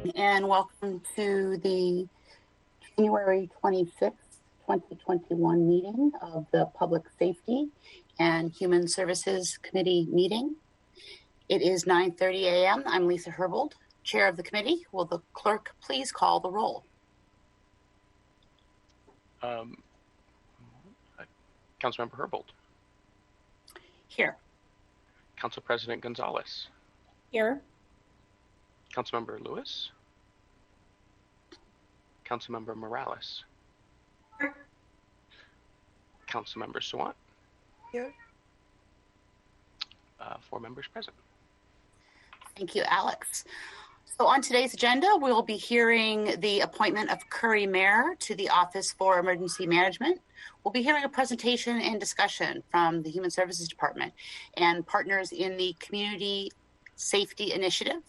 And welcome to the January 26th, 2021 meeting of the Public Safety and Human Services Committee meeting. It is 9:30 a.m. I'm Lisa Herbold, Chair of the committee. Will the clerk please call the roll? Councilmember Herbold. Here. Council President Gonzalez. Here. Councilmember Lewis. Councilmember Morales. Here. Councilmember Sawant. Here. 4 members present. Thank you, Alex. So on today's agenda, we'll be hearing the appointment of Curry Mayor to the Office for Emergency Management. We'll be hearing a presentation and discussion from the Human Services Department and partners in the Community Safety Initiative.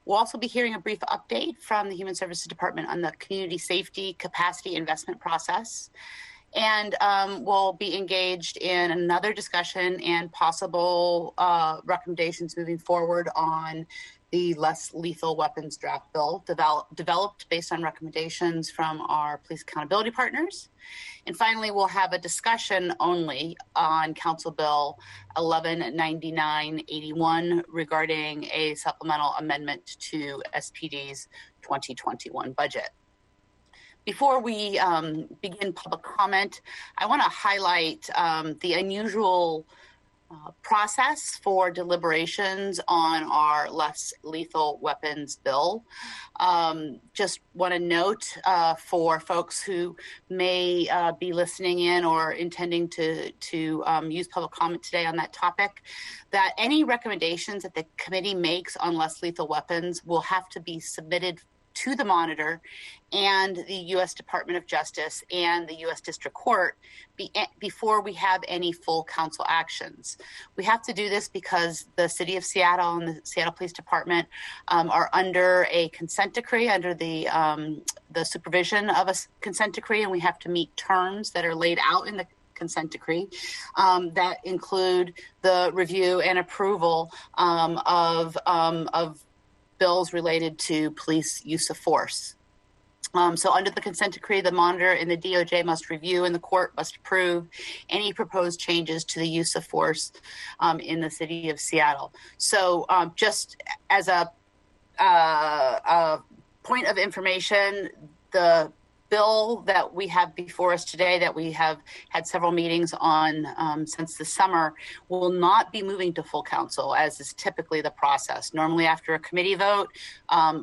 We'll also be hearing a brief update from the Human Services Department on the community safety capacity investment process. And we'll be engaged in another discussion and possible recommendations moving forward on the less lethal weapons draft bill developed based on recommendations from our police accountability partners. And finally, we'll have a discussion only on Council Bill 1199-81 regarding a supplemental amendment to SPD's 2021 budget. Before we begin public comment, I want to highlight the unusual process for deliberations on our less lethal weapons bill. Just want to note for folks who may be listening in or intending to use public comment today on that topic, that any recommendations that the committee makes on less lethal weapons will have to be submitted to the monitor and the U.S. Department of Justice and the U.S. District Court before we have any full council actions. We have to do this because the City of Seattle and the Seattle Police Department are under a consent decree, under the supervision of a consent decree, and we have to meet terms that are laid out in the consent decree that include the review and approval of bills related to police use of force. So under the consent decree, the monitor and the DOJ must review and the court must approve any proposed changes to the use of force in the city of Seattle. So just as a point of information, the bill that we have before us today that we have had several meetings on since the summer will not be moving to full council, as is typically the process. Normally after a committee vote,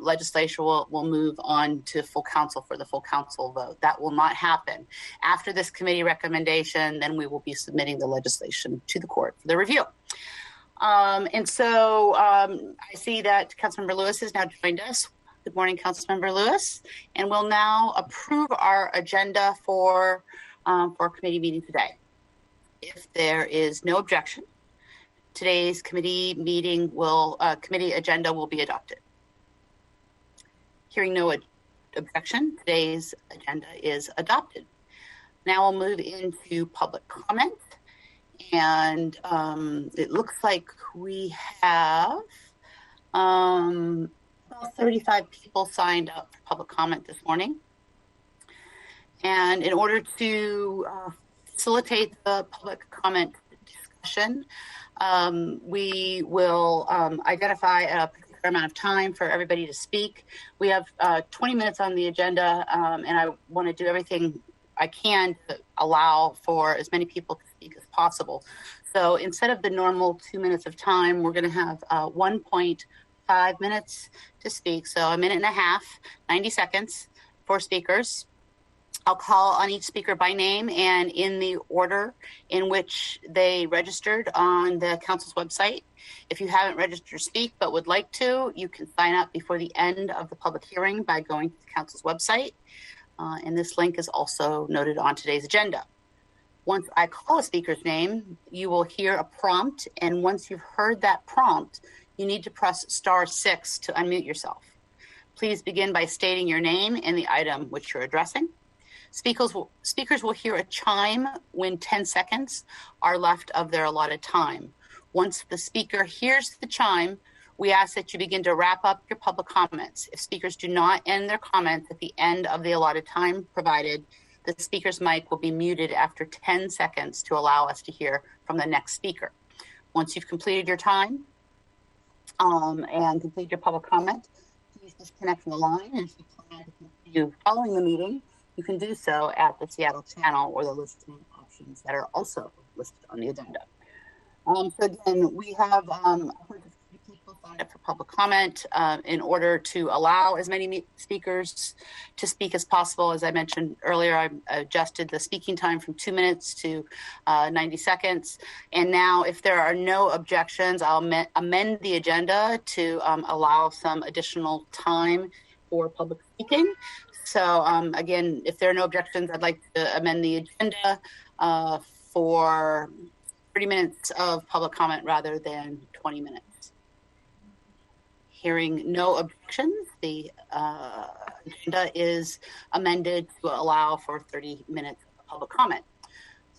legislature will move on to full council for the full council vote. That will not happen. After this committee recommendation, then we will be submitting the legislation to the court for the review. And so I see that Councilmember Lewis has now joined us. Good morning, Councilmember Lewis, and we'll now approve our agenda for committee meeting today. If there is no objection, today's committee agenda will be adopted. Hearing no objection, today's agenda is adopted. Now we'll move into public comment, and it looks like we have 35 people signed up for public comment this morning. And in order to facilitate the public comment discussion, we will identify a particular amount of time for everybody to speak. We have 20 minutes on the agenda, and I want to do everything I can to allow for as many people to speak as possible. So instead of the normal 2 minutes of time, we're going to have 1.5 minutes to speak. So a minute and a half, 90 seconds for speakers. I'll call on each speaker by name and in the order in which they registered on the council's website. If you haven't registered to speak but would like to, you can sign up before the end of the public hearing by going to the council's website. And this link is also noted on today's agenda. Once I call a speaker's name, you will hear a prompt. And once you've heard that prompt, you need to press *6 to unmute yourself. Please begin by stating your name and the item which you're addressing. Speakers will hear a chime when 10 seconds are left of their allotted time. Once the speaker hears the chime, we ask that you begin to wrap up your public comments. If speakers do not end their comments at the end of the allotted time provided, the speaker's mic will be muted after 10 seconds to allow us to hear from the next speaker. Once you've completed your time and completed your public comment, please disconnect from the line. And if you plan to continue following the meeting, you can do so at the Seattle channel or the listening options that are also listed on the agenda. So again, we have 150 people signed up for public comment in order to allow as many speakers to speak as possible. As I mentioned earlier, I adjusted the speaking time from 2 minutes to 90 seconds. And now if there are no objections, I'll amend the agenda to allow some additional time for public speaking. So again, if there are no objections, I'd like to amend the agenda for 30 minutes of public comment rather than 20 minutes. Hearing no objections, the agenda is amended to allow for 30 minutes of public comment.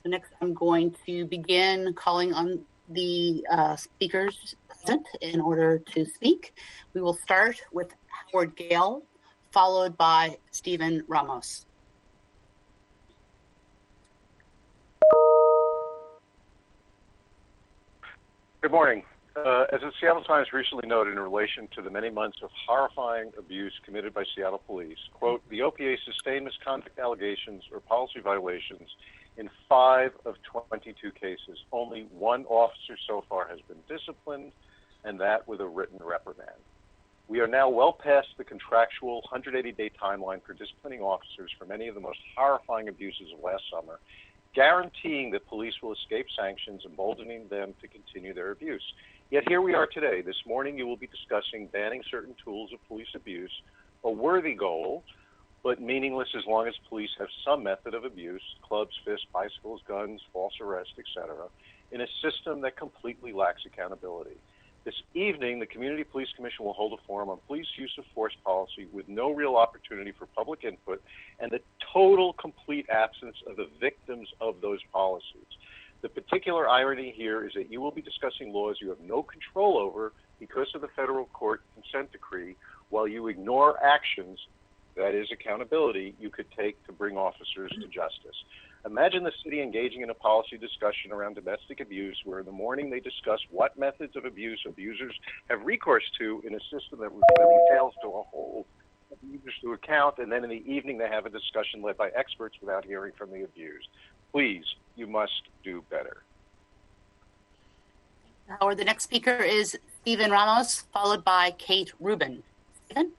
So next I'm going to begin calling on the speakers present in order to speak. We will start with Howard Gale, followed by Stephen Ramos. Good morning. As the Seattle Times recently noted in relation to the many months of horrifying abuse committed by Seattle police, quote, the OPA sustained misconduct allegations or policy violations in 5 of 22 cases. Only 1 officer so far has been disciplined, and that with a written reprimand. We are now well past the contractual 180-day timeline for disciplining officers for many of the most horrifying abuses of last summer, guaranteeing that police will escape sanctions, emboldening them to continue their abuse. Yet here we are today. This morning you will be discussing banning certain tools of police abuse, a worthy goal, but meaningless as long as police have some method of abuse, clubs, fists, bicycles, guns, false arrest, etc., in a system that completely lacks accountability. This evening, the Community Police Commission will hold a forum on police use of force policy with no real opportunity for public input and the total, complete absence of the victims of those policies. The particular irony here is that you will be discussing laws you have no control over because of the federal court consent decree, while you ignore actions, that is accountability, you could take to bring officers to justice. Imagine the city engaging in a policy discussion around domestic abuse, where in the morning they discuss what methods of abuse abusers have recourse to in a system that routinely fails to hold abusers to account, and then in the evening they have a discussion led by experts without hearing from the abused. Please, you must do better. Howard, the next speaker is Stephen Ramos, followed by Kate Rubin. Stephen?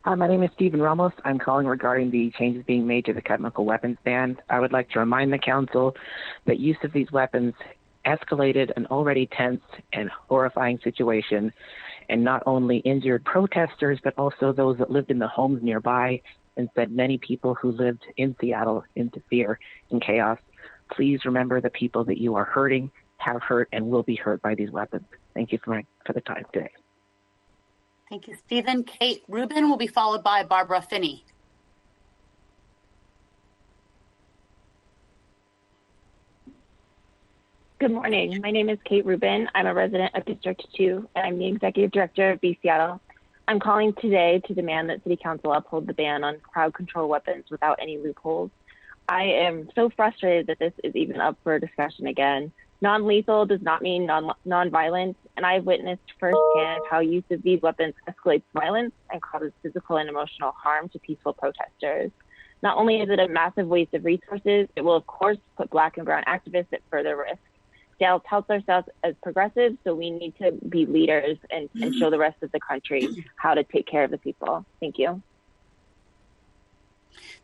Hi, my name is Stephen Ramos. I'm calling regarding the changes being made to the chemical weapons ban. I would like to remind the council that use of these weapons escalated an already tense and horrifying situation, and not only injured protesters, but also those that lived in the homes nearby, and sent many people who lived in Seattle into fear and chaos. Please remember the people that you are hurting, have hurt, and will be hurt by these weapons. Thank you for the time today. Thank you, Stephen. Kate Rubin will be followed by Barbara Finney. Good morning. My name is Kate Rubin. I'm a resident of District 2, and I'm the Executive Director of Be Seattle. I'm calling today to demand that City Council uphold the ban on crowd control weapons without any loopholes. I am so frustrated that this is even up for discussion again. Non-lethal does not mean non-violent, and I've witnessed firsthand how use of these weapons escalates violence and causes physical and emotional harm to peaceful protesters. Not only is it a massive waste of resources, it will of course put Black and brown activists at further risk. Seattle touts ourselves as progressive, so we need to be leaders and show the rest of the country how to take care of the people. Thank you.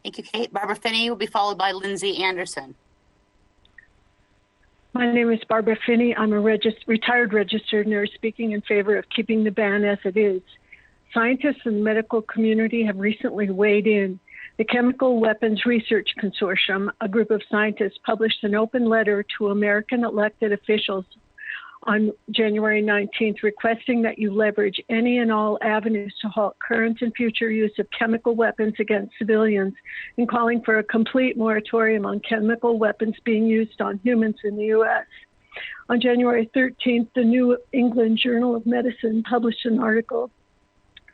Thank you, Kate. Barbara Finney will be followed by Lindsay Anderson. My name is Barbara Finney. I'm a retired registered nurse speaking in favor of keeping the ban as it is. Scientists and the medical community have recently weighed in. The Chemical Weapons Research Consortium, a group of scientists, published an open letter to American elected officials on January 19th, requesting that you leverage any and all avenues to halt current and future use of chemical weapons against civilians, and calling for a complete moratorium on chemical weapons being used on humans in the U.S. On January 13th, the New England Journal of Medicine published an article,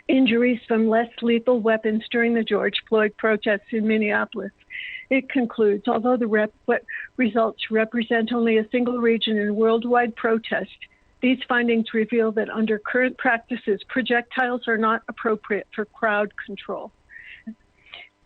Injuries from Less Lethal Weapons During the George Floyd Protests in Minneapolis. It concludes, although the results represent only a single region in worldwide protest, these findings reveal that under current practices, projectiles are not appropriate for crowd control.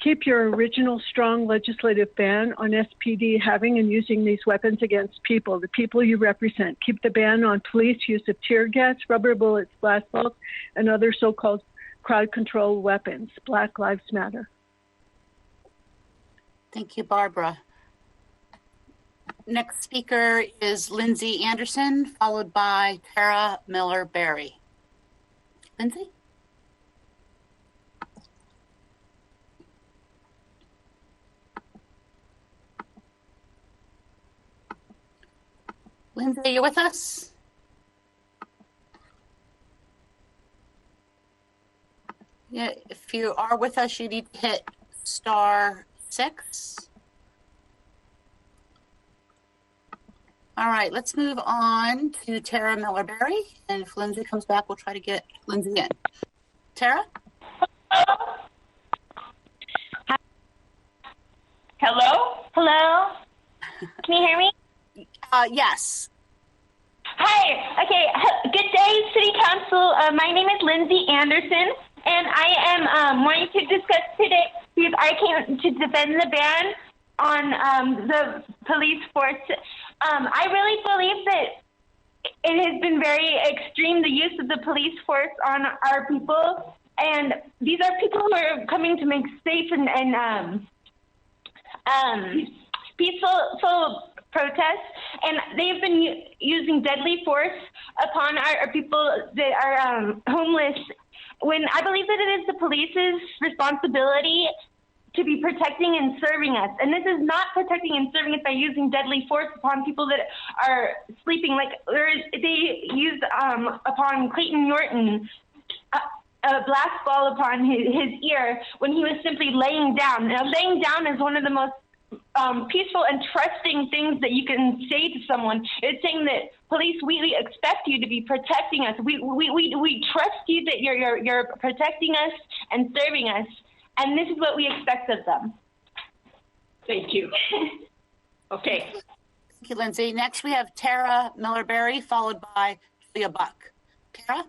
Keep your original strong legislative ban on SPD having and using these weapons against people, the people you represent. Keep the ban on police use of tear gas, rubber bullets, glass balls, and other so-called crowd control weapons. Black Lives Matter. Thank you, Barbara. Next speaker is Lindsay Anderson, followed by Tara Miller-Berry. Lindsay? Lindsay, you with us? Yeah, if you are with us, you need to hit *6. All right, let's move on to Tara Miller-Berry. And if Lindsay comes back, we'll try to get Lindsay in. Tara? Hello? Hello? Can you hear me? Yes. Hi. Okay. Good day, City Council. My name is Lindsay Anderson, and I am wanting to discuss today because I came to defend the ban on the police force. I really believe that it has been very extreme, the use of the police force on our people, and these are people who are coming to make safe and peaceful protests, and they've been using deadly force upon our people that are homeless, when I believe that it is the police's responsibility to be protecting and serving us. And this is not protecting and serving us by using deadly force upon people that are sleeping. Like they used upon Clayton Norton a blast ball upon his ear when he was simply laying down. Now, laying down is one of the most peaceful and trusting things that you can say to someone. It's saying that police, we expect you to be protecting us. We trust you that you're protecting us and serving us, and this is what we expect of them. Thank you. Okay. Thank you, Lindsay. Next, we have Tara Miller-Berry, followed by Julia Buck. Tara?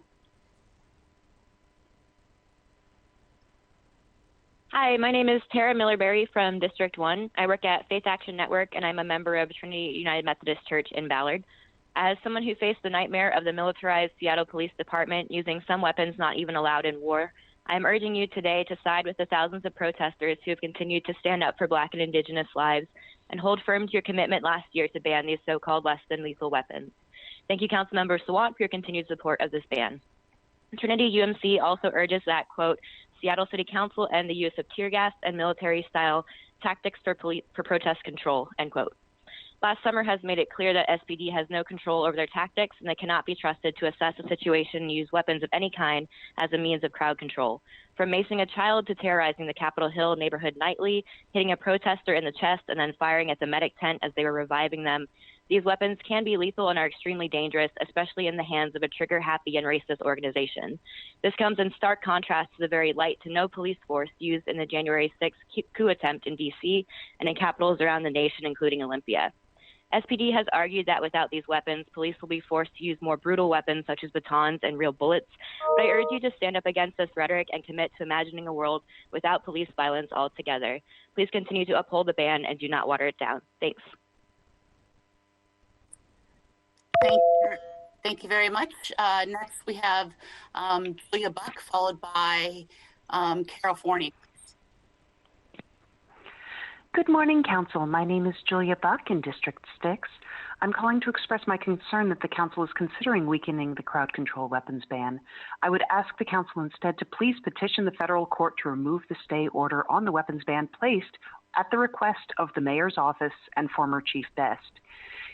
Hi, my name is Tara Miller-Berry from District 1. I work at Faith Action Network, and I'm a member of Trinity United Methodist Church in Ballard. As someone who faced the nightmare of the militarized Seattle Police Department using some weapons not even allowed in war, I'm urging you today to side with the thousands of protesters who have continued to stand up for Black and Indigenous lives and hold firm to your commitment last year to ban these so-called less than lethal weapons. Thank you, Councilmember Sawant, for your continued support of this ban. Trinity UMC also urges that, quote, Seattle City Council end the use of tear gas and military-style tactics for protest control, end quote. Last summer has made it clear that SPD has no control over their tactics, and they cannot be trusted to assess a situation and use weapons of any kind as a means of crowd control. From macing a child to terrorizing the Capitol Hill neighborhood nightly, hitting a protester in the chest, and then firing at the medic tent as they were reviving them, these weapons can be lethal and are extremely dangerous, especially in the hands of a trigger-happy and racist organization. This comes in stark contrast to the very light to no police force used in the January 6th coup attempt in D.C. and in capitals around the nation, including Olympia. SPD has argued that without these weapons, police will be forced to use more brutal weapons such as batons and real bullets. But I urge you to stand up against this rhetoric and commit to imagining a world without police violence altogether. Please continue to uphold the ban and do not water it down. Thanks. Thank you very much. Next, we have Julia Buck, followed by Carol Forney. Good morning, Council. My name is Julia Buck in District 6. I'm calling to express my concern that the Council is considering weakening the crowd control weapons ban. I would ask the Council instead to please petition the federal court to remove the stay order on the weapons ban placed at the request of the Mayor's office and former Chief Best.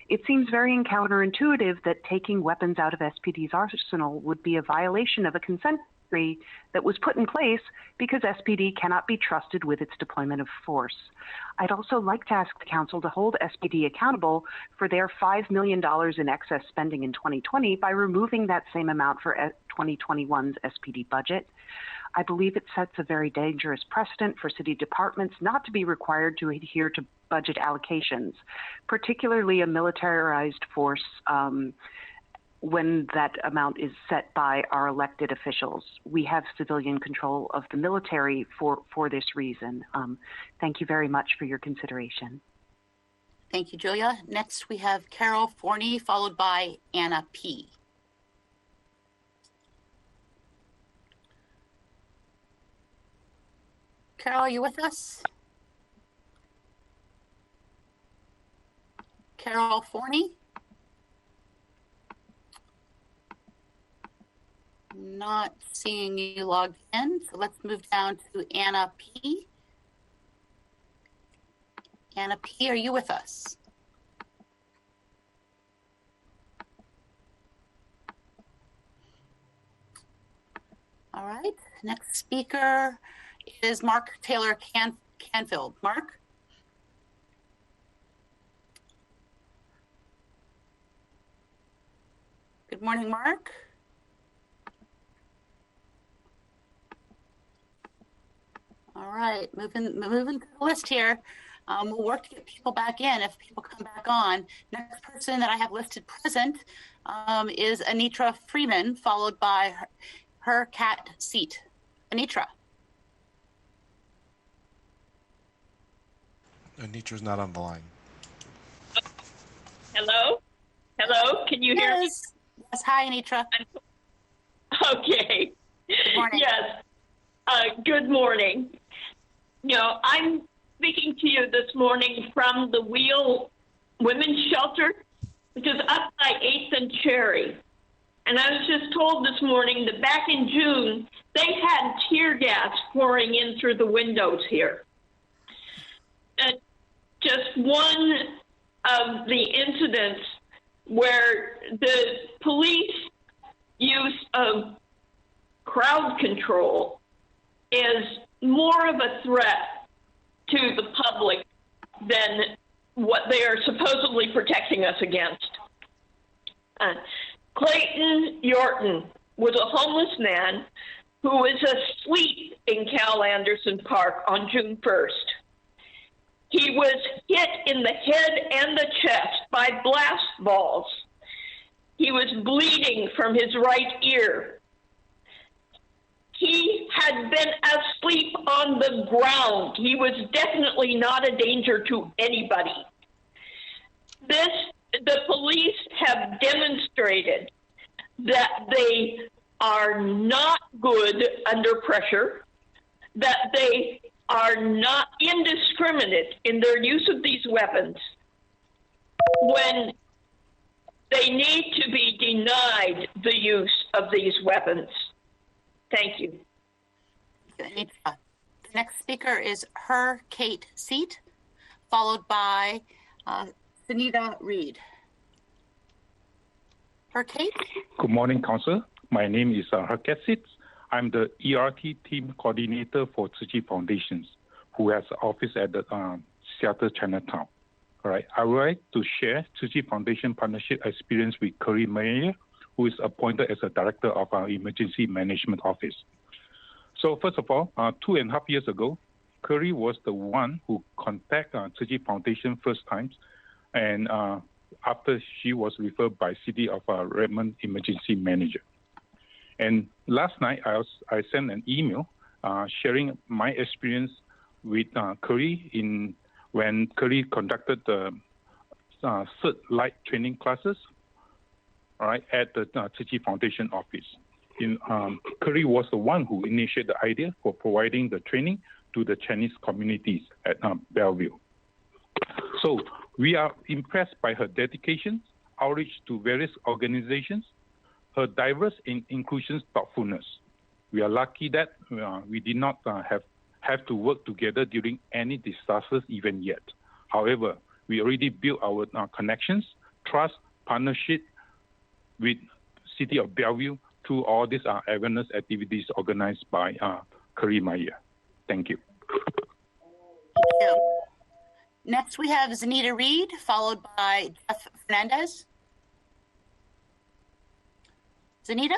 It seems very counterintuitive that taking weapons out of SPD's arsenal would be a violation of a consent 2023 that was put in place because SPD cannot be trusted with its deployment of force. I'd also like to ask the Council to hold SPD accountable for their $5 million in excess spending in 2020 by removing that same amount for 2021's SPD budget. I believe it sets a very dangerous precedent for city departments not to be required to adhere to budget allocations, particularly a militarized force when that amount is set by our elected officials. We have civilian control of the military for this reason. Thank you very much for your consideration. Thank you, Julia. Next, we have Carol Forney, followed by Anna P. Carol, are you with us? Carol Forney? Not seeing you logged in, so let's move down to Anna P. Anna P., are you with us? All right, next speaker is Mark Taylor Canfield. Mark? Good morning, Mark. All right, moving to the list here. We'll work to get people back in if people come back on. Next person that I have listed present is Anitra Freeman, followed by her cat seat. Anitra. Anitra's not on the line. Hello? Hello? Can you hear me? Yes. Hi, Anitra. Okay. Good morning. Yes. Good morning. You know, I'm speaking to you this morning from the Wheel Women's Shelter, which is up by 8th and Cherry. And I was just told this morning that back in June, they had tear gas pouring in through the windows here. And just one of the incidents where the police use of crowd control is more of a threat to the public than what they are supposedly protecting us against. Clayton Yorton was a homeless man who was asleep in Cal Anderson Park on June 1st. He was hit in the head and the chest by blast balls. He was bleeding from his right ear. He had been asleep on the ground. He was definitely not a danger to anybody. The police have demonstrated that they are not good under pressure, that they are not indiscriminate in their use of these weapons when they need to be denied the use of these weapons. Thank you. The next speaker is Kate Seat, followed by Sunita Reed. Kate? Good morning, Council. My name is Kate Seat. I'm the ERT team coordinator for Tzu Chi Foundations, who has an office at the Seattle, Chinatown. All right. I would like to share Tzu Chi Foundation partnership experience with Curry Mayer, who is appointed as a director of our emergency management office. So first of all, 2.5 years ago, Curry was the one who contacted Tzu Chi Foundation first time, and after she was referred by City of Redmond emergency manager. And last night, I sent an email sharing my experience with Curry when Curry conducted the CERT Light training classes, all right, at the Tzu Chi Foundation office. Curry was the one who initiated the idea for providing the training to the Chinese communities at Bellevue. So we are impressed by her dedication, outreach to various organizations, her diverse and inclusion thoughtfulness. We are lucky that we did not have to work together during any disasters even yet. However, we already built our connections, trust, partnership with City of Bellevue through all these awareness activities organized by Curry Meyer. Thank you. Thank you. Next, we have Zanita Reed, followed by Jeff Fernandez. Zanita,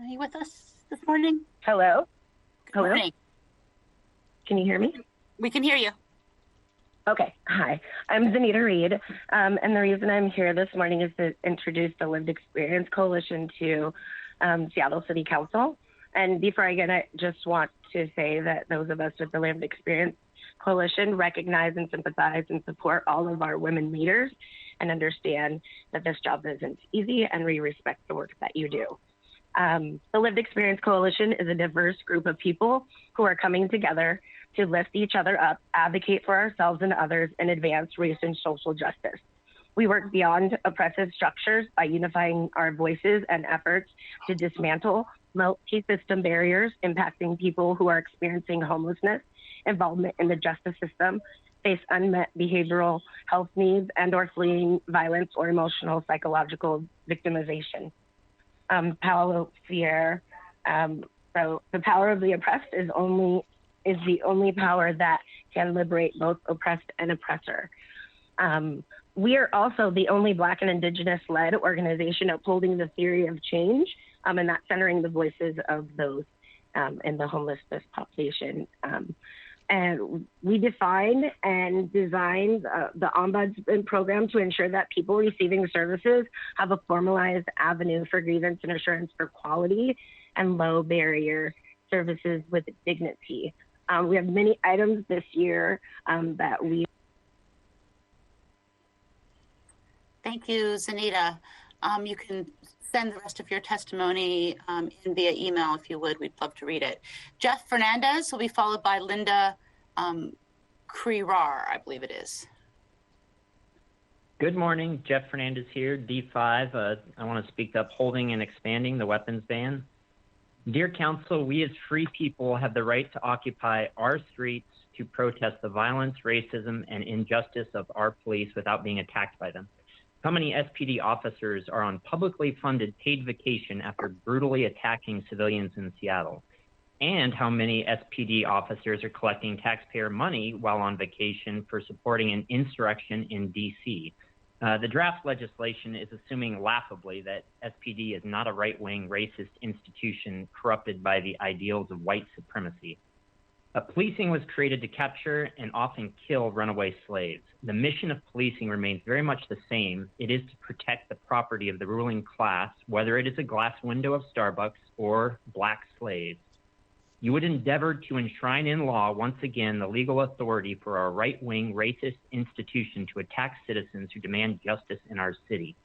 are you with us this morning? Hello? Good morning. Can you hear me? We can hear you. Okay. Hi, I'm Zanita Reed, and the reason I'm here this morning is to introduce the Lived Experience Coalition to Seattle City Council. And before I get it, just want to say that those of us with the Lived Experience Coalition recognize and sympathize and support all of our women leaders and understand that this job isn't easy, and we respect the work that you do. The Lived Experience Coalition is a diverse group of people who are coming together to lift each other up, advocate for ourselves and others, and advance race and social justice. We work beyond oppressive structures by unifying our voices and efforts to dismantle multi-system barriers impacting people who are experiencing homelessness, involvement in the justice system, face unmet behavioral health needs, and/or fleeing violence or emotional psychological victimization. Paulo Freire. So the power of the oppressed is the only power that can liberate both oppressed and oppressor. We are also the only Black and Indigenous-led organization upholding the theory of change, and not centering the voices of those in the homelessness population. And we defined and designed the Ombudsman program to ensure that people receiving services have a formalized avenue for grievance and assurance for quality and low barrier services with dignity. We have many items this year that we. Thank you, Zanita. You can send the rest of your testimony in via email if you would. We'd love to read it. Jeff Fernandez will be followed by Linda Krirar, I believe it is. Good morning, Jeff Fernandez here, D5. I want to speak to upholding and expanding the weapons ban. Dear Council, we as free people have the right to occupy our streets to protest the violence, racism, and injustice of our police without being attacked by them. How many SPD officers are on publicly funded paid vacation after brutally attacking civilians in Seattle? And how many SPD officers are collecting taxpayer money while on vacation for supporting an insurrection in DC? The draft legislation is assuming laughably that SPD is not a right-wing racist institution corrupted by the ideals of white supremacy. Policing was created to capture and often kill runaway slaves. The mission of policing remains very much the same. It is to protect the property of the ruling class, whether it is a glass window of Starbucks or black slaves. You would endeavor to enshrine in law once again the legal authority for our right-wing racist institution to attack citizens who demand justice in our city.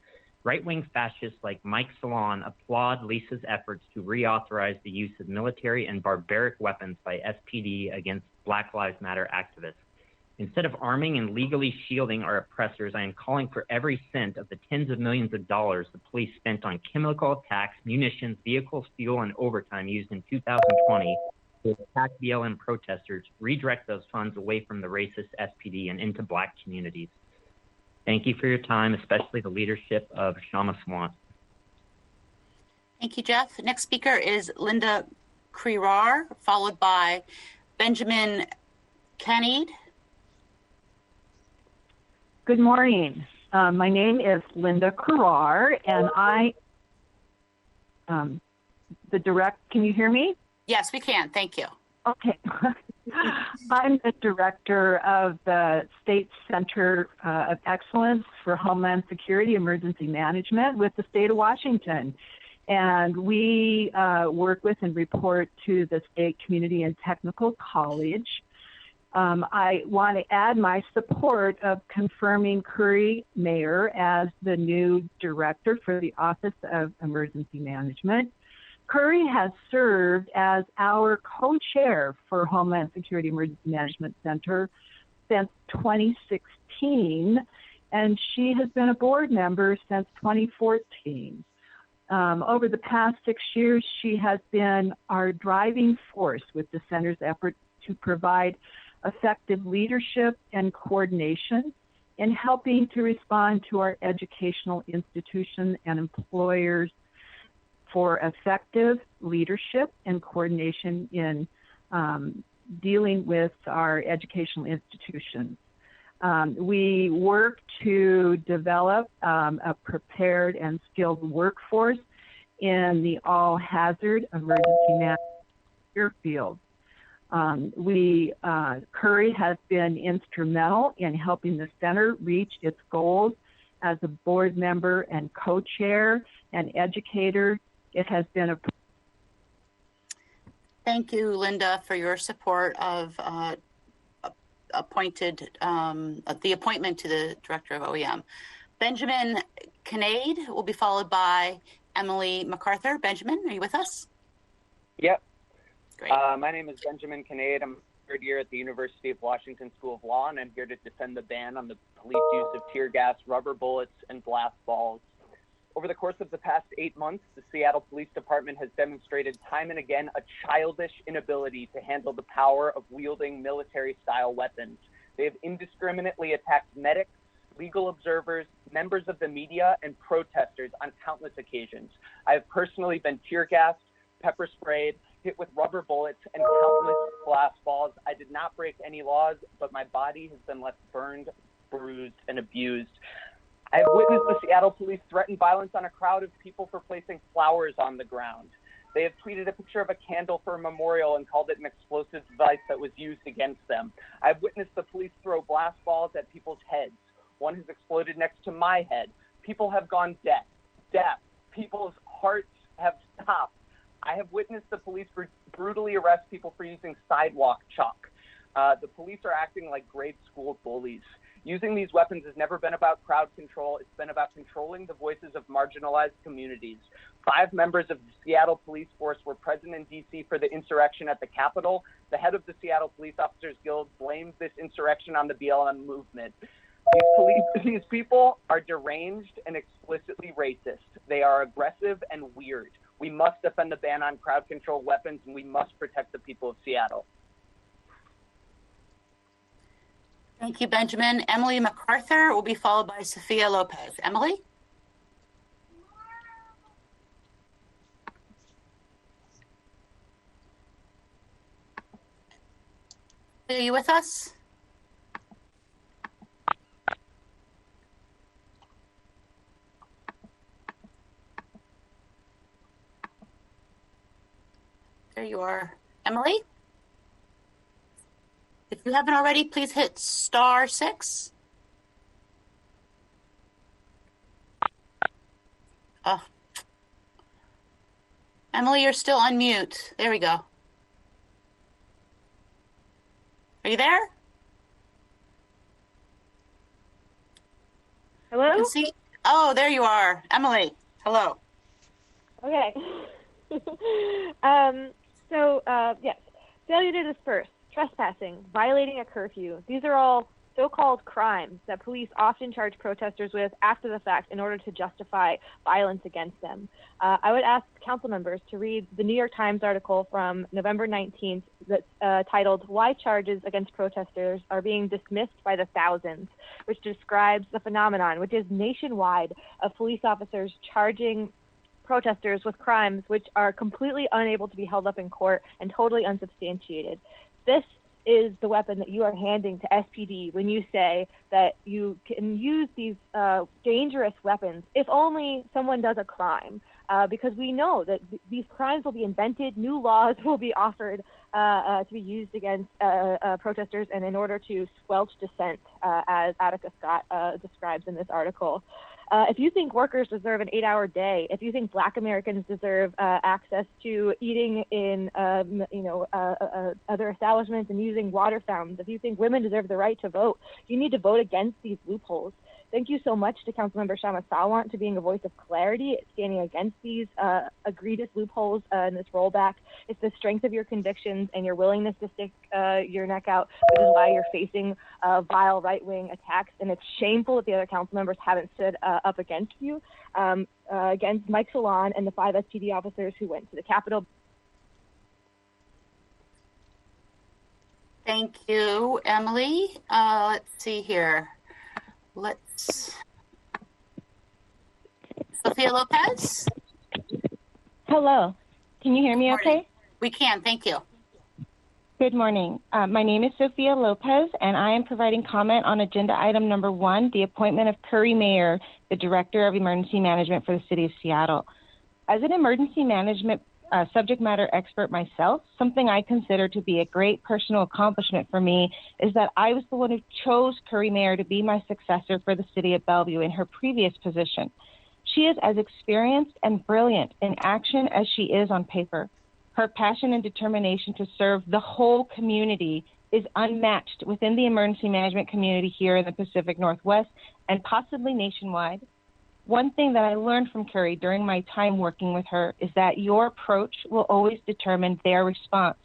Right-wing fascists like Mike Salon applaud Lisa's efforts to reauthorize the use of military and barbaric weapons by SPD against Black Lives Matter activists. Instead of arming and legally shielding our oppressors, I am calling for every cent of the tens of millions of dollars the police spent on chemical attacks, munitions, vehicles, fuel, and overtime used in 2020 to attack BLM protesters, redirect those funds away from the racist SPD and into Black communities. Thank you for your time, especially the leadership of Shama Swant. Thank you, Jeff. Next speaker is Linda Krirar, followed by Benjamin Canide. Good morning. My name is Linda Krirar, and can you hear me? Yes, we can. Thank you. Okay. I'm the director of the State Center of Excellence for Homeland Security Emergency Management with the state of Washington. And we work with and report to the State Community and Technical College. I want to add my support of confirming Curry Meyer as the new director for the Office of Emergency Management. Curry has served as our co-chair for Homeland Security Emergency Management Center since 2016, and she has been a board member since 2014. Over the past 6 years, she has been our driving force with the center's efforts to provide effective leadership and coordination in helping to respond to our educational institution and employers' for effective leadership and coordination in dealing with our educational institutions. We work to develop a prepared and skilled workforce in the all-hazard emergency management field. Curry has been instrumental in helping the center reach its goals as a board member and co-chair and educator. It has been a... Thank you, Linda, for your support of the appointment to the director of OEM. Benjamin Kinnaid will be followed by Emily MacArthur. Benjamin, are you with us? Yep. Great. My name is Benjamin Kinnaid. I'm third year at the University of Washington School of Law, and I'm here to defend the ban on the police use of tear gas, rubber bullets, and blast balls. Over the course of the past 8 months, the Seattle Police Department has demonstrated time and again a childish inability to handle the power of wielding military-style weapons. They have indiscriminately attacked medics, legal observers, members of the media, and protesters on countless occasions. I have personally been tear gassed, pepper sprayed, hit with rubber bullets, and countless glass balls. I did not break any laws, but my body has been left burned, bruised, and abused. I have witnessed the Seattle police threaten violence on a crowd of people for placing flowers on the ground. They have tweeted a picture of a candle for a memorial and called it an explosive device that was used against them. I've witnessed the police throw blast balls at people's heads. One has exploded next to my head. People have gone deaf. People's hearts have stopped. I have witnessed the police brutally arrest people for using sidewalk chalk. The police are acting like grade school bullies. Using these weapons has never been about crowd control. It's been about controlling the voices of marginalized communities. 5 members of the Seattle Police Force were present in D.C. for the insurrection at the Capitol. The head of the Seattle Police Officers Guild blames this insurrection on the BLM movement. These people are deranged and explicitly racist. They are aggressive and weird. We must defend the ban on crowd control weapons, and we must protect the people of Seattle. Thank you, Benjamin. Emily MacArthur will be followed by Sophia Lopez. Emily? Are you with us? There you are. Emily? If you haven't already, please hit *6. Oh. Emily, you're still on mute. There we go. Are you there? Hello? Oh, there you are. Emily, hello. Okay. Yes, failure to disperse, trespassing, violating a curfew. These are all so-called crimes that police often charge protesters with after the fact in order to justify violence against them. I would ask council members to read the New York Times article from November 19th that's titled "Why Charges Against Protesters Are Being Dismissed by the Thousands," which describes the phenomenon, which is nationwide, of police officers charging protesters with crimes which are completely unable to be held up in court and totally unsubstantiated. This is the weapon that you are handing to SPD when you say that you can use these dangerous weapons if only someone does a crime, because we know that these crimes will be invented, new laws will be offered to be used against protesters, and in order to squelch dissent, as Attica Scott describes in this article. If you think workers deserve an 8-hour day, if you think Black Americans deserve access to eating in, other establishments and using water fountains, if you think women deserve the right to vote, you need to vote against these loopholes. Thank you so much to Councilmember Shama Sawant to being a voice of clarity, standing against these egregious loopholes in this rollback. It's the strength of your convictions and your willingness to stick your neck out, which is why you're facing vile right-wing attacks. And it's shameful that the other council members haven't stood up against you, against Mike Salon and the 5 SPD officers who went to the Capitol. Thank you, Emily. Let's see here. Sophia Lopez. Hello. Can you hear me okay? We can, thank you. Good morning. My name is Sophia Lopez, and I am providing comment on agenda item number 1, the appointment of Curry Mayer, the Director of Emergency Management for the City of Seattle. As an emergency management subject matter expert myself, something I consider to be a great personal accomplishment for me is that I was the one who chose Curry Mayer to be my successor for the City of Bellevue in her previous position. She is as experienced and brilliant in action as she is on paper. Her passion and determination to serve the whole community is unmatched within the emergency management community here in the Pacific Northwest and possibly nationwide. One thing that I learned from Curry during my time working with her is that your approach will always determine their response.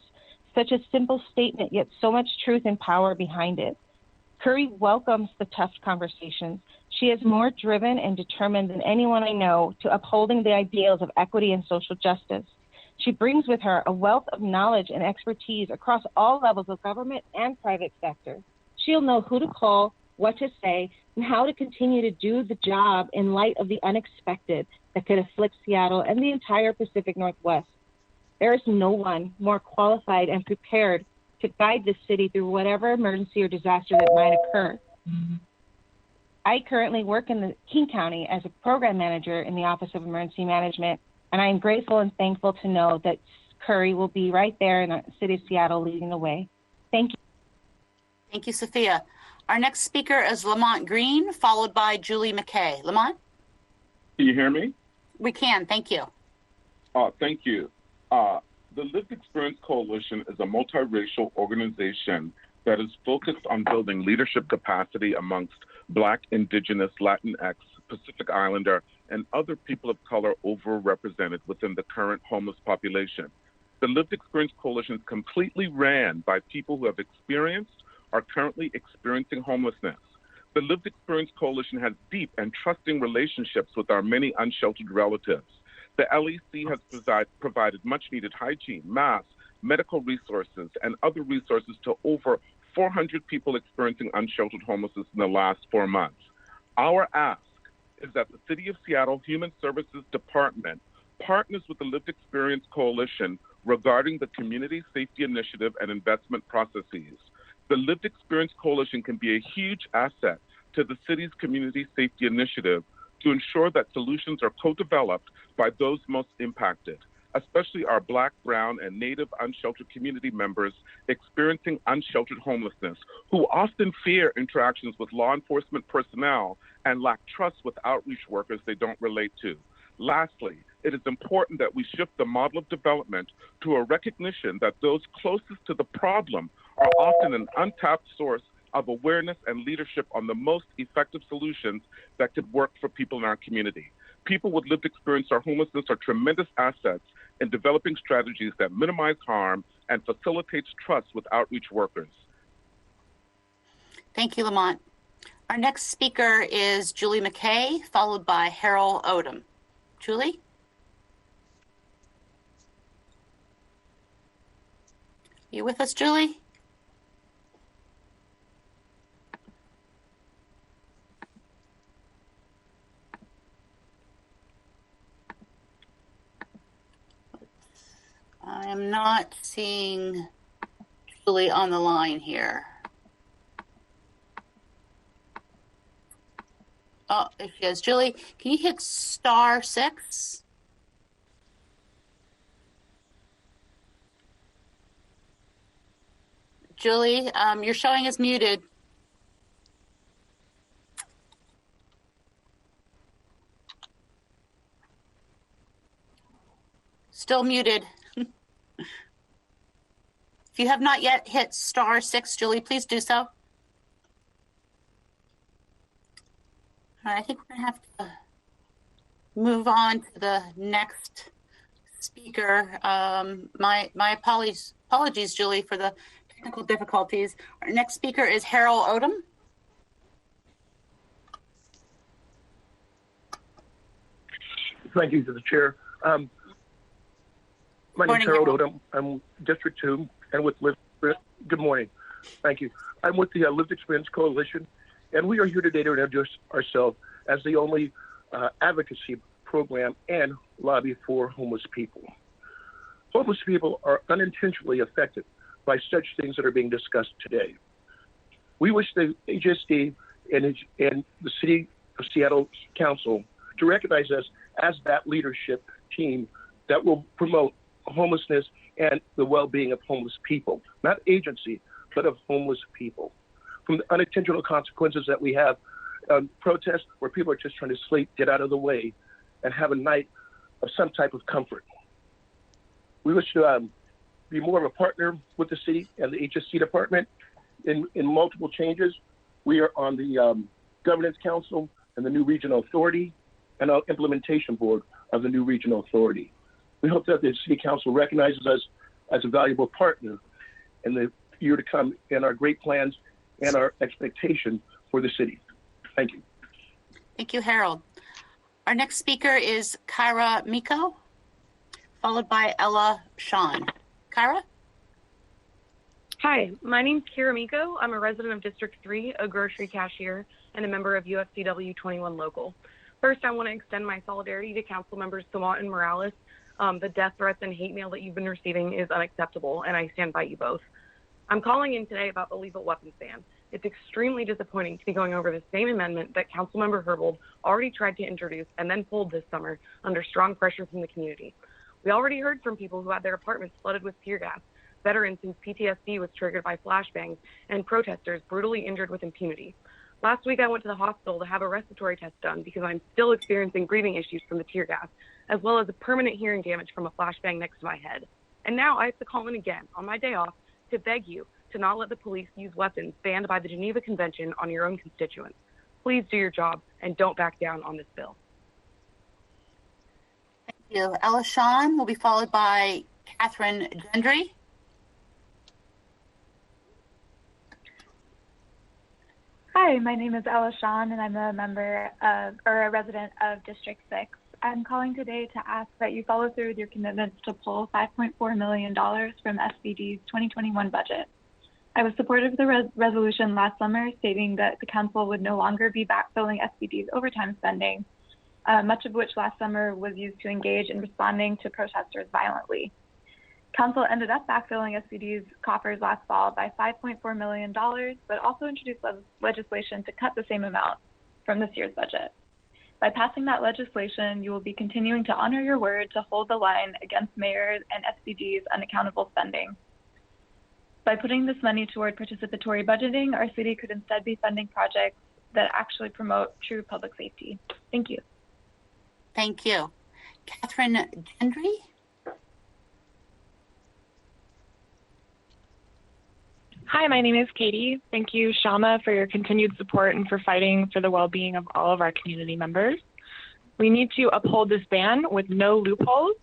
Such a simple statement, yet so much truth and power behind it. Curry welcomes the tough conversations. She is more driven and determined than anyone I know to upholding the ideals of equity and social justice. She brings with her a wealth of knowledge and expertise across all levels of government and private sector. She'll know who to call, what to say, and how to continue to do the job in light of the unexpected that could afflict Seattle and the entire Pacific Northwest. There is no one more qualified and prepared to guide the city through whatever emergency or disaster that might occur. I currently work in the King County as a program manager in the Office of Emergency Management, and I am grateful and thankful to know that Curry will be right there in the City of Seattle leading the way. Thank you. Thank you, Sophia. Our next speaker is Lamont Green, followed by Julie McKay. Lamont? Can you hear me? We can, thank you. Thank you. The Lived Experience Coalition is a multiracial organization that is focused on building leadership capacity amongst Black, Indigenous, Latinx, Pacific Islander, and other people of color overrepresented within the current homeless population. The Lived Experience Coalition is completely ran by people who have experienced or currently experiencing homelessness. The Lived Experience Coalition has deep and trusting relationships with our many unsheltered relatives. The LEC has provided much-needed hygiene, masks, medical resources, and other resources to over 400 people experiencing unsheltered homelessness in the last 4 months. Our ask is that the City of Seattle Human Services Department partners with the Lived Experience Coalition regarding the Community Safety Initiative and investment processes. The Lived Experience Coalition can be a huge asset to the city's Community Safety Initiative to ensure that solutions are co-developed by those most impacted, especially our Black, Brown, and Native unsheltered community members experiencing unsheltered homelessness, who often fear interactions with law enforcement personnel and lack trust with outreach workers they don't relate to. Lastly, it is important that we shift the model of development to a recognition that those closest to the problem are often an untapped source of awareness and leadership on the most effective solutions that could work for people in our community. People with lived experience or homelessness are tremendous assets in developing strategies that minimize harm and facilitates trust with outreach workers. Thank you, Lamont. Our next speaker is Julie McKay, followed by Harold Odom. Julie? You with us, Julie? I am not seeing Julie on the line here. Oh, there she is. Julie, can you hit *6? Julie, you're showing as muted. Still muted. If you have not yet hit *6, Julie, please do so. All right, I think we're going to have to move on to the next speaker. My apologies, Julie, for the technical difficulties. Our next speaker is Harold Odom. Thank you to the chair. My name is Harold Odom. I'm District 2 and with Lived. Good morning. Thank you. I'm with the Lived Experience Coalition, and we are here today to introduce ourselves as the only advocacy program and lobby for homeless people. Homeless people are unintentionally affected by such things that are being discussed today. We wish the HSD and the City of Seattle Council to recognize us as that leadership team that will promote homelessness and the well-being of homeless people, not agency, but of homeless people. From the unintentional consequences that we have protests where people are just trying to sleep, get out of the way, and have a night of some type of comfort. We wish to be more of a partner with the city and the HSC department in multiple changes. We are on the Governance Council and the new Regional Authority and our implementation board of the new Regional Authority. We hope that the City Council recognizes us as a valuable partner in the year to come in our great plans and our expectation for the city. Thank you. Thank you, Harold. Our next speaker is Kyra Miko, followed by Ella Sean. Kyra? Hi, my name's Kira Miko. I'm a resident of District 3, a grocery cashier, and a member of UFCW 21 Local. First, I want to extend my solidarity to Council Members Sawant and Morales. The death threats and hate mail that you've been receiving is unacceptable, and I stand by you both. I'm calling in today about the lethal weapons ban. It's extremely disappointing to be going over the same amendment that Councilmember Herbold already tried to introduce and then pulled this summer under strong pressure from the community. We already heard from people who had their apartments flooded with tear gas, veterans whose PTSD was triggered by flashbangs, and protesters brutally injured with impunity. Last week, I went to the hospital to have a respiratory test done because I'm still experiencing breathing issues from the tear gas, as well as a permanent hearing damage from a flashbang next to my head. And now I have to call in again on my day off to beg you to not let the police use weapons banned by the Geneva Convention on your own constituents. Please do your job and don't back down on this bill. Thank you. Ella Sean will be followed by Catherine Gendry. Hi, my name is Ella Sean, and I'm a resident of District 6. I'm calling today to ask that you follow through with your commitments to pull $5.4 million from SBD's 2021 budget. I was supportive of the resolution last summer stating that the council would no longer be backfilling SBD's overtime spending, much of which last summer was used to engage in responding to protesters violently. Council ended up backfilling SBD's coffers last fall by $5.4 million, but also introduced legislation to cut the same amount from this year's budget. By passing that legislation, you will be continuing to honor your word to hold the line against mayors and SBD's unaccountable spending. By putting this money toward participatory budgeting, our city could instead be funding projects that actually promote true public safety. Thank you. Thank you. Catherine Gendry? Hi, my name is Katie. Thank you, Shama, for your continued support and for fighting for the well-being of all of our community members. We need to uphold this ban with no loopholes.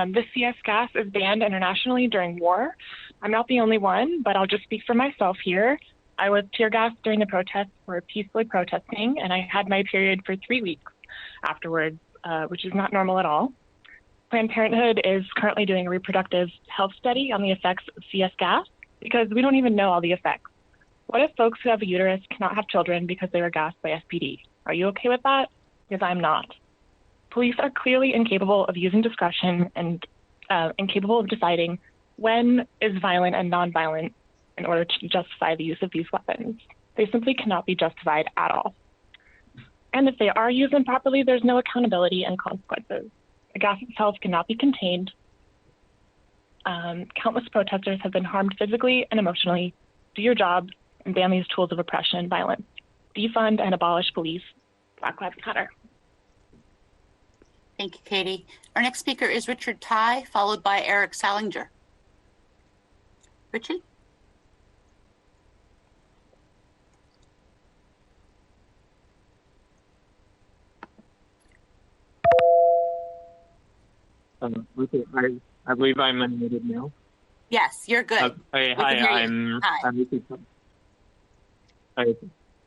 This CS gas is banned internationally during war. I'm not the only one, but I'll just speak for myself here. I was tear gassed during the protests for peacefully protesting, and I had my period for 3 weeks afterwards, which is not normal at all. Planned Parenthood is currently doing a reproductive health study on the effects of CS gas, because we don't even know all the effects. What if folks who have a uterus cannot have children because they were gassed by SPD? Are you okay with that? Because I'm not. Police are clearly incapable of using discretion and incapable of deciding when is violent and nonviolent in order to justify the use of these weapons. They simply cannot be justified at all. And if they are used improperly, there's no accountability and consequences. The gas itself cannot be contained. Countless protesters have been harmed physically and emotionally. Do your job and ban these tools of oppression and violence. Defund and abolish police. Black Lives Matter. Thank you, Katie. Our next speaker is Richard Ty, followed by Eric Salinger. Richard? Okay, I believe I'm unmuted now. Yes, you're good. Hi, I'm Richie. Hi,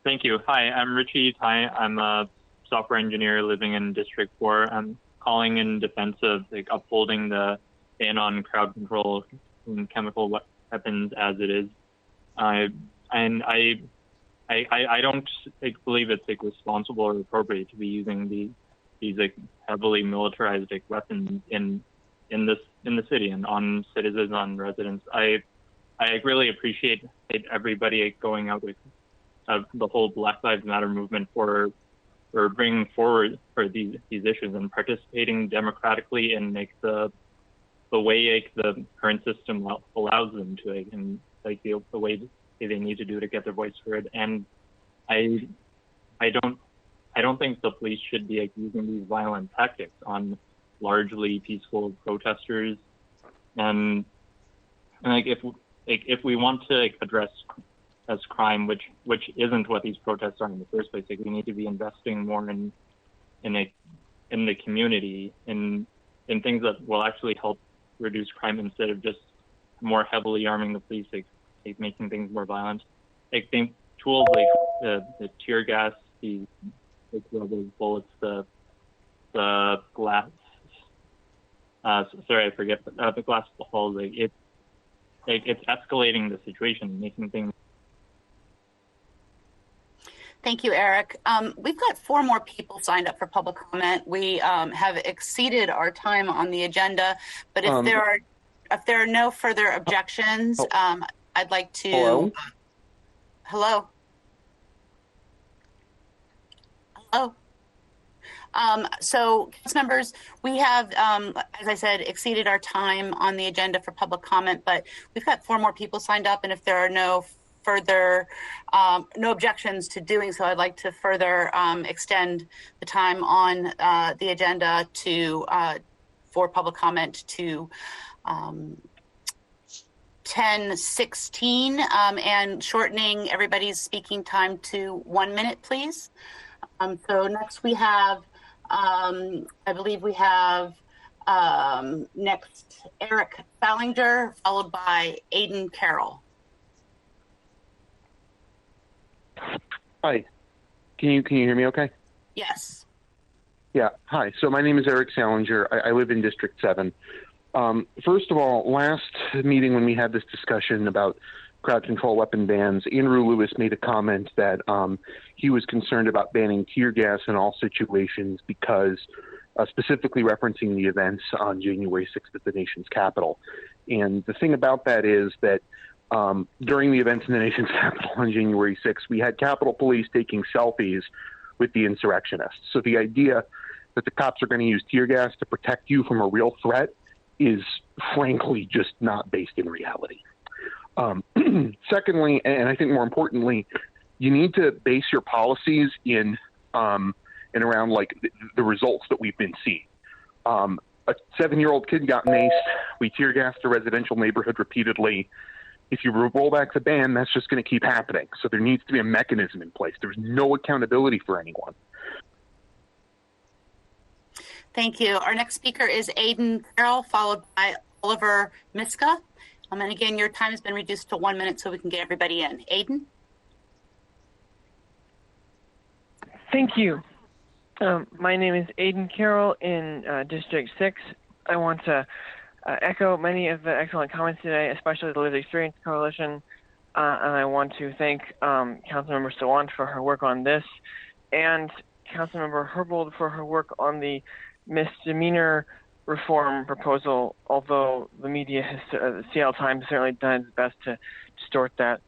thank you. Hi, I'm Richie Ty. I'm a software engineer living in District 4. I'm calling in defense of upholding the ban on crowd control and chemical weapons as it is. I don't believe it's responsible or appropriate to be using these like heavily militarized like weapons in the city and on citizens, on residents. I really appreciate everybody going out with the whole Black Lives Matter movement for bringing forward for these issues and participating democratically in like the way like the current system allows them to, like, and like the way they need to do to get their voice heard. And I don't think the police should be like using these violent tactics on largely peaceful protesters. And like if we want to like address as crime, which isn't what these protests are in the first place, like we need to be investing more in the community, in things that will actually help reduce crime instead of just more heavily arming the police, like making things more violent. Like think tools like the tear gas, the rubber bullets, the glass. Sorry, I forget. The glass balls. Like it's escalating the situation, making things. Thank you, Eric. We've got 4 more people signed up for public comment. We have exceeded our time on the agenda, but if there are no further objections, I'd like to. Hello. Hello. So, council members, we have, as I said, exceeded our time on the agenda for public comment, but we've got 4 more people signed up, and if there are no further, no objections to doing so, I'd like to further extend the time on the agenda to for public comment to 10:16 and shortening everybody's speaking time to 1 minute, please. So next we have, I believe we have next Eric Ballinger, followed by Aiden Carroll. Hi, can you hear me okay? Yes. Yeah, hi. So my name is Eric Salinger. I live in District 7. First of all, last meeting when we had this discussion about crowd control weapon bans, Andrew Lewis made a comment that he was concerned about banning tear gas in all situations because specifically referencing the events on January 6th at the nation's capital. And the thing about that is that during the events in the nation's capital on January 6th, we had Capitol Police taking selfies with the insurrectionists. So the idea that the cops are going to use tear gas to protect you from a real threat is frankly just not based in reality. Secondly, and I think more importantly, you need to base your policies in around like the results that we've been seeing. A 7-year-old kid got maced. We tear gassed a residential neighborhood repeatedly. If you roll back the ban, that's just going to keep happening. So there needs to be a mechanism in place. There's no accountability for anyone. Thank you. Our next speaker is Aiden Carroll, followed by Oliver Miska. And again, your time has been reduced to 1 minute so we can get everybody in. Aiden? Thank you. My name is Aiden Carroll in District 6. I want to echo many of the excellent comments today, especially the Lived Experience Coalition. And I want to thank Councilmember Sawant for her work on this and Councilmember Herbold for her work on the misdemeanor reform proposal, although the media has, the Seattle Times has certainly done its best to distort that.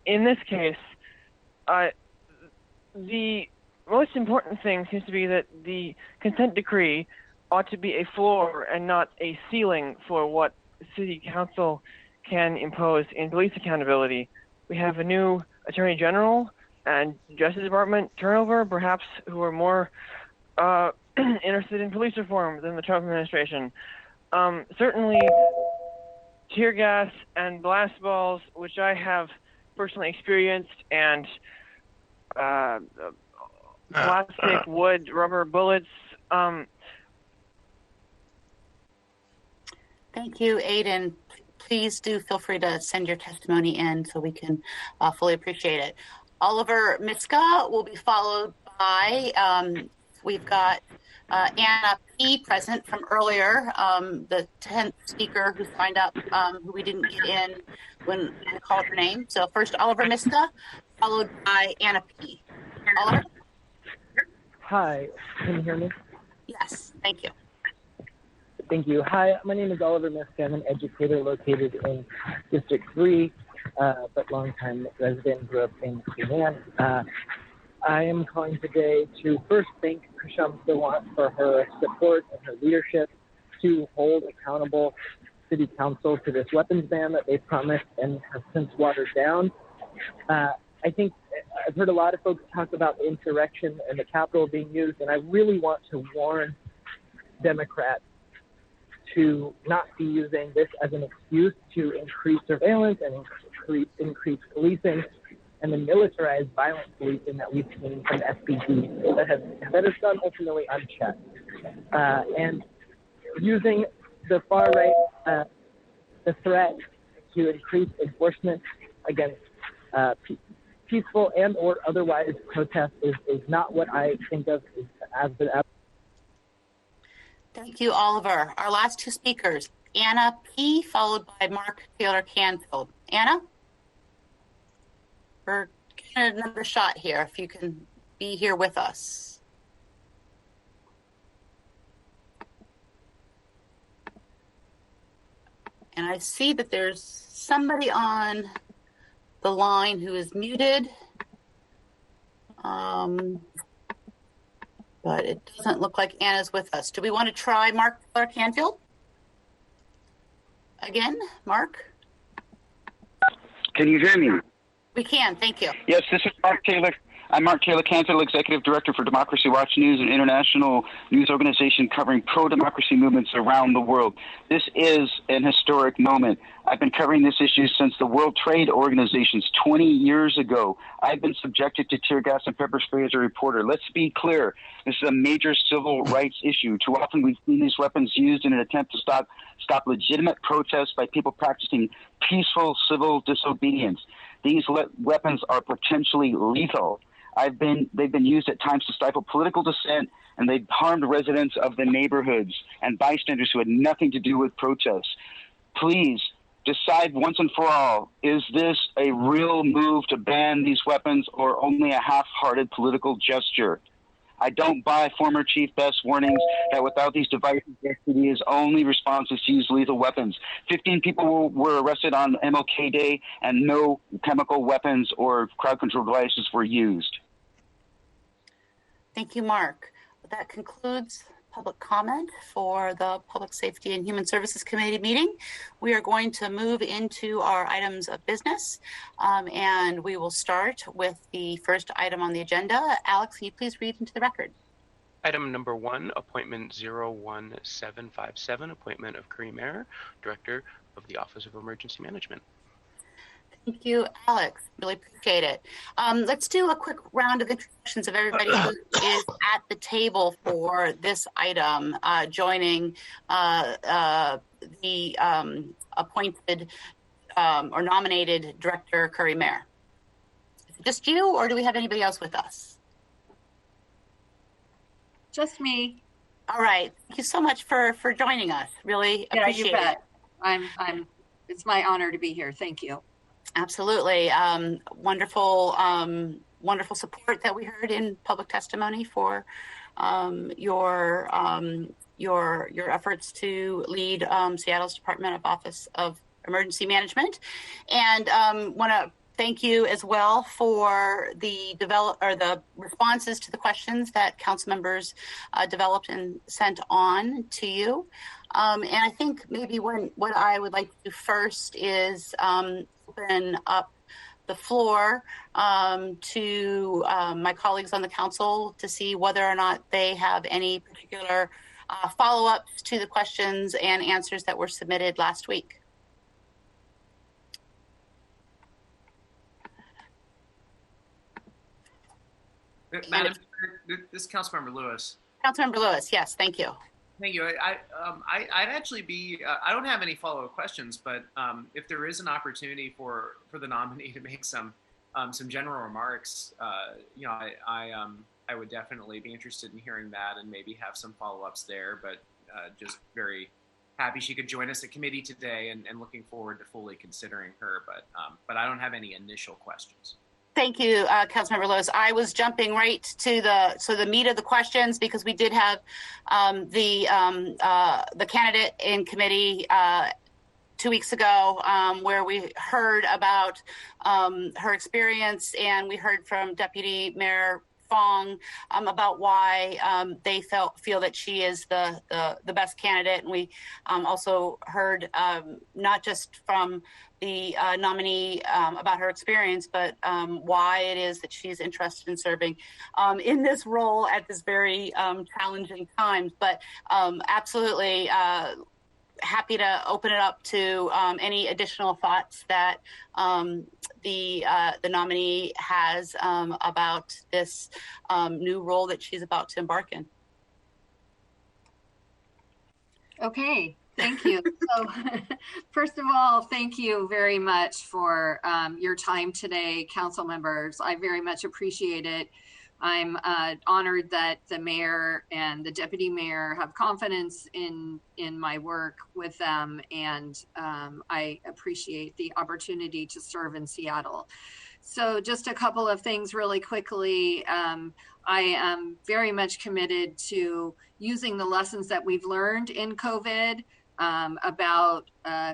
In this case, the most important thing seems to be that the consent decree ought to be a floor and not a ceiling for what City Council can impose in police accountability. We have a new Attorney General and Justice Department turnover, perhaps, who are more interested in police reform than the Trump administration. Certainly, tear gas and blast balls, which I have personally experienced, and plastic, wood, rubber bullets. Thank you, Aiden. Please do feel free to send your testimony in so we can fully appreciate it. Oliver Miska will be followed by, we've got Anna P. present from earlier, the 10th speaker who signed up, who we didn't get in when I called her name. So first Oliver Miska, followed by Anna P. Oliver? Hi, can you hear me? Yes, thank you. Thank you. Hi, my name is Oliver Misk. I'm an educator located in District 3, but longtime resident, grew up in Queen Anne. I am calling today to first thank Krisham Sawant for her support and her leadership to hold accountable City Council to this weapons ban that they promised and have since watered down. I think I've heard a lot of folks talk about the insurrection and the Capitol being used, and I really want to warn Democrats to not be using this as an excuse to increase surveillance and increase policing and the militarized violent policing that we've seen from SPD that has gone ultimately unchecked. And using the far right, the threat to increase enforcement against peaceful and or otherwise protests is not what I think of as the. Thank you, Oliver. Our last two speakers, Anna P., followed by Mark Taylor Canfield. Anna? We're getting another shot here, if you can be here with us. And I see that there's somebody on the line who is muted. But it doesn't look like Anna's with us. Do we want to try Mark Taylor Canfield? Again, Mark? Can you hear me? We can, thank you. Yes, this is Mark Taylor. I'm Mark Taylor Canfield, Executive Director for Democracy Watch News, an international news organization covering pro-democracy movements around the world. This is an historic moment. I've been covering this issue since the World Trade Organization's 20 years ago. I've been subjected to tear gas and pepper spray as a reporter. Let's be clear. This is a major civil rights issue. Too often we've seen these weapons used in an attempt to stop legitimate protests by people practicing peaceful civil disobedience. These weapons are potentially lethal. They've been used at times to stifle political dissent, and they've harmed residents of the neighborhoods and bystanders who had nothing to do with protests. Please decide once and for all, is this a real move to ban these weapons or only a half-hearted political gesture? I don't buy former Chief Best's warnings that without these devices, SPD's only response is to use lethal weapons. 15 people were arrested on MLK Day, and no chemical weapons or crowd control devices were used. Thank you, Mark. That concludes public comment for the Public Safety and Human Services Committee meeting. We are going to move into our items of business, and we will start with the first item on the agenda. Alex, can you please read into the record? Item number 1, appointment 01757, appointment of Kareem Mayer, Director of the Office of Emergency Management. Thank you, Alex. Really appreciate it. Let's do a quick round of introductions of everybody who is at the table for this item, joining the appointed or nominated Director Curry Mayer. Is it just you, or do we have anybody else with us? Just me. All right. Thank you so much for joining us. Really appreciate you bet. it. It's my honor to be here. Thank you. Absolutely. Wonderful support that we heard in public testimony for your efforts to lead Seattle's Department of Office of Emergency Management, and want to thank you as well for the responses to the questions that council members developed and sent on to you. And I think maybe what I would like to do first is open up the floor to my colleagues on the council to see whether or not they have any particular follow-ups to the questions and answers that were submitted last week. Madam Chair, this is Councilmember Lewis. Councilmember Lewis, yes, thank you. Thank you. I'd actually be, I don't have any follow-up questions, but if there is an opportunity for the nominee to make some general remarks, I would definitely be interested in hearing that and maybe have some follow-ups there, but just very happy she could join us at committee today and looking forward to fully considering her, but I don't have any initial questions. Thank you, Councilmember Lewis. I was jumping right to the meat of the questions because we did have the candidate in committee 2 weeks ago where we heard about her experience, and we heard from Deputy Mayor Fong about why they feel that she is the best candidate. And we also heard not just from the nominee about her experience, but why it is that she's interested in serving in this role at this very challenging time. But absolutely happy to open it up to any additional thoughts that the nominee has about this new role that she's about to embark in. Okay, thank you. So first of all, thank you very much for your time today, council members. I very much appreciate it. I'm honored that the mayor and the deputy mayor have confidence in my work with them, and I appreciate the opportunity to serve in Seattle. So just a couple of things really quickly. I am very much committed to using the lessons that we've learned in COVID about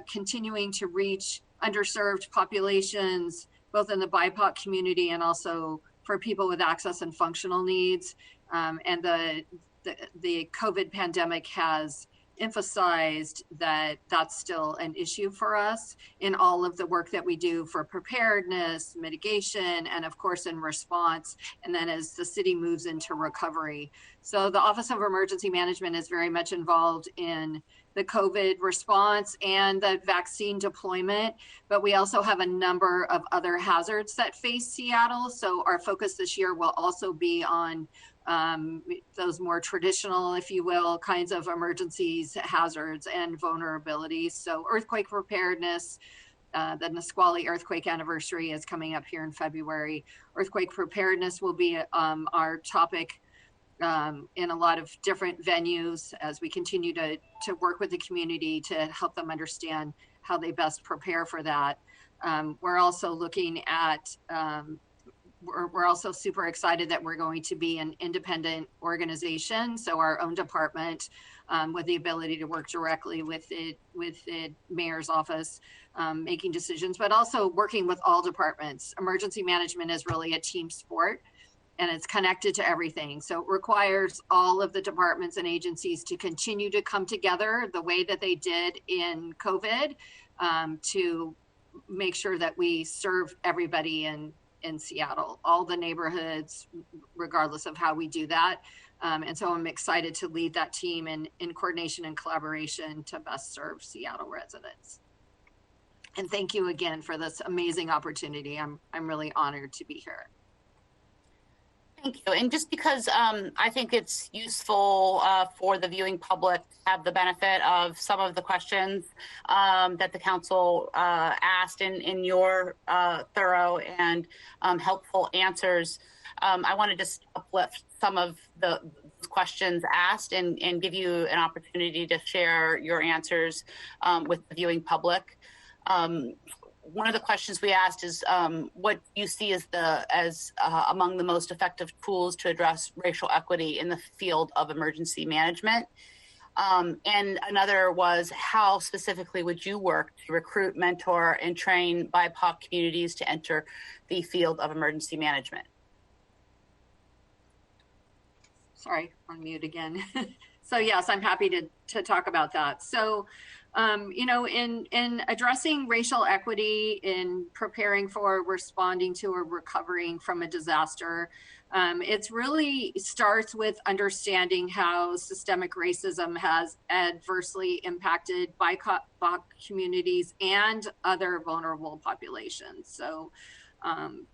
continuing to reach underserved populations, both in the BIPOC community and also for people with access and functional needs. And the COVID pandemic has emphasized that that's still an issue for us in all of the work that we do for preparedness, mitigation, and of course in response, and then as the city moves into recovery. So the Office of Emergency Management is very much involved in the COVID response and the vaccine deployment, but we also have a number of other hazards that face Seattle. So our focus this year will also be on those more traditional, if you will, kinds of emergencies, hazards, and vulnerabilities. So earthquake preparedness, the Nisqually earthquake anniversary is coming up here in February. Earthquake preparedness will be our topic in a lot of different venues as we continue to work with the community to help them understand how they best prepare for that. We're also looking at we're also super excited that we're going to be an independent organization, so our own department with the ability to work directly with the mayor's office, making decisions, but also working with all departments. Emergency management is really a team sport, and it's connected to everything. So it requires all of the departments and agencies to continue to come together the way that they did in COVID to make sure that we serve everybody in Seattle, all the neighborhoods, regardless of how we do that. And so I'm excited to lead that team in coordination and collaboration to best serve Seattle residents. And thank you again for this amazing opportunity. I'm really honored to be here. Thank you. And just because I think it's useful for the viewing public to have the benefit of some of the questions that the council asked in your thorough and helpful answers, I want to just uplift some of the questions asked and give you an opportunity to share your answers with the viewing public. One of the questions we asked is what you see as among the most effective tools to address racial equity in the field of emergency management. And another was, how specifically would you work to recruit, mentor, and train BIPOC communities to enter the field of emergency management? Sorry, on mute again. So yes, I'm happy to talk about that. So in addressing racial equity, in preparing for, responding to, or recovering from a disaster, it really starts with understanding how systemic racism has adversely impacted BIPOC communities and other vulnerable populations. So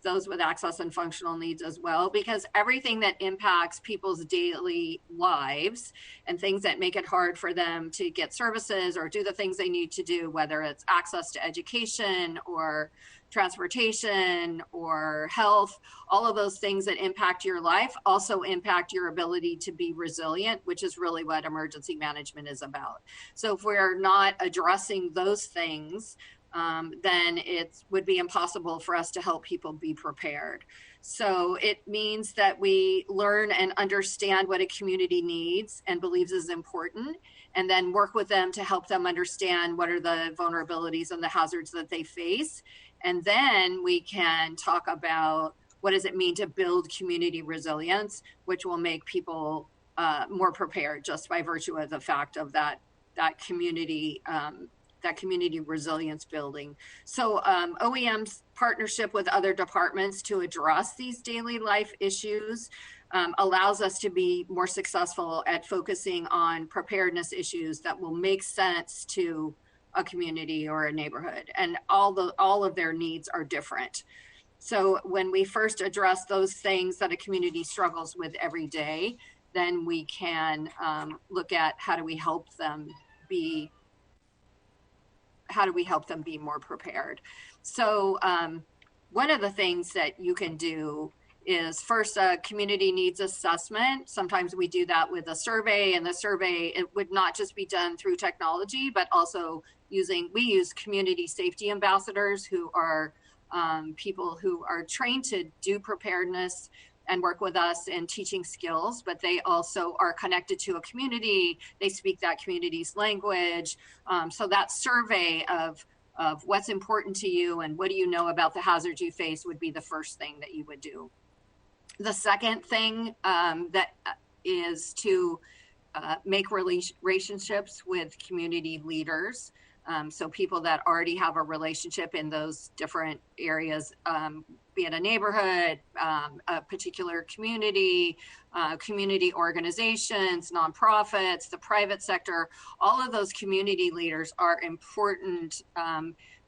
those with access and functional needs as well, because everything that impacts people's daily lives and things that make it hard for them to get services or do the things they need to do, whether it's access to education or transportation or health, all of those things that impact your life also impact your ability to be resilient, which is really what emergency management is about. So if we're not addressing those things, then it would be impossible for us to help people be prepared. So it means that we learn and understand what a community needs and believes is important, and then work with them to help them understand what are the vulnerabilities and the hazards that they face. And then we can talk about what does it mean to build community resilience, which will make people more prepared just by virtue of the fact of that community resilience building. So OEM's partnership with other departments to address these daily life issues allows us to be more successful at focusing on preparedness issues that will make sense to a community or a neighborhood. And all of their needs are different. So when we first address those things that a community struggles with every day, then we can look at how do we help them be more prepared. So one of the things that you can do is first a community needs assessment. Sometimes we do that with a survey, and the survey, it would not just be done through technology, but also we use community safety ambassadors who are people who are trained to do preparedness and work with us in teaching skills, but they also are connected to a community. They speak that community's language. So that survey of what's important to you and what do you know about the hazards you face would be the first thing that you would do. The second thing that is to make relationships with community leaders. So people that already have a relationship in those different areas, be it a neighborhood, a particular community, community organizations, nonprofits, the private sector, all of those community leaders are important,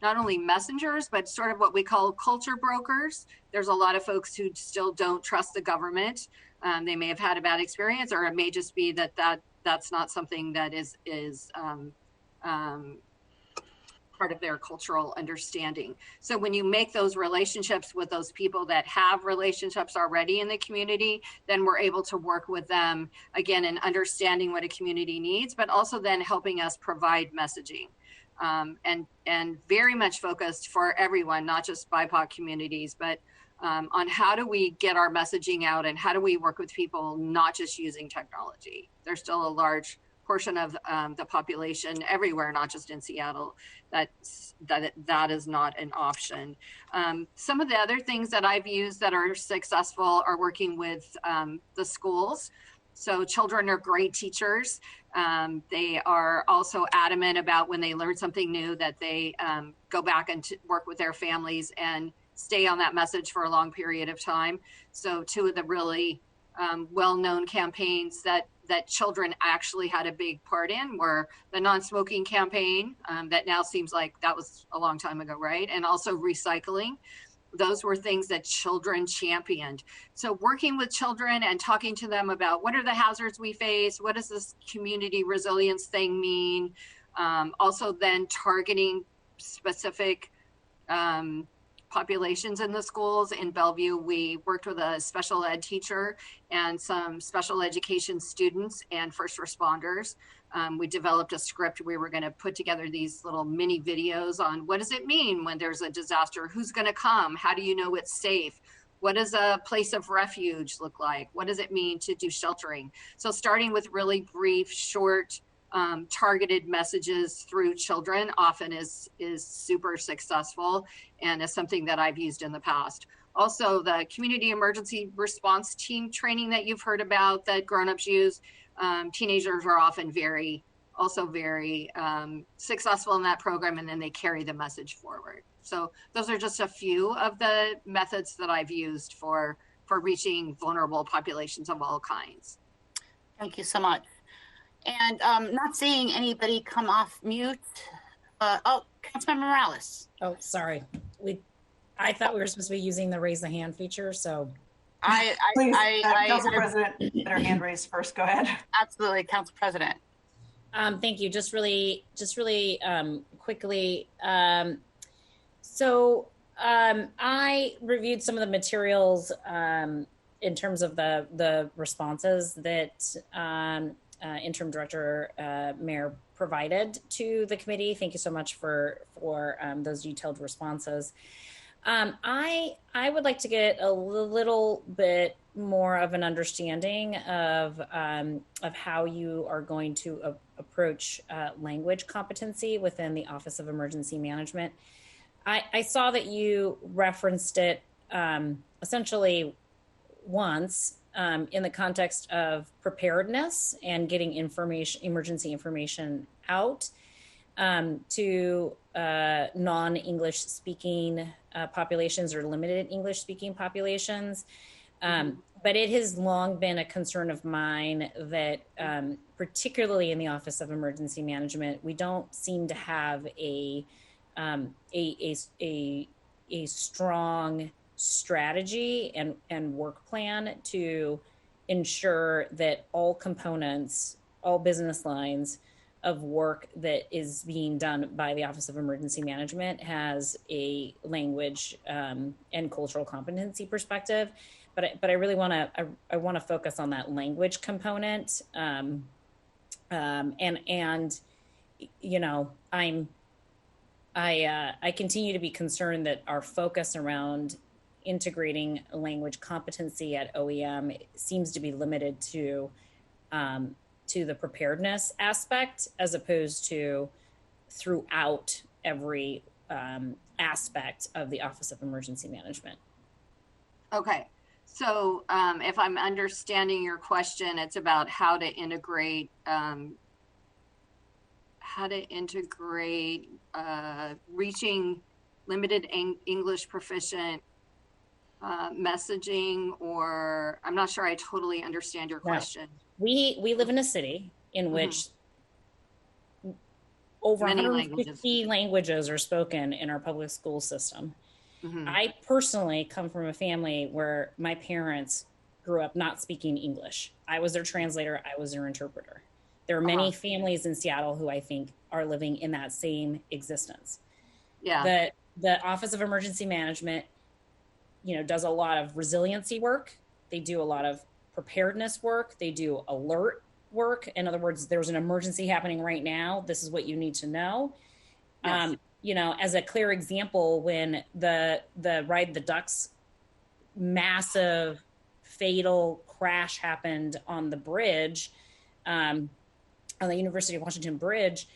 not only messengers, but sort of what we call culture brokers. There's a lot of folks who still don't trust the government. They may have had a bad experience, or it may just be that's not something that is part of their cultural understanding. So when you make those relationships with those people that have relationships already in the community, then we're able to work with them again in understanding what a community needs, but also then helping us provide messaging. And very much focused for everyone, not just BIPOC communities, but on how do we get our messaging out and how do we work with people not just using technology. There's still a large portion of the population everywhere, not just in Seattle, that is not an option. Some of the other things that I've used that are successful are working with the schools. So children are great teachers. They are also adamant about when they learn something new that they go back and work with their families and stay on that message for a long period of time. So two of the really well-known campaigns that children actually had a big part in were the non-smoking campaign that now seems like that was a long time ago, right? And also recycling. Those were things that children championed. So working with children and talking to them about what are the hazards we face, what does this community resilience thing mean? Also then targeting specific populations in the schools. In Bellevue, we worked with a special ed teacher and some special education students and first responders. We developed a script. We were going to put together these little mini videos on what does it mean when there's a disaster? Who's going to come? How do you know it's safe? What does a place of refuge look like? What does it mean to do sheltering? So starting with really brief, short, targeted messages through children often is super successful and is something that I've used in the past. Also, the community emergency response team training that you've heard about that grown-ups use, teenagers are often very successful in that program, and then they carry the message forward. So those are just a few of the methods that I've used for reaching vulnerable populations of all kinds. Thank you so much. And not seeing anybody come off mute. Councilmember Morales. Oh, sorry. I thought we were supposed to be using the raise the hand feature, so. Council President, get her hand raised first. Go ahead. Absolutely, Council President. Thank you. Just really quickly. So I reviewed some of the materials in terms of the responses that interim director, Mayor, provided to the committee. Thank you so much for those detailed responses. I would like to get a little bit more of an understanding of how you are going to approach language competency within the Office of Emergency Management. I saw that you referenced it essentially once in the context of preparedness and getting emergency information out to non-English speaking populations or limited English speaking populations. But it has long been a concern of mine that particularly in the Office of Emergency Management, we don't seem to have a strong strategy and work plan to ensure that all components, all business lines of work that is being done by the Office of Emergency Management has a language and cultural competency perspective. But I really want to focus on that language component. And you know, I continue to be concerned that our focus around integrating language competency at OEM seems to be limited to the preparedness aspect as opposed to throughout every aspect of the Office of Emergency Management. Okay. So if I'm understanding your question, it's about how to integrate reaching limited English proficient messaging, or I'm not sure I totally understand your question. We live in a city in which over 150 languages are spoken in our public school system. I personally come from a family where my parents grew up not speaking English. I was their translator. I was their interpreter. There are many families in Seattle who I think are living in that same existence. Yeah. The Office of Emergency Management, you know, does a lot of resiliency work. They do a lot of preparedness work. They do alert work. In other words, there's an emergency happening right now. This is what you need to know. Yes. You know, as a clear example, when the Ride the Ducks massive fatal crash happened on the bridge, on the University of Washington bridge,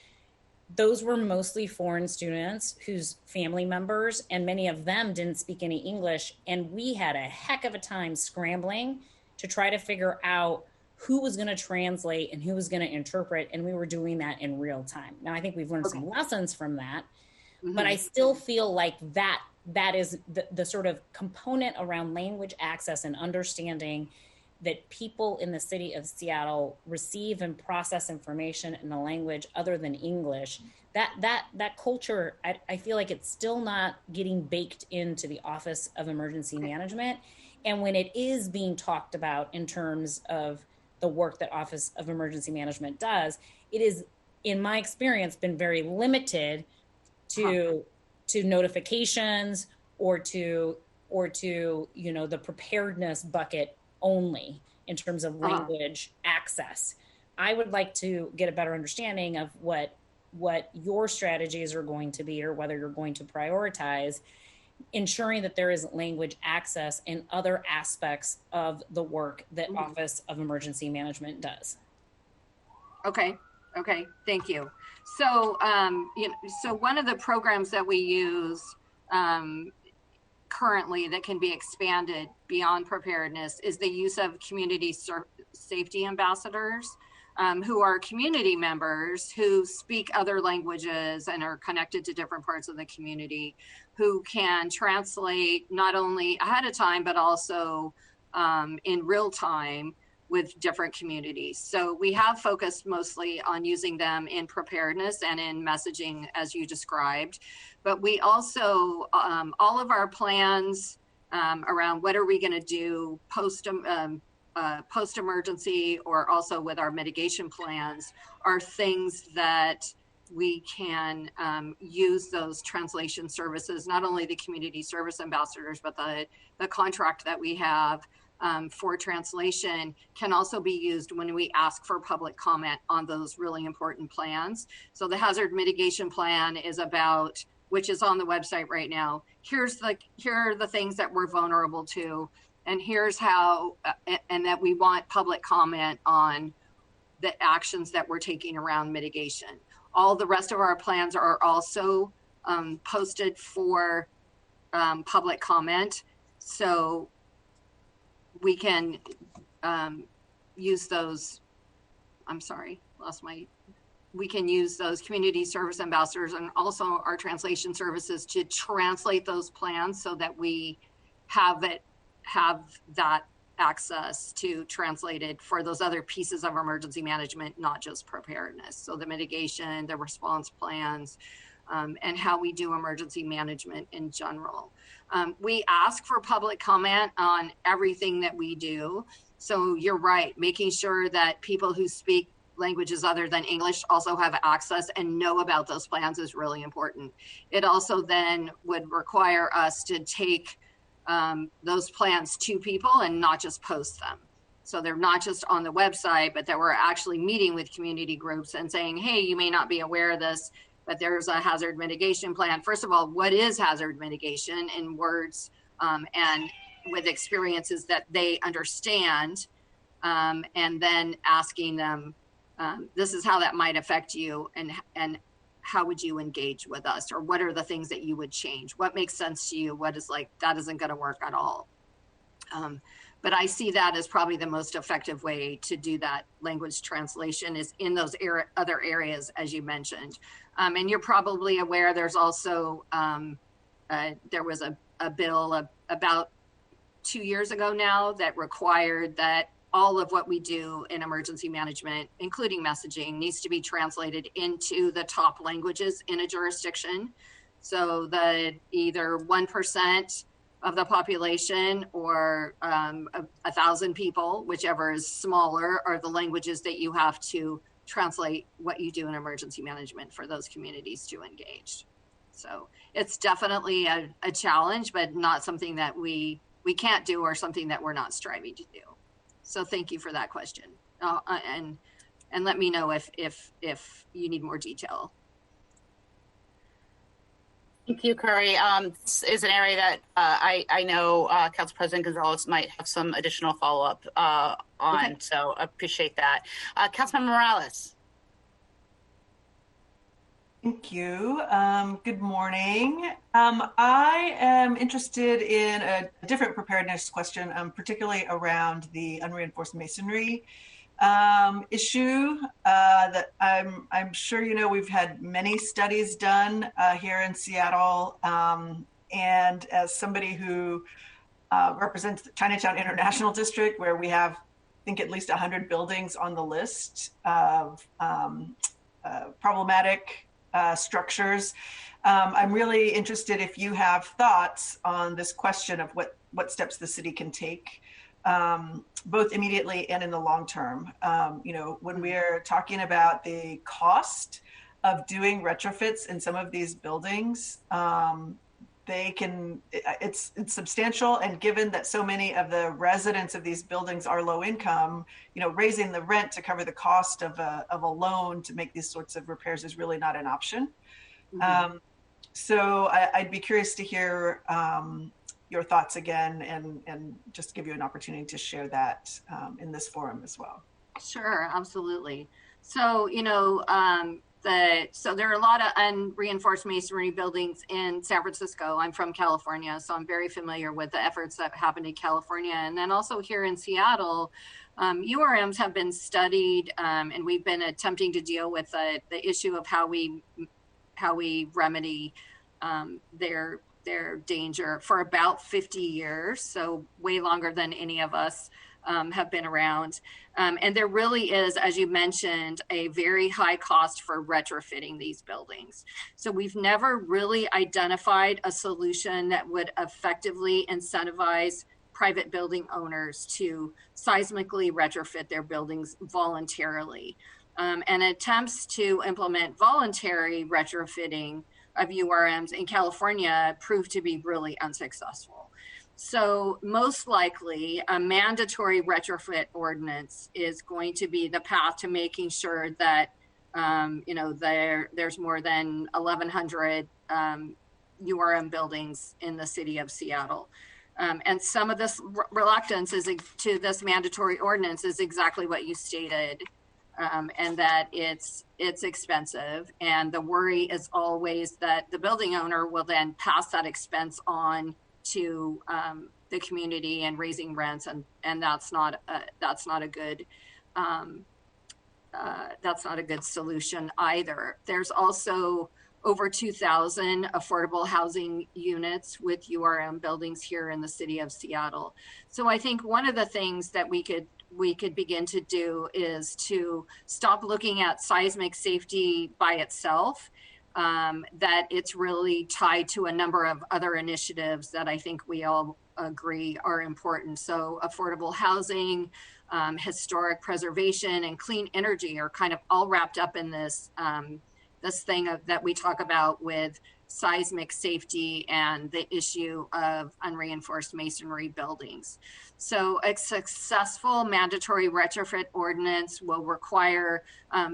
those were mostly foreign students whose family members, and many of them didn't speak any English. And we had a heck of a time scrambling to try to figure out who was going to translate and who was going to interpret. And we were doing that in real time. Now, I think we've learned some lessons from that, but I still feel like that is the sort of component around language access and understanding that people in the city of Seattle receive and process information in a language other than English. That culture, I feel like it's still not getting baked into the Office of Emergency Management. And when it is being talked about in terms of the work that Office of Emergency Management does, it is, in my experience, been very limited to notifications or to you know, the preparedness bucket only in terms of language access. I would like to get a better understanding of what your strategies are going to be, or whether you're going to prioritize ensuring that there is language access in other aspects of the work that Office of Emergency Management does. Okay, thank you. So, so one of the programs that we use currently that can be expanded beyond preparedness is the use of community safety ambassadors, who are community members who speak other languages and are connected to different parts of the community, who can translate not only ahead of time, but also in real time with different communities. So we have focused mostly on using them in preparedness and in messaging, as you described. But we also, all of our plans around what are we going to do post-emergency, or also with our mitigation plans, are things that we can use those translation services, not only the community service ambassadors, but the contract that we have for translation can also be used when we ask for public comment on those really important plans. So the hazard mitigation plan is about, which is on the website right now, here are the things that we're vulnerable to, and here's how, and that we want public comment on the actions that we're taking around mitigation. All the rest of our plans are also posted for public comment. So we can use those, we can use those community service ambassadors and also our translation services to translate those plans so that we have that access to translated for those other pieces of emergency management, not just preparedness. So the mitigation, the response plans, and how we do emergency management in general. We ask for public comment on everything that we do. So you're right, making sure that people who speak languages other than English also have access and know about those plans is really important. It also then would require us to take those plans to people and not just post them. So they're not just on the website, but that we're actually meeting with community groups and saying, hey, you may not be aware of this, but there's a hazard mitigation plan. First of all, what is hazard mitigation in words and with experiences that they understand, and then asking them, this is how that might affect you, and how would you engage with us, or what are the things that you would change? What makes sense to you? What is like, that isn't going to work at all. But I see that as probably the most effective way to do that language translation is in those other areas, as you mentioned. And you're probably aware there's also, there was a bill about 2 years ago now that required that all of what we do in emergency management, including messaging, needs to be translated into the top languages in a jurisdiction. So that either 1% of the population or 1,000 people, whichever is smaller, are the languages that you have to translate what you do in emergency management for those communities to engage. So it's definitely a challenge, but not something that we can't do or something that we're not striving to do. So thank you for that question. And let me know if you need more detail. Thank you, Curry. This is an area that I know Council President Gonzalez might have some additional follow-up on, okay. So appreciate that. Councilmember Morales. Thank you. Good morning. I am interested in a different preparedness question, particularly around the unreinforced masonry issue that I'm sure you know we've had many studies done here in Seattle, and as somebody who represents the Chinatown International District, where we have, I think, at least 100 buildings on the list of problematic structures. I'm really interested if you have thoughts on this question of what steps the city can take, both immediately and in the long term. You know, when we're talking about the cost of doing retrofits in some of these buildings, it's substantial, and given that so many of the residents of these buildings are low income, you know, raising the rent to cover the cost of a loan to make these sorts of repairs is really not an option. Mm-hmm. So I'd be curious to hear your thoughts again, and just give you an opportunity to share that in this forum as well. Sure, absolutely. So, you know, so there are a lot of unreinforced masonry buildings in San Francisco. I'm from California, so I'm very familiar with the efforts that happen in California. And then also here in Seattle, URMs have been studied, and we've been attempting to deal with the issue of how we remedy their danger for about 50 years, so way longer than any of us have been around. And there really is, as you mentioned, a very high cost for retrofitting these buildings. So we've never really identified a solution that would effectively incentivize private building owners to seismically retrofit their buildings voluntarily. And attempts to implement voluntary retrofitting of URMs in California proved to be really unsuccessful. So most likely a mandatory retrofit ordinance is going to be the path to making sure that, there's more than 1,100 URM buildings in the city of Seattle. And some of this reluctance to this mandatory ordinance is exactly what you stated, and that it's expensive. And the worry is always that the building owner will then pass that expense on to the community and raising rents, and that's not a good solution either. There's also over 2,000 affordable housing units with URM buildings here in the city of Seattle. So I think one of the things that we could begin to do is to stop looking at seismic safety by itself, that it's really tied to a number of other initiatives that I think we all agree are important. So affordable housing, historic preservation, and clean energy are kind of all wrapped up in this thing that we talk about with seismic safety and the issue of unreinforced masonry buildings. So a successful mandatory retrofit ordinance will require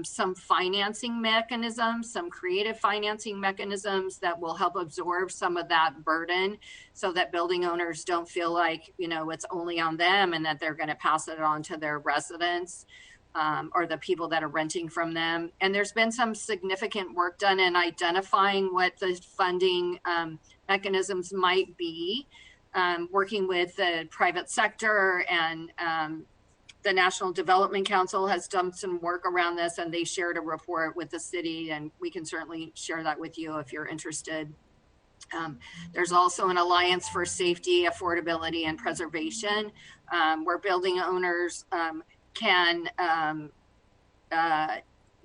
some financing mechanisms, some creative financing mechanisms that will help absorb some of that burden so that building owners don't feel like, it's only on them and that they're going to pass it on to their residents. Or the people that are renting from them. And there's been some significant work done in identifying what the funding mechanisms might be, working with the private sector, and the National Development Council has done some work around this, and they shared a report with the city, and we can certainly share that with you if you're interested. There's also an Alliance for Safety, Affordability, and Preservation, where building owners can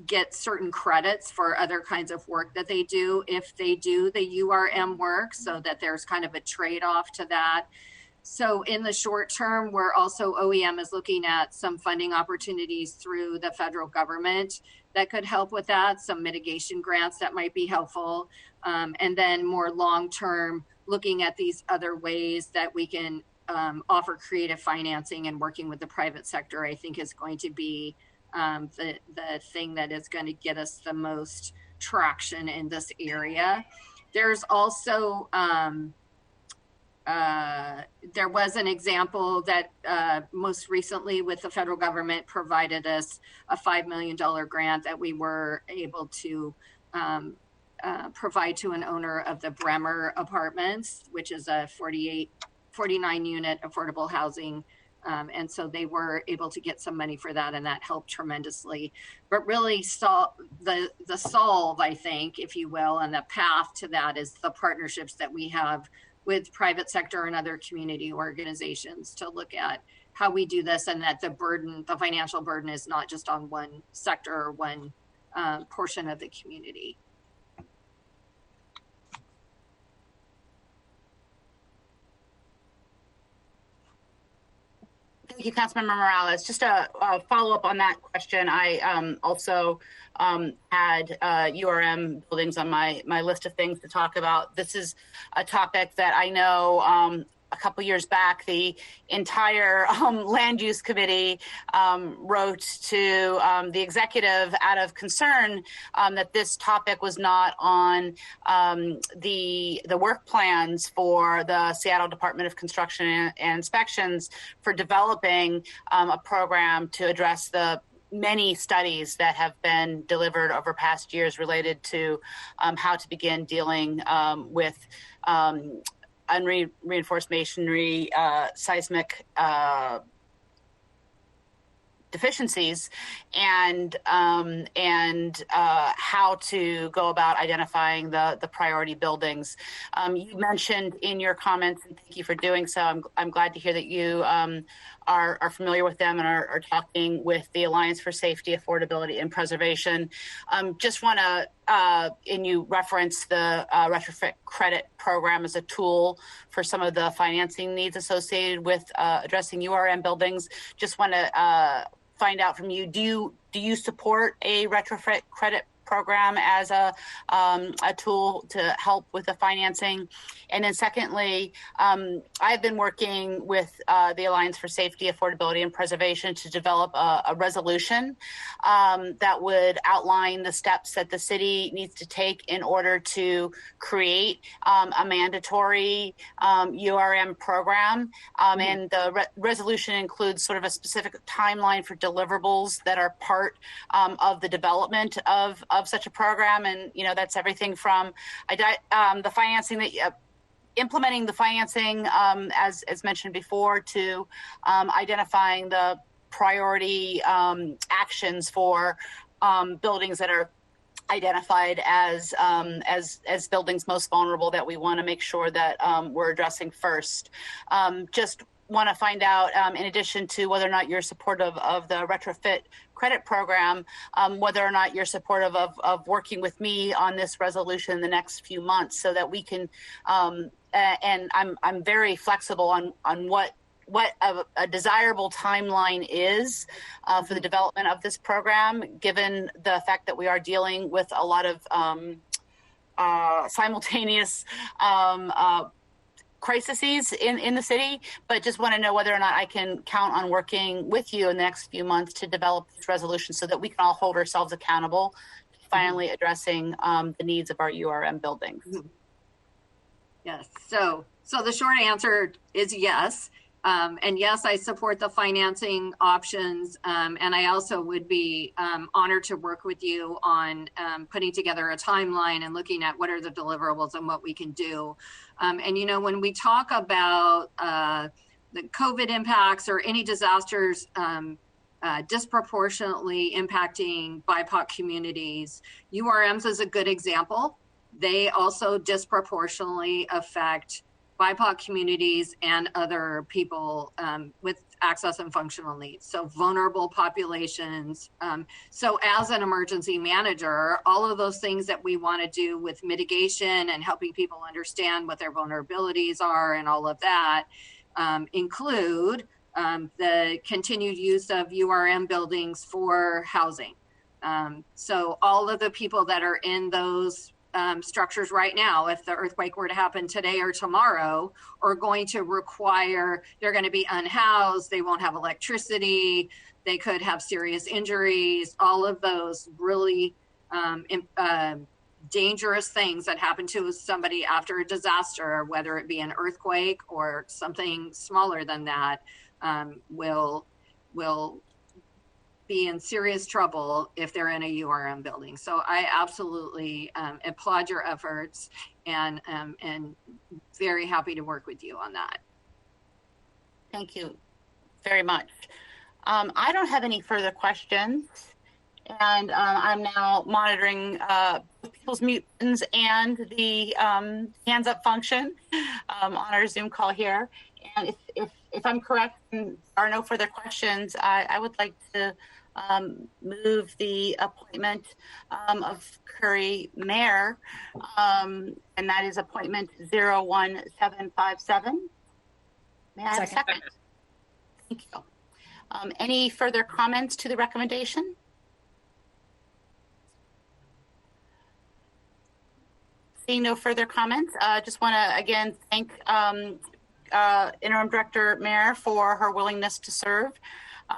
get certain credits for other kinds of work that they do if they do the URM work, so that there's kind of a trade-off to that. So in the short term, we're also, OEM is looking at some funding opportunities through the federal government that could help with that, some mitigation grants that might be helpful. And then more long-term, looking at these other ways that we can offer creative financing, and working with the private sector, I think, is going to be the thing that is going to get us the most traction in this area. There's also, there was an example that most recently with the federal government provided us a $5 million grant that we were able to provide to an owner of the Bremer Apartments, which is a 49 unit affordable housing. And so they were able to get some money for that, and that helped tremendously. But really the solve, I think, if you will, and the path to that is the partnerships that we have with private sector and other community organizations to look at how we do this, and that the financial burden is not just on one sector or one portion of the community. Thank you, Councilmember Morales. Just a follow-up on that question. I also had URM buildings on my list of things to talk about. This is a topic that I know a couple years back, the entire land use committee wrote to the executive out of concern that this topic was not on the work plans for the Seattle Department of Construction and Inspections for developing a program to address the many studies that have been delivered over past years related to how to begin dealing with unreinforced masonry, seismic deficiencies, and how to go about identifying the priority buildings. You mentioned in your comments, and thank you for doing so. I'm glad to hear that you are familiar with them and are talking with the Alliance for Safety, Affordability, and Preservation. Just want to, and you referenced the retrofit credit program as a tool for some of the financing needs associated with addressing URM buildings. Just want to find out from you, do you support a retrofit credit program as a tool to help with the financing. And then secondly, I've been working with the Alliance for Safety, Affordability, and Preservation to develop a resolution that would outline the steps that the city needs to take in order to create a mandatory URM program. And the resolution includes sort of a specific timeline for deliverables that are part of the development of such a program. And, you know, that's everything from the financing that implementing the financing, as mentioned before, to identifying the priority actions for buildings that are identified as buildings most vulnerable that we want to make sure that we're addressing first. Just want to find out, in addition to whether or not you're supportive of the retrofit credit program, whether or not you're supportive of working with me on this resolution in the next few months, so that we can, and I'm very flexible on what a desirable timeline is for the development of this program, given the fact that we are dealing with a lot of simultaneous crises in the city, but just want to know whether or not I can count on working with you in the next few months to develop this resolution so that we can all hold ourselves accountable to finally addressing the needs of our URM buildings. Yes. So the short answer is yes. And yes, I support the financing options. And I also would be honored to work with you on putting together a timeline and looking at what are the deliverables and what we can do. And, you know, when we talk about the COVID impacts or any disasters disproportionately impacting BIPOC communities, URMs is a good example. They also disproportionately affect BIPOC communities and other people with access and functional needs, so vulnerable populations. So as an emergency manager, all of those things that we want to do with mitigation and helping people understand what their vulnerabilities are and all of that include the continued use of URM buildings for housing. So all of the people that are in those structures right now, if the earthquake were to happen today or tomorrow, are going to require, they're going to be unhoused, they won't have electricity, they could have serious injuries, all of those really dangerous things that happen to somebody after a disaster, whether it be an earthquake or something smaller than that, will be in serious trouble if they're in a URM building. So I absolutely applaud your efforts and very happy to work with you on that. Thank you very much. I don't have any further questions, and I'm now monitoring people's mute buttons and the hands up function on our Zoom call here. And if I'm correct and there are no further questions, I would like to move the appointment of Curry Mayor, and that is appointment 01757. May I have a second? Thank you. Any further comments to the recommendation? Seeing no further comments, just want to again thank Interim Director Mayer for her willingness to serve.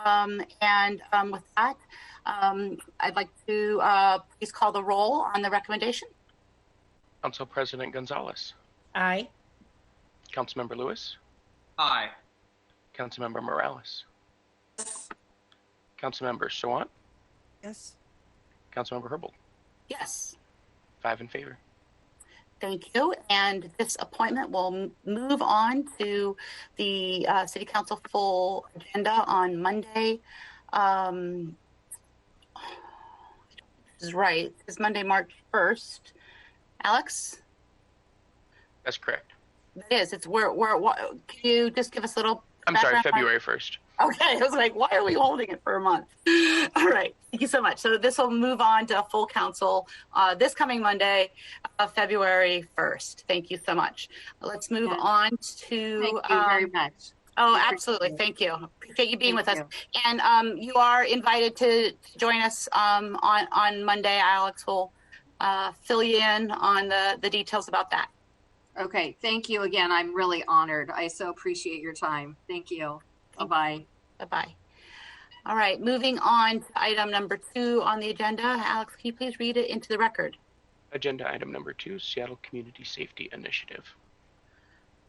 And with that, I'd like to please call the roll on the recommendation. Council President Gonzalez. Aye. Councilmember Lewis. Aye. Councilmember Morales. Yes. Councilmember Sawant. Yes. Councilmember Herbold. Yes. 5 in favor. Thank you. And this appointment will move on to the City Council full agenda on Monday. This is right. It's Monday, March 1st. Alex? That's correct. It is. It's where can you just give us a little I'm sorry, February 1st. Okay, I was like, why are we holding it for a month? All right, thank you so much. So this will move on to a full council this coming Monday, February 1st. Thank you so much. Let's move on to. Thank you very much. Oh, absolutely. Thank you. Appreciate you being with us. And you are invited to join us on Monday. Alex will fill you in on the details about that. Okay. Thank you again. I'm really honored. I so appreciate your time. Thank you. Bye-bye. Bye-bye. All right. Moving on to item number 2 on the agenda. Alex, can you please read it into the record? Agenda item number 2, Seattle Community Safety Initiative.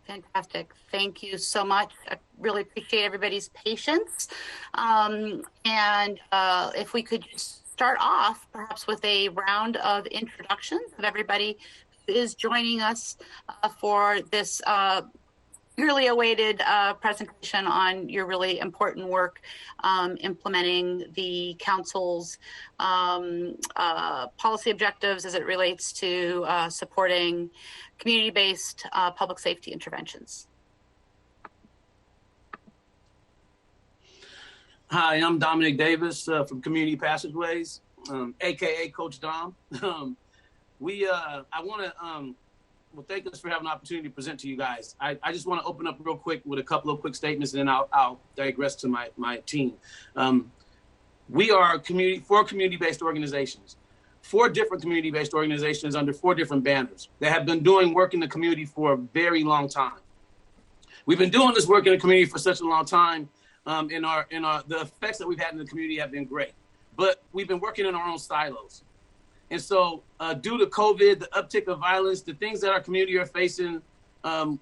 Fantastic. Thank you so much. I really appreciate everybody's patience. And if we could just start off perhaps with a round of introductions of everybody who is joining us for this eagerly awaited presentation on your really important work implementing the council's policy objectives as it relates to supporting community-based public safety interventions. Hi, I'm Dominic Davis from Community Passageways, aka Coach Dom. Well, thank us for having an opportunity to present to you guys. I just want to open up real quick with a couple of quick statements, and then I'll digress to my team. We are four community-based organizations, 4 different community-based organizations under 4 different banners that have been doing work in the community for a very long time. We've been doing this work in the community for such a long time, the effects that we've had in the community have been great, but we've been working in our own silos. And so due to COVID, the uptick of violence, the things that our community are facing,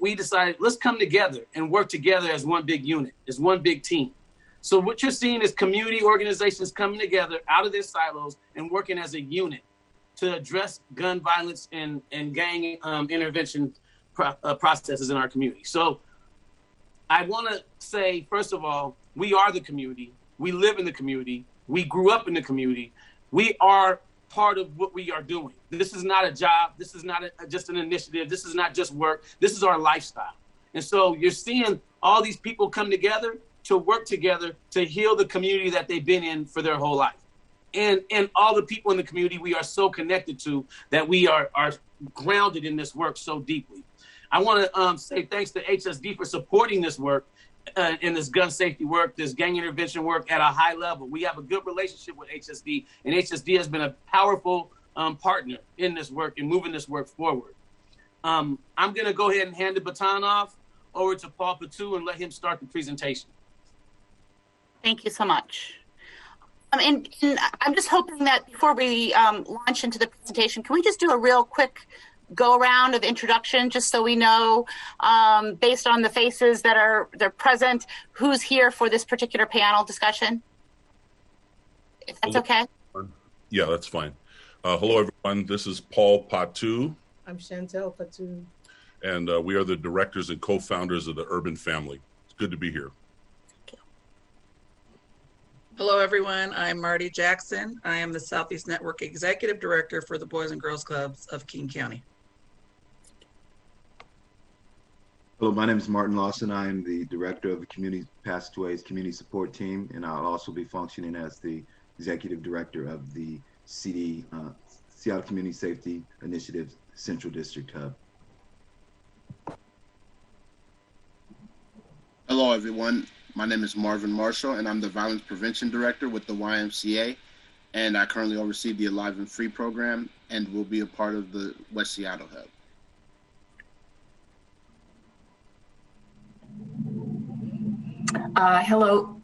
we decided, let's come together and work together as one big unit, as one big team. So what you're seeing is community organizations coming together out of their silos and working as a unit to address gun violence and gang intervention processes in our community. So I want to say, first of all, we are the community. We live in the community. We grew up in the community. We are part of what we are doing. This is not a job. This is not just an initiative. This is not just work. This is our lifestyle. And so you're seeing all these people come together to work together to heal the community that they've been in for their whole life. And all the people in the community we are so connected to that we are grounded in this work so deeply. I want to say thanks to HSD for supporting this work in this gun safety work, this gang intervention work at a high level. We have a good relationship with HSD, and HSD has been a powerful partner in this work and moving this work forward. I'm going to go ahead and hand the baton off over to Paul Patu and let him start the presentation. Thank you so much. And I'm just hoping that before we launch into the presentation, can we just do a real quick go around of introduction, just so we know, based on the faces that they're present, who's here for this particular panel discussion? If that's okay. Yeah, that's fine. Hello, everyone. This is Paul Patu. I'm Chantel Patu. And we are the directors and co-founders of the Urban Family. It's good to be here. Hello, everyone. I'm Marty Jackson. I am the Southeast Network Executive Director for the Boys and Girls Clubs of King County. Hello, my name is Martin Lawson. I am the Director of the Community Passageways Community Support Team, and I'll also be functioning as the Executive Director of the Seattle Community Safety Initiative Central District Hub. Hello, everyone. My name is Marvin Marshall, and I'm the Violence Prevention Director with the YMCA, and I currently oversee the Alive and Free program and will be a part of the West Seattle Hub. Hello.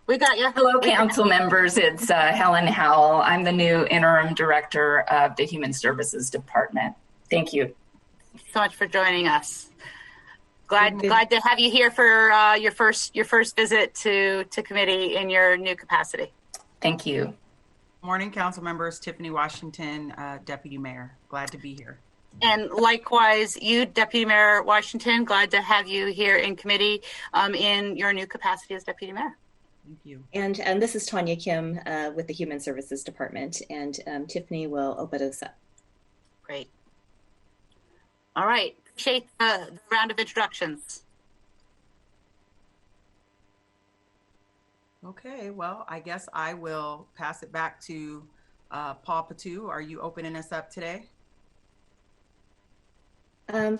We got you. Hello, council members. It's Helen Howell. I'm the new interim director of the Human Services Department. Thank you. Thank you so much for joining us. Glad to have you here for your first visit to committee in your new capacity. Thank you. Morning, council members. Tiffany Washington, Deputy Mayor. Glad to be here. And likewise, you, Deputy Mayor Washington, glad to have you here in committee in your new capacity as Deputy Mayor. Thank you. And this is Tanya Kim with the Human Services Department, and Tiffany will open us up. Great. All right. Appreciate the round of introductions. Okay, well, I guess I will pass it back to Paul Patu. Are you opening us up today?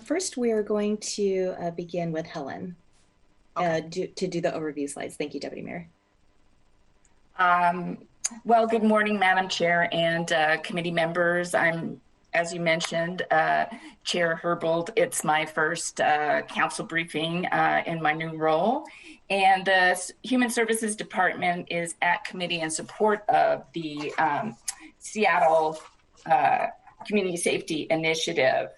First, we are going to begin with Helen to do the overview slides. Thank you, Deputy Mayor. Well, good morning, Madam Chair and committee members. I'm, as you mentioned, Chair Herbold. It's my first council briefing in my new role. And the Human Services Department is at committee in support of the Seattle Community Safety Initiative.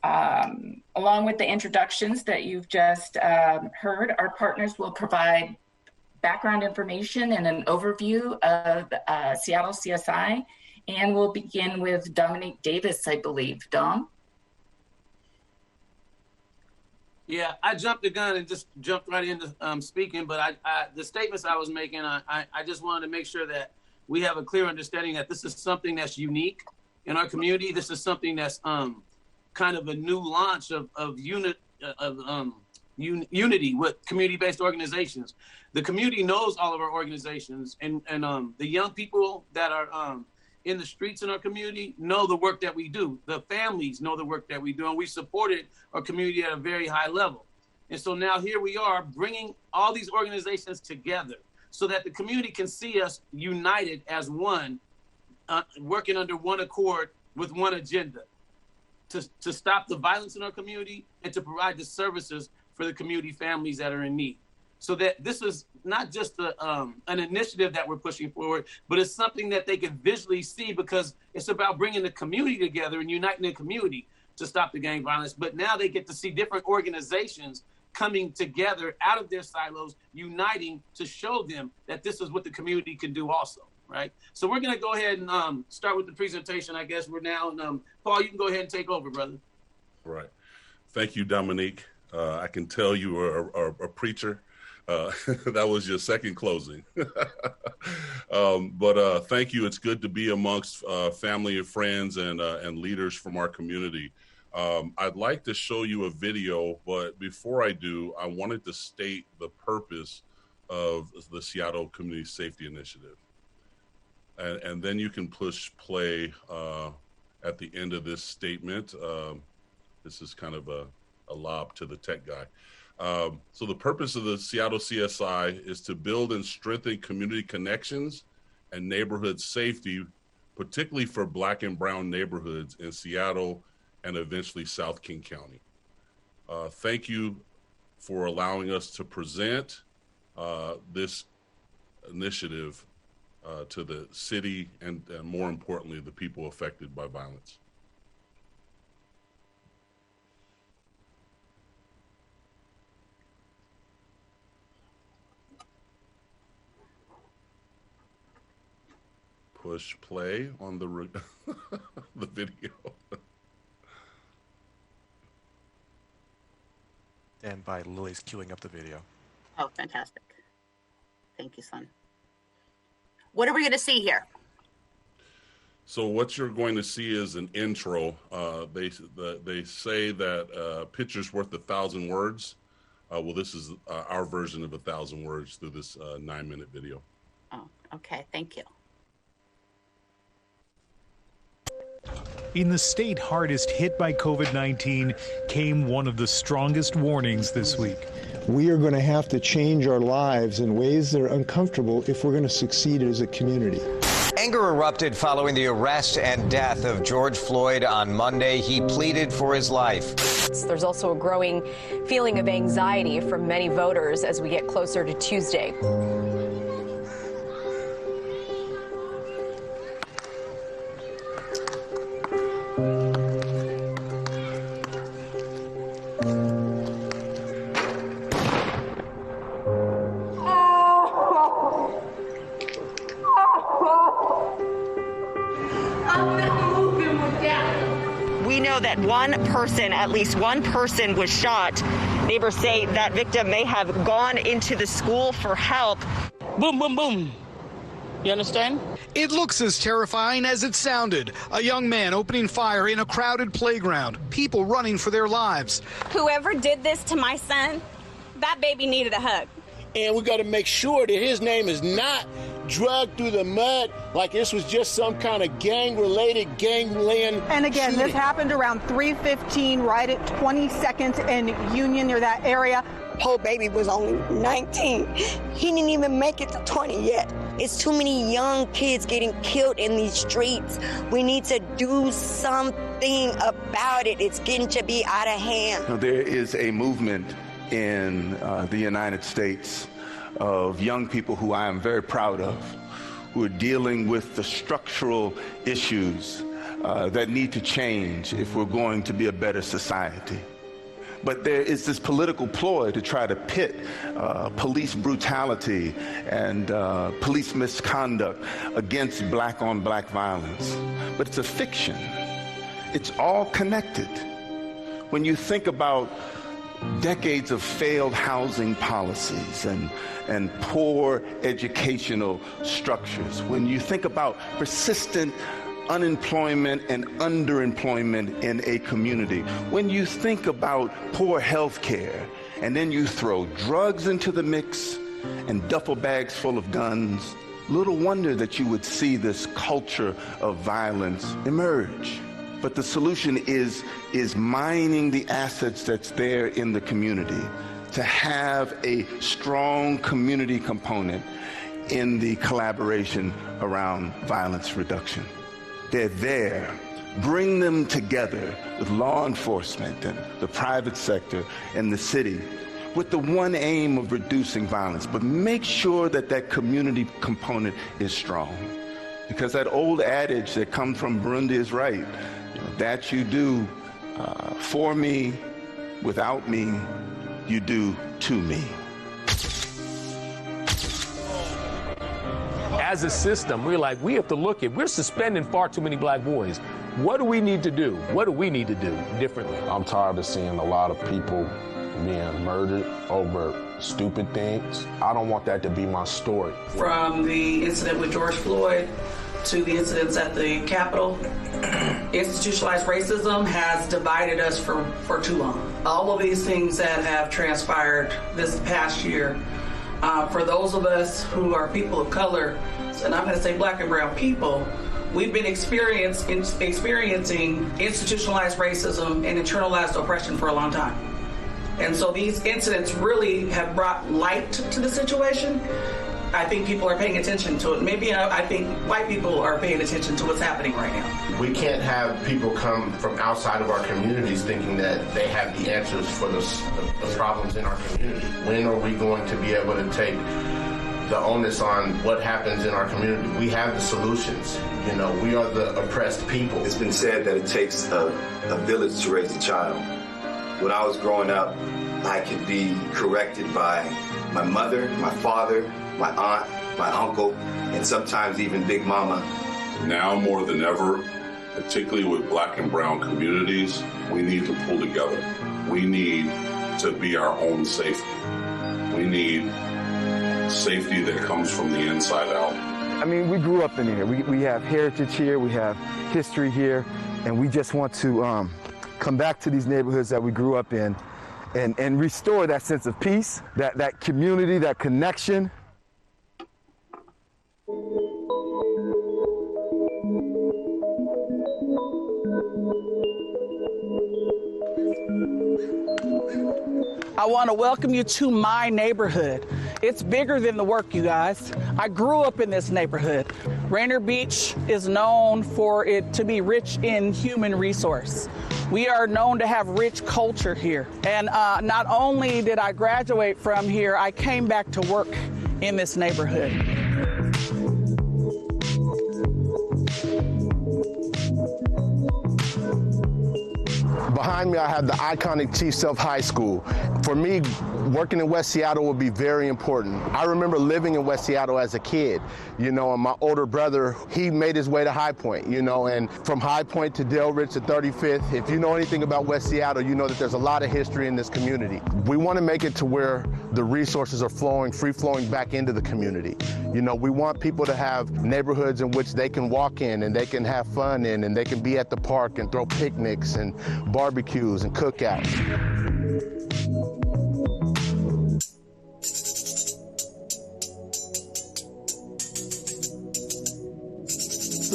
Along with the introductions that you've just heard, our partners will provide background information and an overview of Seattle CSI. And we'll begin with Dominique Davis, I believe. Dom? Yeah, I jumped the gun and just jumped right into speaking, but the statements I was making, I just wanted to make sure that we have a clear understanding that this is something that's unique in our community. This is something that's kind of a new launch of unity with community-based organizations. The community knows all of our organizations, and the young people that are in the streets in our community know the work that we do. The families know the work that we do, and we supported our community at a very high level. And so now here we are bringing all these organizations together so that the community can see us united as one, working under one accord with one agenda to stop the violence in our community and to provide the services for the community families that are in need. So that this is not just an initiative that we're pushing forward, but it's something that they can visually see, because it's about bringing the community together and uniting the community to stop the gang violence. But now they get to see different organizations coming together out of their silos, uniting to show them that this is what the community can do also, right? So we're gonna go ahead and start with the presentation. I guess we're now, Paul, you can go ahead and take over, brother. Right. Thank you, Dominique. I can tell you are a preacher. That was your second closing. But thank you. It's good to be amongst family and friends and leaders from our community. I'd like to show you a video, but before I do, I wanted to state the purpose of the Seattle Community Safety Initiative. And then you can push play at the end of this statement. This is kind of a lob to the tech guy. So the purpose of the Seattle CSI is to build and strengthen community connections and neighborhood safety, particularly for Black and brown neighborhoods in Seattle and eventually South King County. Thank you for allowing us to present this initiative to the city and more importantly, the people affected by violence. Push play on the the video. And by Lily's queuing up the video. Oh, fantastic. Thank you, son. What are we going to see here? So what you're going to see is an intro. They say that picture's worth 1,000 words. Well, this is our version of 1,000 words through this 9-minute video. Oh, okay. Thank you. In the state hardest hit by COVID-19 came one of the strongest warnings this week. We are going to have to change our lives in ways that are uncomfortable if we're going to succeed as a community. Anger erupted following the arrest and death of George Floyd on Monday. He pleaded for his life. There's also a growing feeling of anxiety from many voters as we get closer to Tuesday. We know that one person, at least one person, was shot. Neighbors say that victim may have gone into the school for help. Boom, boom, boom. You understand? It looks as terrifying as it sounded. A young man opening fire in a crowded playground. People running for their lives. Whoever did this to my son, that baby needed a hug. And we got to make sure that his name is not dragged through the mud like this was just some kind of gang-related, gangland And again, shooting. this happened around 3:15, right at 22nd and Union, near that area. Poor baby was only 19. He didn't even make it to 20 yet. It's too many young kids getting killed in these streets. We need to do something about it. It's getting to be out of hand. There is a movement in the United States of young people who I am very proud of, who are dealing with the structural issues that need to change if we're going to be a better society. But there is this political ploy to try to pit police brutality and police misconduct against black-on-black violence. But it's a fiction. It's all connected. When you think about decades of failed housing policies and poor educational structures, when you think about persistent unemployment and underemployment in a community, when you think about poor health care, and then you throw drugs into the mix and duffel bags full of guns, little wonder that you would see this culture of violence emerge. But the solution is mining the assets that's there in the community, to have a strong community component in the collaboration around violence reduction. They're there. Bring them together with law enforcement and the private sector and the city with the one aim of reducing violence. But make sure that that community component is strong. Because that old adage that comes from Burundi is right. That you do for me, without me, you do to me. As a system, we have to look at, we're suspending far too many black boys. What do we need to do? What do we need to do differently? I'm tired of seeing a lot of people being murdered over stupid things. I don't want that to be my story. From the incident with George Floyd to the incidents at the Capitol, institutionalized racism has divided us for too long. All of these things that have transpired this past year, for those of us who are people of color, and I'm going to say black and brown people, we've been experiencing institutionalized racism and internalized oppression for a long time. And so these incidents really have brought light to the situation. I think people are paying attention to it. Maybe I think white people are paying attention to what's happening right now. We can't have people come from outside of our communities thinking that they have the answers for the problems in our community. When are we going to be able to take the onus on what happens in our community? We have the solutions. You know, we are the oppressed people. It's been said that it takes a village to raise a child. When I was growing up, I could be corrected by my mother, my father, my aunt, my uncle, and sometimes even Big Mama. Now more than ever, particularly with black and brown communities, we need to pull together. We need to be our own safety. We need safety that comes from the inside out. I mean, we grew up in here. We have heritage here, we have history here, and we just want to come back to these neighborhoods that we grew up in and restore that sense of peace, that community, that connection. I want to welcome you to my neighborhood. It's bigger than the work, you guys. I grew up in this neighborhood. Rainier Beach is known for it to be rich in human resource. We are known to have rich culture here. And not only did I graduate from here, I came back to work in this neighborhood. Behind me, I have the iconic Chief Sealth High School. For me, working in West Seattle would be very important. I remember living in West Seattle as a kid, you know, and my older brother, he made his way to High Point, you know, and from High Point to Dale Ridge to 35th, if you know anything about West Seattle, you know that there's a lot of history in this community. We want to make it to where the resources are flowing, free-flowing back into the community. You know, we want people to have neighborhoods in which they can walk in and they can have fun in and they can be at the park and throw picnics and barbecues and cookouts.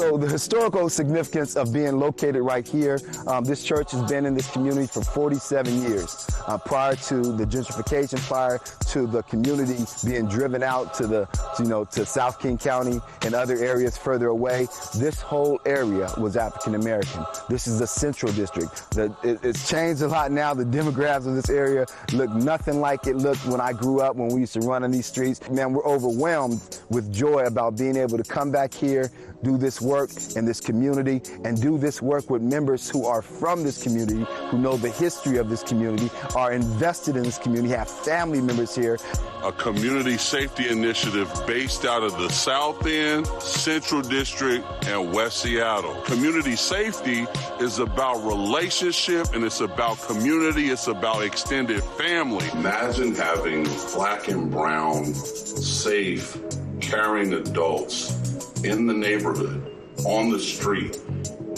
So the historical significance of being located right here, this church has been in this community for 47 years. Prior to the gentrification, prior to the community being driven out to South King County and other areas further away, this whole area was African American. This is the Central District. It's changed a lot now. The demographics of this area look nothing like it looked when I grew up, when we used to run on these streets. Man, we're overwhelmed with joy about being able to come back here, do this work in this community, and do this work with members who are from this community, who know the history of this community, are invested in this community, have family members here. A community safety initiative based out of the South End, Central District, and West Seattle. Community safety is about relationship, and it's about community, it's about extended family. Imagine having Black and brown, safe, caring adults in the neighborhood, on the street,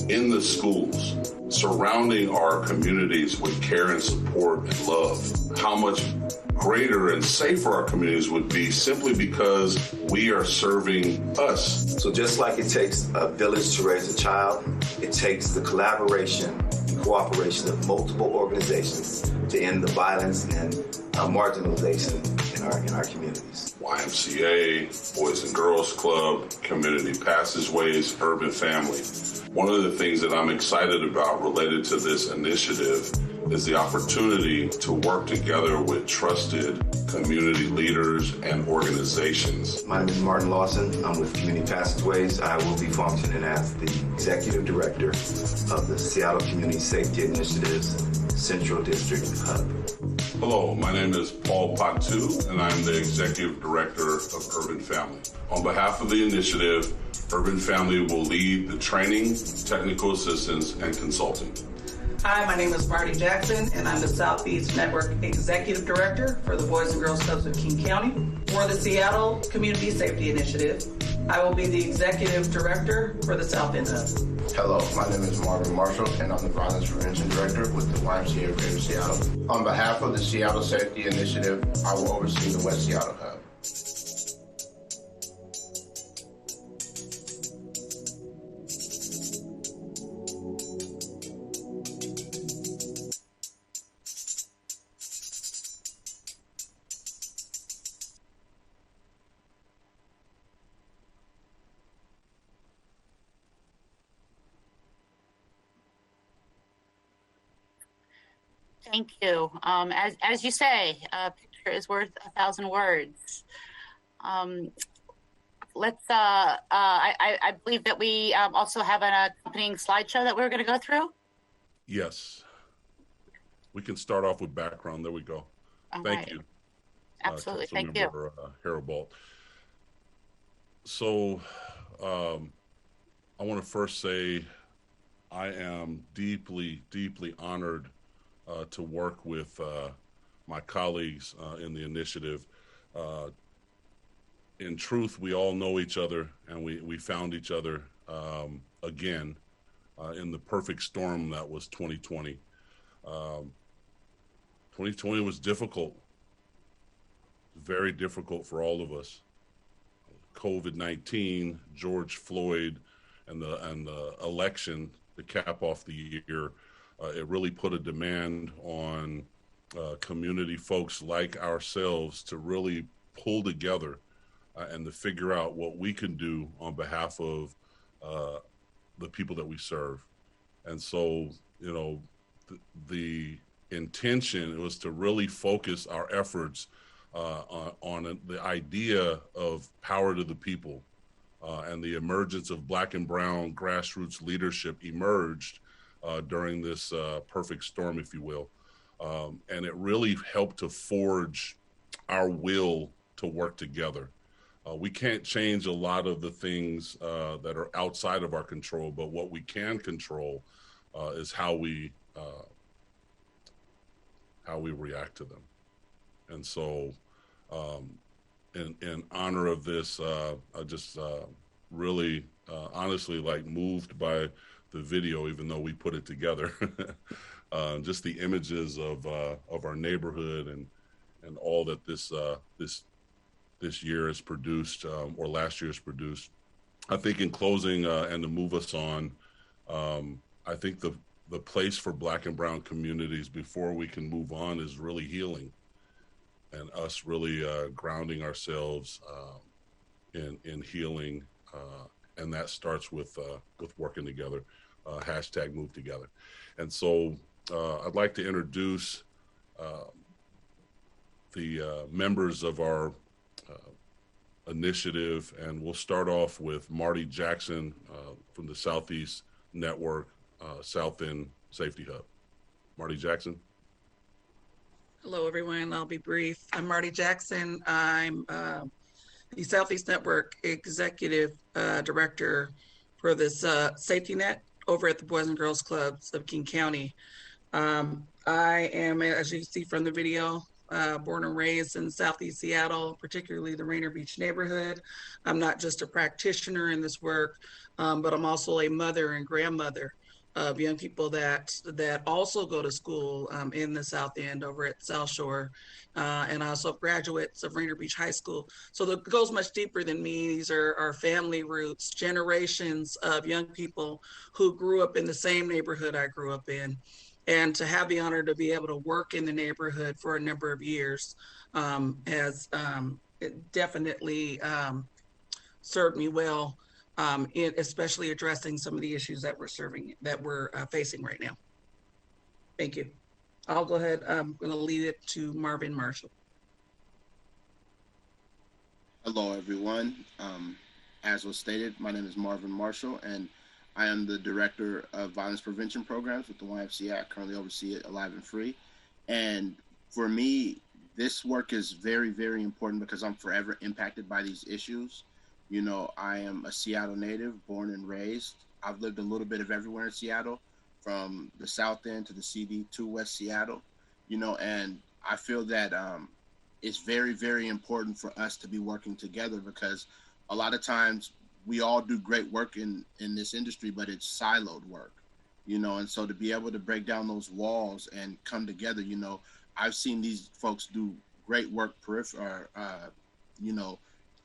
in the schools, surrounding our communities with care and support and love. How much greater and safer our communities would be simply because we are serving us. So just like it takes a village to raise a child, it takes the collaboration and cooperation of multiple organizations to end the violence and marginalization in our communities. YMCA, Boys and Girls Club, community passageways, urban family. One of the things that I'm excited about related to this initiative is the opportunity to work together with trusted community leaders and organizations. My name is Martin Lawson. I'm with Community Passageways. I will be functioning as the Executive Director of the Seattle Community Safety Initiative's Central District Hub. Hello, my name is Paul Patu, and I'm the Executive Director of Urban Family. On behalf of the initiative, Urban Family will lead the training, technical assistance, and consulting. Hi, my name is Marty Jackson, and I'm the Southeast Network Executive Director for the Boys and Girls Clubs of King County. For the Seattle Community Safety Initiative, I will be the Executive Director for the South End Hub. Hello, my name is Marvin Marshall, and I'm the Violence Prevention Director with the YMCA of Greater Seattle. On behalf of the Seattle Safety Initiative, I will oversee the West Seattle Hub. Thank you. As you say, a picture is worth 1,000 words. Let's. I believe that we also have an accompanying slideshow that we're going to go through. Yes. We can start off with background. There we go. Thank you. Absolutely. Thank you. Harold Balt. So I want to first say I am deeply, deeply honored to work with my colleagues in the initiative. In truth, we all know each other, and we found each other again in the perfect storm that was 2020. 2020 was difficult, very difficult for all of us. COVID-19, George Floyd, and the election to cap off the year. It really put a demand on community folks like ourselves to really pull together and to figure out what we can do on behalf of the people that we serve. And so, you know, the intention was to really focus our efforts on the idea of power to the people, and the emergence of Black and brown grassroots leadership emerged during this perfect storm, if you will. And it really helped to forge our will to work together. We can't change a lot of the things that are outside of our control, but what we can control is how we react to them. And so in honor of this, I just really honestly moved by the video, even though we put it together. Just the images of our neighborhood and all that this year has produced, or last year has produced. I think in closing and to move us on, I think the place for Black and brown communities before we can move on is really healing, and us really grounding ourselves in healing, and that starts with working together. Hashtag move together. And so I'd like to introduce the members of our initiative, and we'll start off with Marty Jackson from the Southeast Network, South End Safety Hub. Marty Jackson. Hello, everyone. I'll be brief. I'm Marty Jackson. I'm the Southeast Network Executive Director for this safety net over at the Boys and Girls Clubs of King County. I am, as you see from the video, born and raised in Southeast Seattle, particularly the Rainier Beach neighborhood. I'm not just a practitioner in this work, but I'm also a mother and grandmother of young people that also go to school in the South End over at South Shore, and also graduates of Rainier Beach High School. So it goes much deeper than me. These are our family roots, generations of young people who grew up in the same neighborhood I grew up in. And to have the honor to be able to work in the neighborhood for a number of years has it definitely served me well, in especially addressing some of the issues that we're facing right now. Thank you. I'll go ahead. I'm going to lead it to Marvin Marshall. Hello, everyone. As was stated, my name is Marvin Marshall, and I am the Director of Violence Prevention Programs with the YMCA. I currently oversee it Alive and Free. And for me, this work is very, very important because I'm forever impacted by these issues. You know, I am a Seattle native, born and raised. I've lived a little bit of everywhere in Seattle, from the South End to the CD to West Seattle, you know, and I feel that it's very, very important for us to be working together because a lot of times we all do great work in this industry, but it's siloed work, you know, and so to be able to break down those walls and come together, you know, I've seen these folks do great work you know,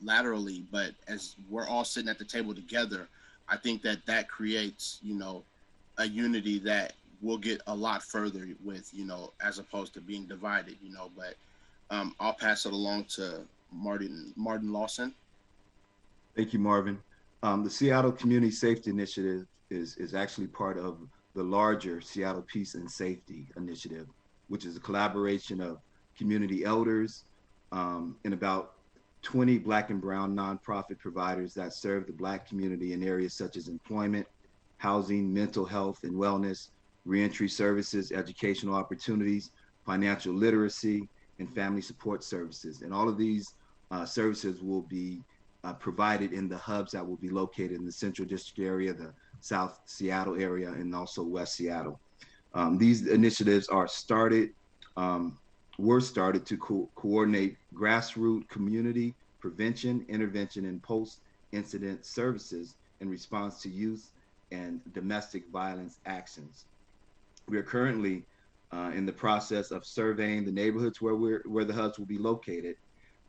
laterally, but as we're all sitting at the table together, I think that creates, you know, a unity that we'll get a lot further with, you know, as opposed to being divided, you know, but I'll pass it along to Martin Lawson. Thank you, Marvin. The Seattle Community Safety Initiative is actually part of the larger Seattle Peace and Safety Initiative, which is a collaboration of community elders and about 20 Black and brown nonprofit providers that serve the Black community in areas such as employment, housing, mental health and wellness, reentry services, educational opportunities, financial literacy, and family support services. And all of these services will be provided in the hubs that will be located in the Central District area, the South Seattle area, and also West Seattle. These initiatives were started to coordinate grassroots community prevention, intervention, and post-incident services in response to youth and domestic violence actions. We are currently in the process of surveying the neighborhoods where the hubs will be located.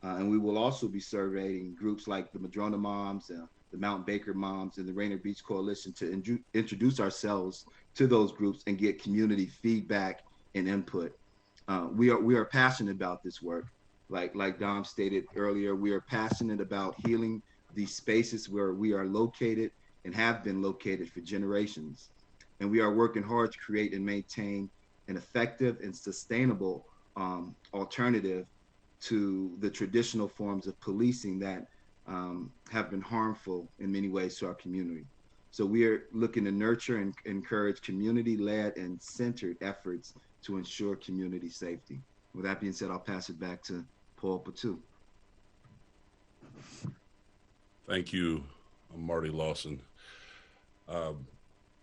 And we will also be surveying groups like the Madrona Moms, the Mount Baker Moms, and the Rainier Beach Coalition to introduce ourselves to those groups and get community feedback and input. We are passionate about this work. Like Dom stated earlier, we are passionate about healing these spaces where we are located and have been located for generations. And we are working hard to create and maintain an effective and sustainable alternative to the traditional forms of policing that have been harmful in many ways to our community. So we are looking to nurture and encourage community-led and centered efforts to ensure community safety. With that being said, I'll pass it back to Paul Patu. Thank you, Marty Lawson.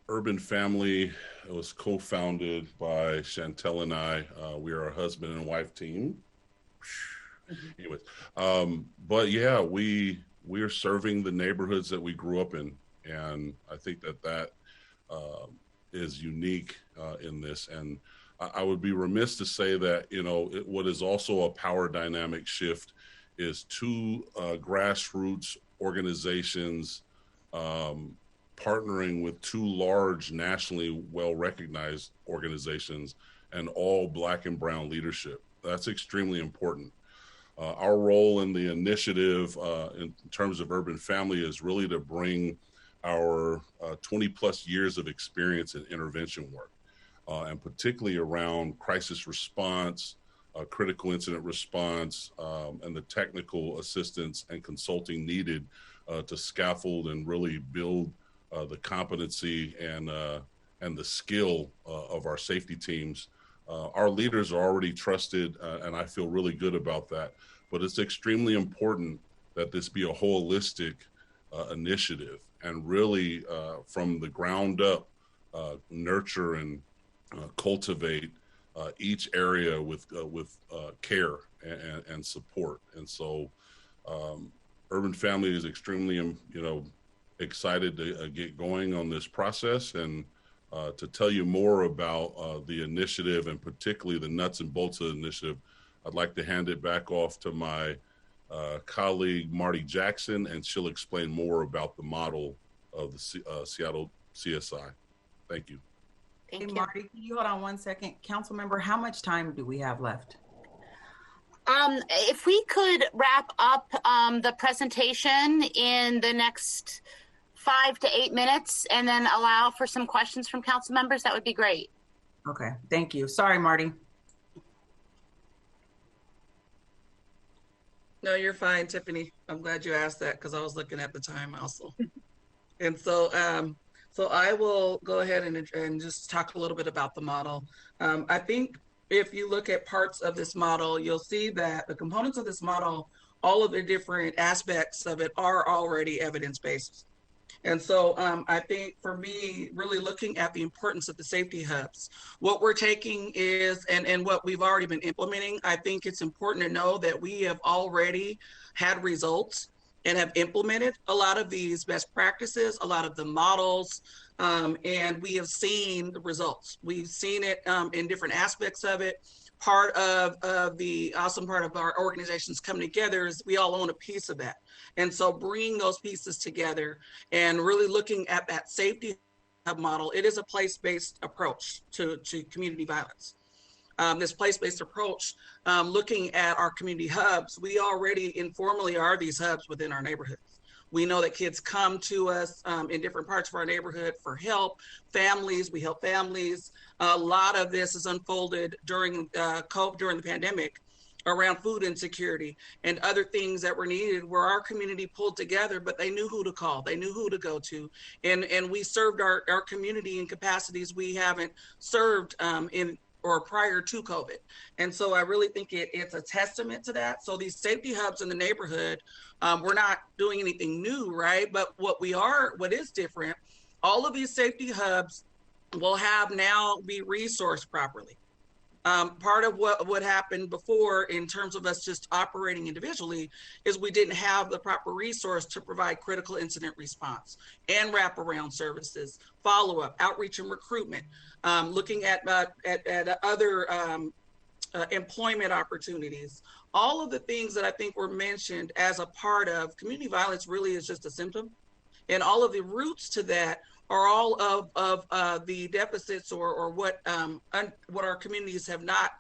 Urban Family was co-founded by Chantel and I. We are a husband and wife team. Anyways, but yeah, we are serving the neighborhoods that we grew up in, and I think that is unique in this. And I would be remiss to say that, you know, what is also a power dynamic shift is two grassroots organizations partnering with two large nationally well-recognized organizations and all Black and Brown leadership. That's extremely important. Our role in the initiative in terms of urban family is really to bring our 20 plus years of experience in intervention work, and particularly around crisis response, critical incident response, and the technical assistance and consulting needed to scaffold and really build the competency and the skill of our safety teams. Our leaders are already trusted, and I feel really good about that. But it's extremely important that this be a holistic initiative and really from the ground up nurture and cultivate each area with care and support. And so Urban Family is extremely, excited to get going on this process. And to tell you more about the initiative and particularly the nuts and bolts of the initiative, I'd like to hand it back off to my colleague, Marty Jackson, and she'll explain more about the model of the Seattle CSI. Thank you. Hey, Marty, can you hold on one second? Council member, how much time do we have left? If we could wrap up the presentation in the next 5 to 8 minutes and then allow for some questions from council members, that would be great. Okay, thank you. Sorry, Marty. No, you're fine, Tiffany. I'm glad you asked that because I was looking at the time also. And so, so I will go ahead and just talk a little bit about the model. I think if you look at parts of this model, you'll see that the components of this model, all of the different aspects of it are already evidence-based. And so I think for me, really looking at the importance of the safety hubs, what we're taking is, and what we've already been implementing, I think it's important to know that we have already had results and have implemented a lot of these best practices, a lot of the models, and we have seen the results. We've seen it in different aspects of it. Part of the awesome part of our organizations coming together is we all own a piece of that. And so bringing those pieces together and really looking at that safety hub model, it is a place-based approach to community violence. This place-based approach, looking at our community hubs, we already informally are these hubs within our neighborhoods. We know that kids come to us in different parts of our neighborhood for help. Families, we help families. A lot of this is unfolded during COVID, during the pandemic, around food insecurity and other things that were needed where our community pulled together, but they knew who to call, they knew who to go to. And we served our community in capacities we haven't served in or prior to COVID. And so I really think it's a testament to that. So these safety hubs in the neighborhood, we're not doing anything new, right? But what is different, all of these safety hubs will have now be resourced properly. Part of what happened before in terms of us just operating individually is we didn't have the proper resource to provide critical incident response and wraparound services, follow-up, outreach and recruitment, looking at other employment opportunities. All of the things that I think were mentioned as a part of community violence really is just a symptom. And all of the roots to that are all of the deficits or what our communities have not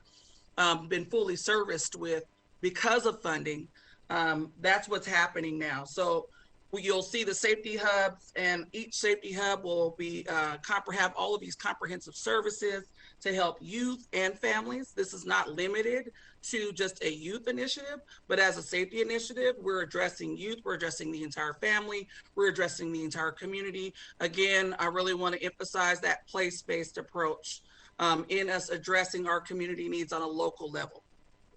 been fully serviced with because of funding. That's what's happening now. So you'll see the safety hubs, and each safety hub will be have all of these comprehensive services to help youth and families. This is not limited to just a youth initiative, but as a safety initiative, we're addressing youth, we're addressing the entire family, we're addressing the entire community. Again, I really want to emphasize that place-based approach in us addressing our community needs on a local level.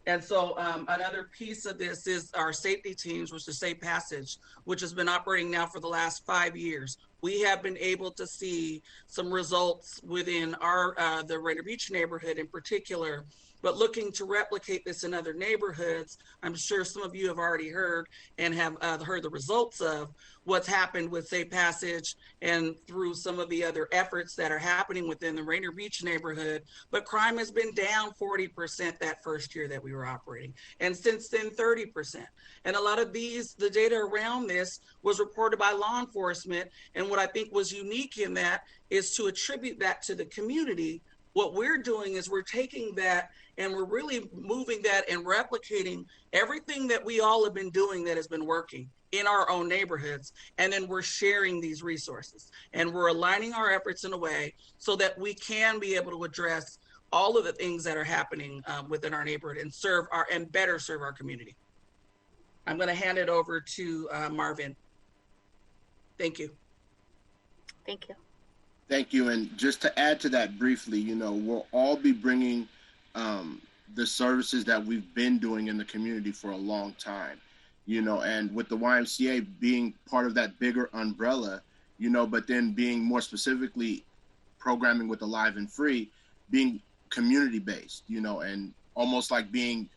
And so another piece of this is our safety teams, which is Safe Passage, which has been operating now for the last 5 years. We have been able to see some results within our the Rainier Beach neighborhood in particular but looking to replicate this in other neighborhoods. I'm sure some of you have already heard and have heard the results of what's happened with Safe Passage and through some of the other efforts that are happening within the Rainier Beach neighborhood. But crime has been down 40% that first year that we were operating. And since then, 30%. And a lot of the data around this was reported by law enforcement. And what I think was unique in that is to attribute that to the community. What we're doing is we're taking that and we're really moving that and replicating everything that we all have been doing that has been working in our own neighborhoods. And then we're sharing these resources and we're aligning our efforts in a way so that we can be able to address all of the things that are happening within our neighborhood and better serve our community. I'm going to hand it over to Marvin. Thank you. Thank you. Thank you. And just to add to that briefly, we'll all be bringing the services that we've been doing in the community for a long time, and with the YMCA being part of that bigger umbrella, but then being more specifically programming with Alive and Free, being community-based, and almost like being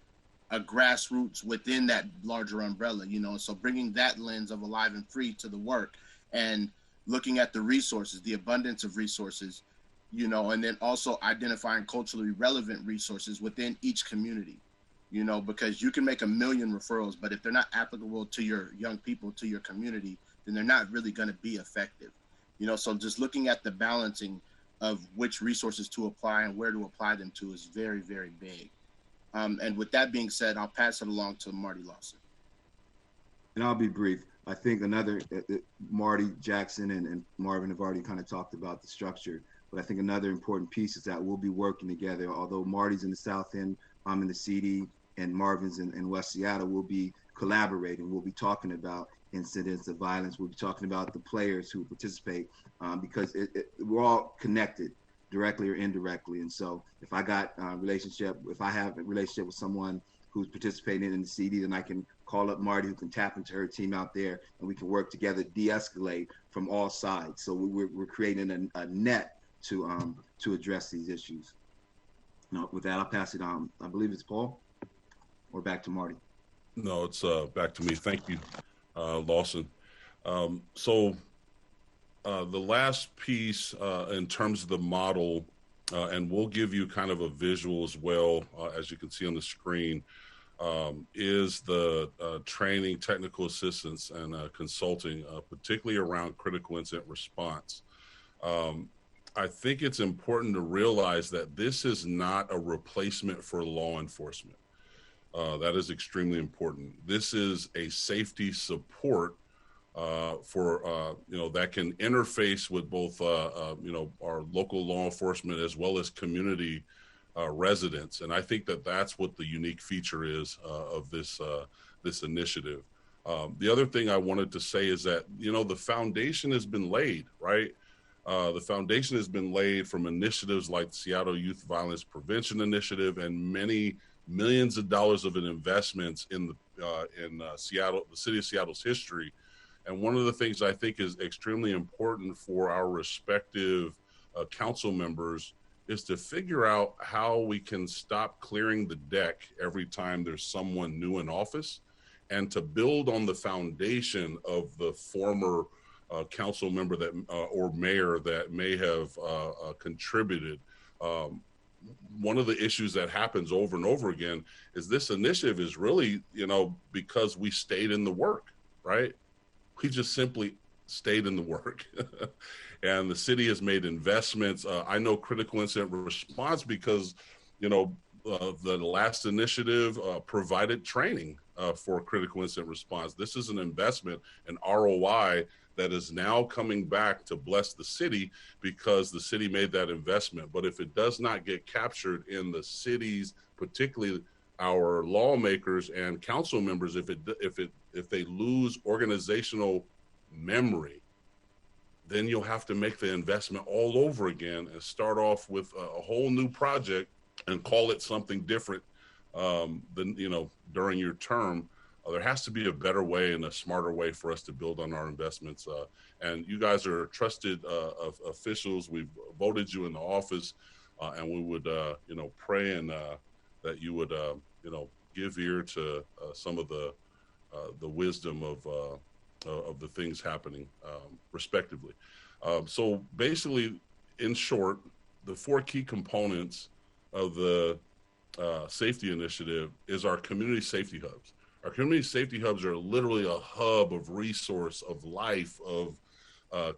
a grassroots within that larger umbrella, so bringing that lens of Alive and Free to the work and looking at the resources, the abundance of resources, and then also identifying culturally relevant resources within each community, because you can make 1 million referrals, but if they're not applicable to your young people, to your community, then they're not really going to be effective. So just looking at the balancing of which resources to apply and where to apply them to is very, very big. And with that being said, I'll pass it along to Marty Lawson. And I'll be brief. I think Marty, Jackson, and Marvin have already kind of talked about the structure, but I think another important piece is that we'll be working together. Although Marty's in the South End, I'm in the CD, and Marvin's in West Seattle, we'll be collaborating. We'll be talking about incidents of violence. We'll be talking about the players who participate because we're all connected directly or indirectly. And so if I have a relationship with someone who's participating in the CD, then I can call up Marty, who can tap into her team out there, and we can work together, de-escalate from all sides. So we're creating a net to address these issues. Now, with that, I'll pass it on. I believe it's Paul, or back to Marty. No, it's back to me. Thank you, Lawson. So the last piece in terms of the model, and we'll give you kind of a visual as well, as you can see on the screen, is the training, technical assistance, and consulting, particularly around critical incident response. I think it's important to realize that this is not a replacement for law enforcement. That is extremely important. This is a safety support for that can interface with both our local law enforcement as well as community residents, and I think that that's what the unique feature is of this initiative. The other thing I wanted to say is that the foundation has been laid, right? The foundation has been laid from initiatives like the Seattle Youth Violence Prevention Initiative and many millions of dollars of investments in Seattle, the city of Seattle's history. And one of the things I think is extremely important for our respective council members is to figure out how we can stop clearing the deck every time there's someone new in office, and to build on the foundation of the former council member that or mayor that may have contributed. One of the issues that happens over and over again is this initiative is really, because we stayed in the work, right? We just simply stayed in the work. And the city has made investments. I know critical incident response because, the last initiative provided training for critical incident response. This is an investment, an ROI that is now coming back to bless the city because the city made that investment. But if it does not get captured in the city's, particularly our lawmakers and council members, if they lose organizational memory, then you'll have to make the investment all over again and start off with a whole new project and call it something different than during your term. There has to be a better way and a smarter way for us to build on our investments. And you guys are trusted officials. We've voted you in the office, and we would, pray and that you would, give ear to some of the wisdom of the things happening, respectively. So basically, in short, the 4 key components of the safety initiative is our community safety hubs. Our community safety hubs are literally a hub of resource, of life, of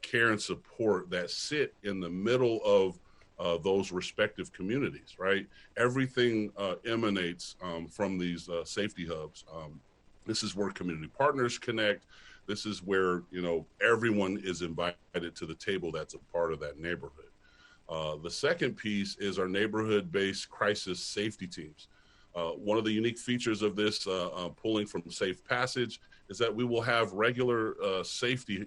care and support that sit in the middle of those respective communities, right? Everything emanates from these safety hubs. This is where community partners connect. This is where, everyone is invited to the table that's a part of that neighborhood. The second piece is our neighborhood-based crisis safety teams. One of the unique features of this, pulling from Safe Passage, is that we will have regular safety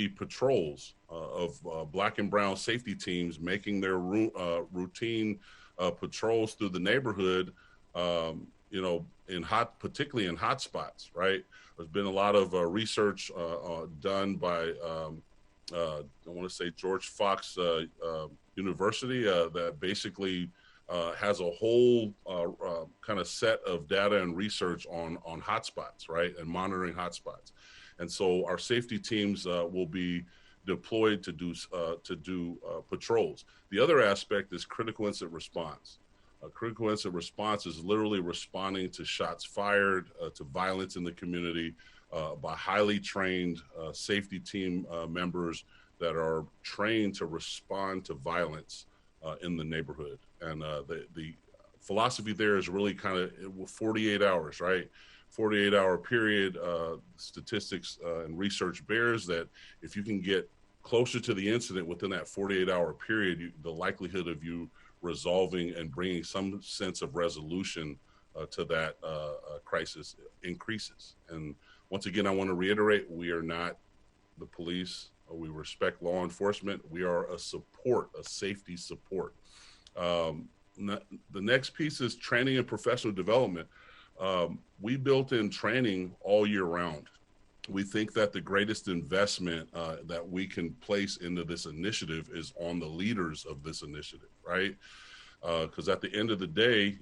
patrols of Black and brown safety teams making their routine patrols through the neighborhood, particularly in hot spots, right? There's been a lot of research done by, I want to say George Fox University that basically has a whole kind of set of data and research on hotspots, right, and monitoring hotspots. And so our safety teams will be deployed to do patrols. The other aspect is critical incident response. Critical incident response is literally responding to shots fired, to violence in the community by highly trained safety team members that are trained to respond to violence in the neighborhood. And the philosophy there is really kind of 48 hours, right? 48-hour period. Statistics and research bears that if you can get closer to the incident within that 48-hour period, the likelihood of you resolving and bringing some sense of resolution to that crisis increases. And once again, I want to reiterate, we are not the police. We respect law enforcement. We are a safety support. The next piece is training and professional development. We built in training all year round. We think that the greatest investment that we can place into this initiative is on the leaders of this initiative, right? Because at the end of the day,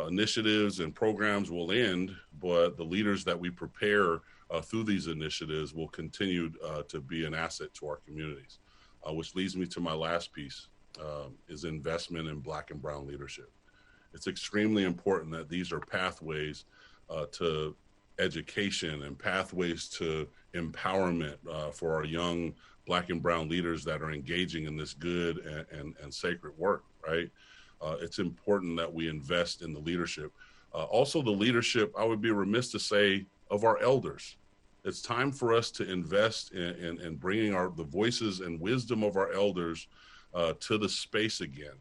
initiatives and programs will end, but the leaders that we prepare through these initiatives will continue to be an asset to our communities, which leads me to my last piece, is investment in Black and brown leadership. It's extremely important that these are pathways to education and pathways to empowerment for our young Black and brown leaders that are engaging in this good and sacred work, right? It's important that we invest in the leadership. Also the leadership, I would be remiss to say, of our elders. It's time for us to invest in bringing the voices and wisdom of our elders to the space again,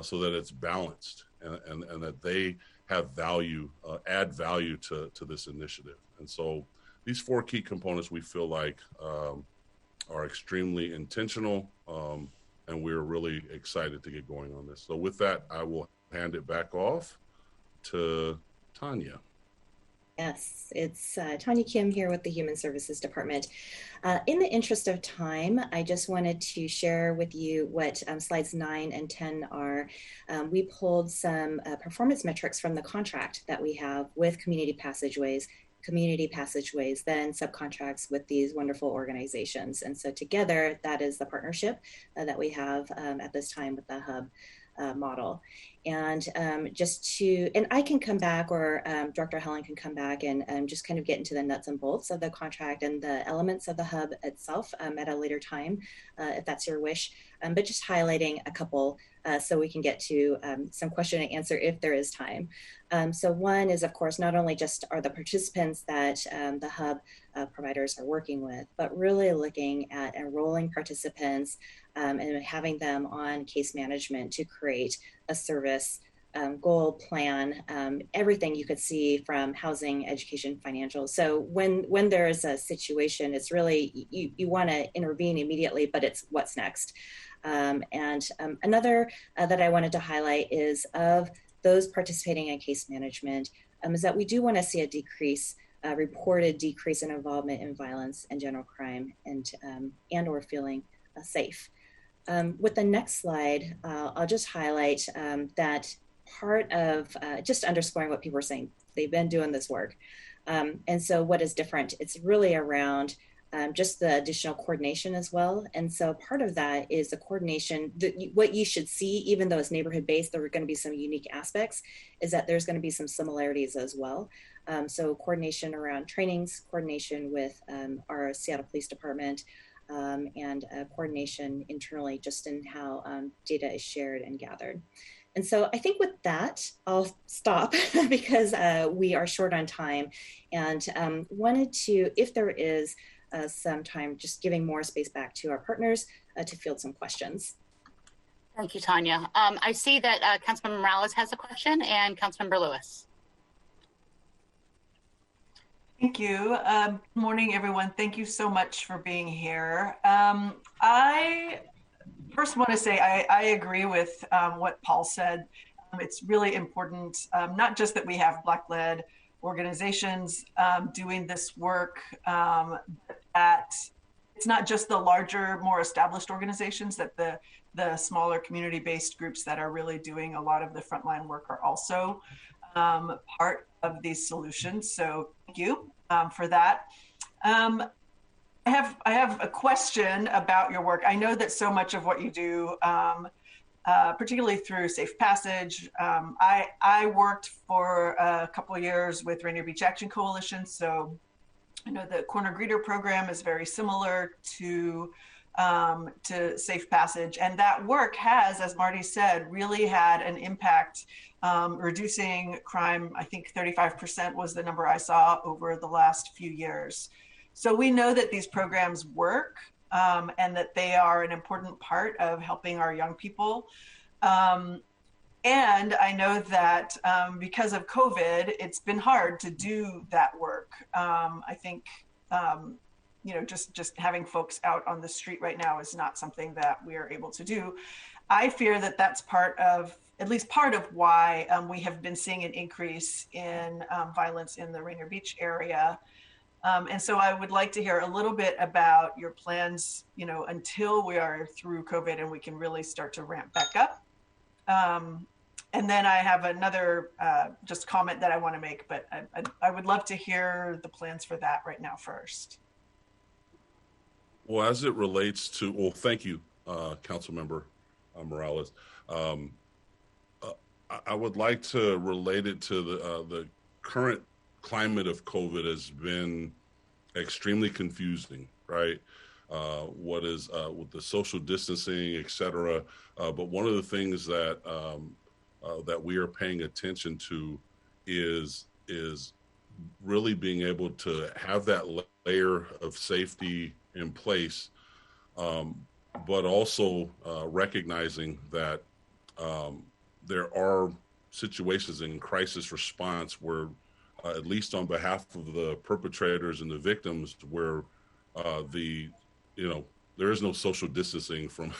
so that it's balanced and that they have value, add value to this initiative. And so these 4 key components we feel like are extremely intentional, and we're really excited to get going on this. So with that, I will hand it back off to Tanya. Yes, it's Tanya Kim here with the Human Services Department. In the interest of time, I just wanted to share with you what slides 9 and 10 are. We pulled some performance metrics from the contract that we have with Community Passageways, then subcontracts with these wonderful organizations. And so together, that is the partnership that we have at this time with the hub model. And and I can come back, or Dr. Helen can come back and just kind of get into the nuts and bolts of the contract and the elements of the hub itself at a later time, if that's your wish. But just highlighting a couple so we can get to some question and answer if there is time. So one is, of course, not only just are the participants that the hub providers are working with, but really looking at enrolling participants and having them on case management to create a service goal plan, everything you could see from housing, education, financial. So when there is a situation, it's really, you want to intervene immediately, but it's what's next. Another that I wanted to highlight is of those participating in case management is that we do want to see a decrease, reported decrease in involvement in violence and general crime and or feeling safe. With the next slide, I'll just highlight that part of just underscoring what people are saying. They've been doing this work. And so what is different? It's really around just the additional coordination as well. And so part of that is the coordination. What you should see, even though it's neighborhood based, there are going to be some unique aspects, is that there's going to be some similarities as well. So coordination around trainings, coordination with our Seattle Police Department, and coordination internally just in how data is shared and gathered. And so I think with that, I'll stop because we are short on time, and wanted to, if there is some time, just giving more space back to our partners to field some questions. Thank you, Tanya. I see that Councilmember Morales has a question, and Councilmember Lewis. Thank you. Good morning, everyone. Thank you so much for being here. I first want to say I agree with what Paul said. It's really important, not just that we have Black-led organizations doing this work, that it's not just the larger, more established organizations, that the smaller community-based groups that are really doing a lot of the frontline work are also part of these solutions. So thank you for that. I have a question about your work. I know that so much of what you do, particularly through Safe Passage, I worked for a couple of years with Rainier Beach Action Coalition, so I know the Corner Greeter program is very similar to Safe Passage, and that work has, as Marty said, really had an impact, reducing crime. I think 35% was the number I saw over the last few years. So we know that these programs work, and that they are an important part of helping our young people. And I know that because of COVID, it's been hard to do that work. I think, just having folks out on the street right now is not something that we are able to do. I fear that that's at least part of why we have been seeing an increase in violence in the Rainier Beach area. And so I would like to hear a little bit about your plans, until we are through COVID and we can really start to ramp back up. And then I have another just comment that I want to make, but I would love to hear the plans for that right now first. Well, as it relates to, thank you, Councilmember Morales. I would like to relate it to the current climate of COVID has been extremely confusing, right? What is with the social distancing, et cetera. But one of the things that that we are paying attention to is really being able to have that layer of safety in place, but also recognizing that there are situations in crisis response where, at least on behalf of the perpetrators and the victims, where there is no social distancing from,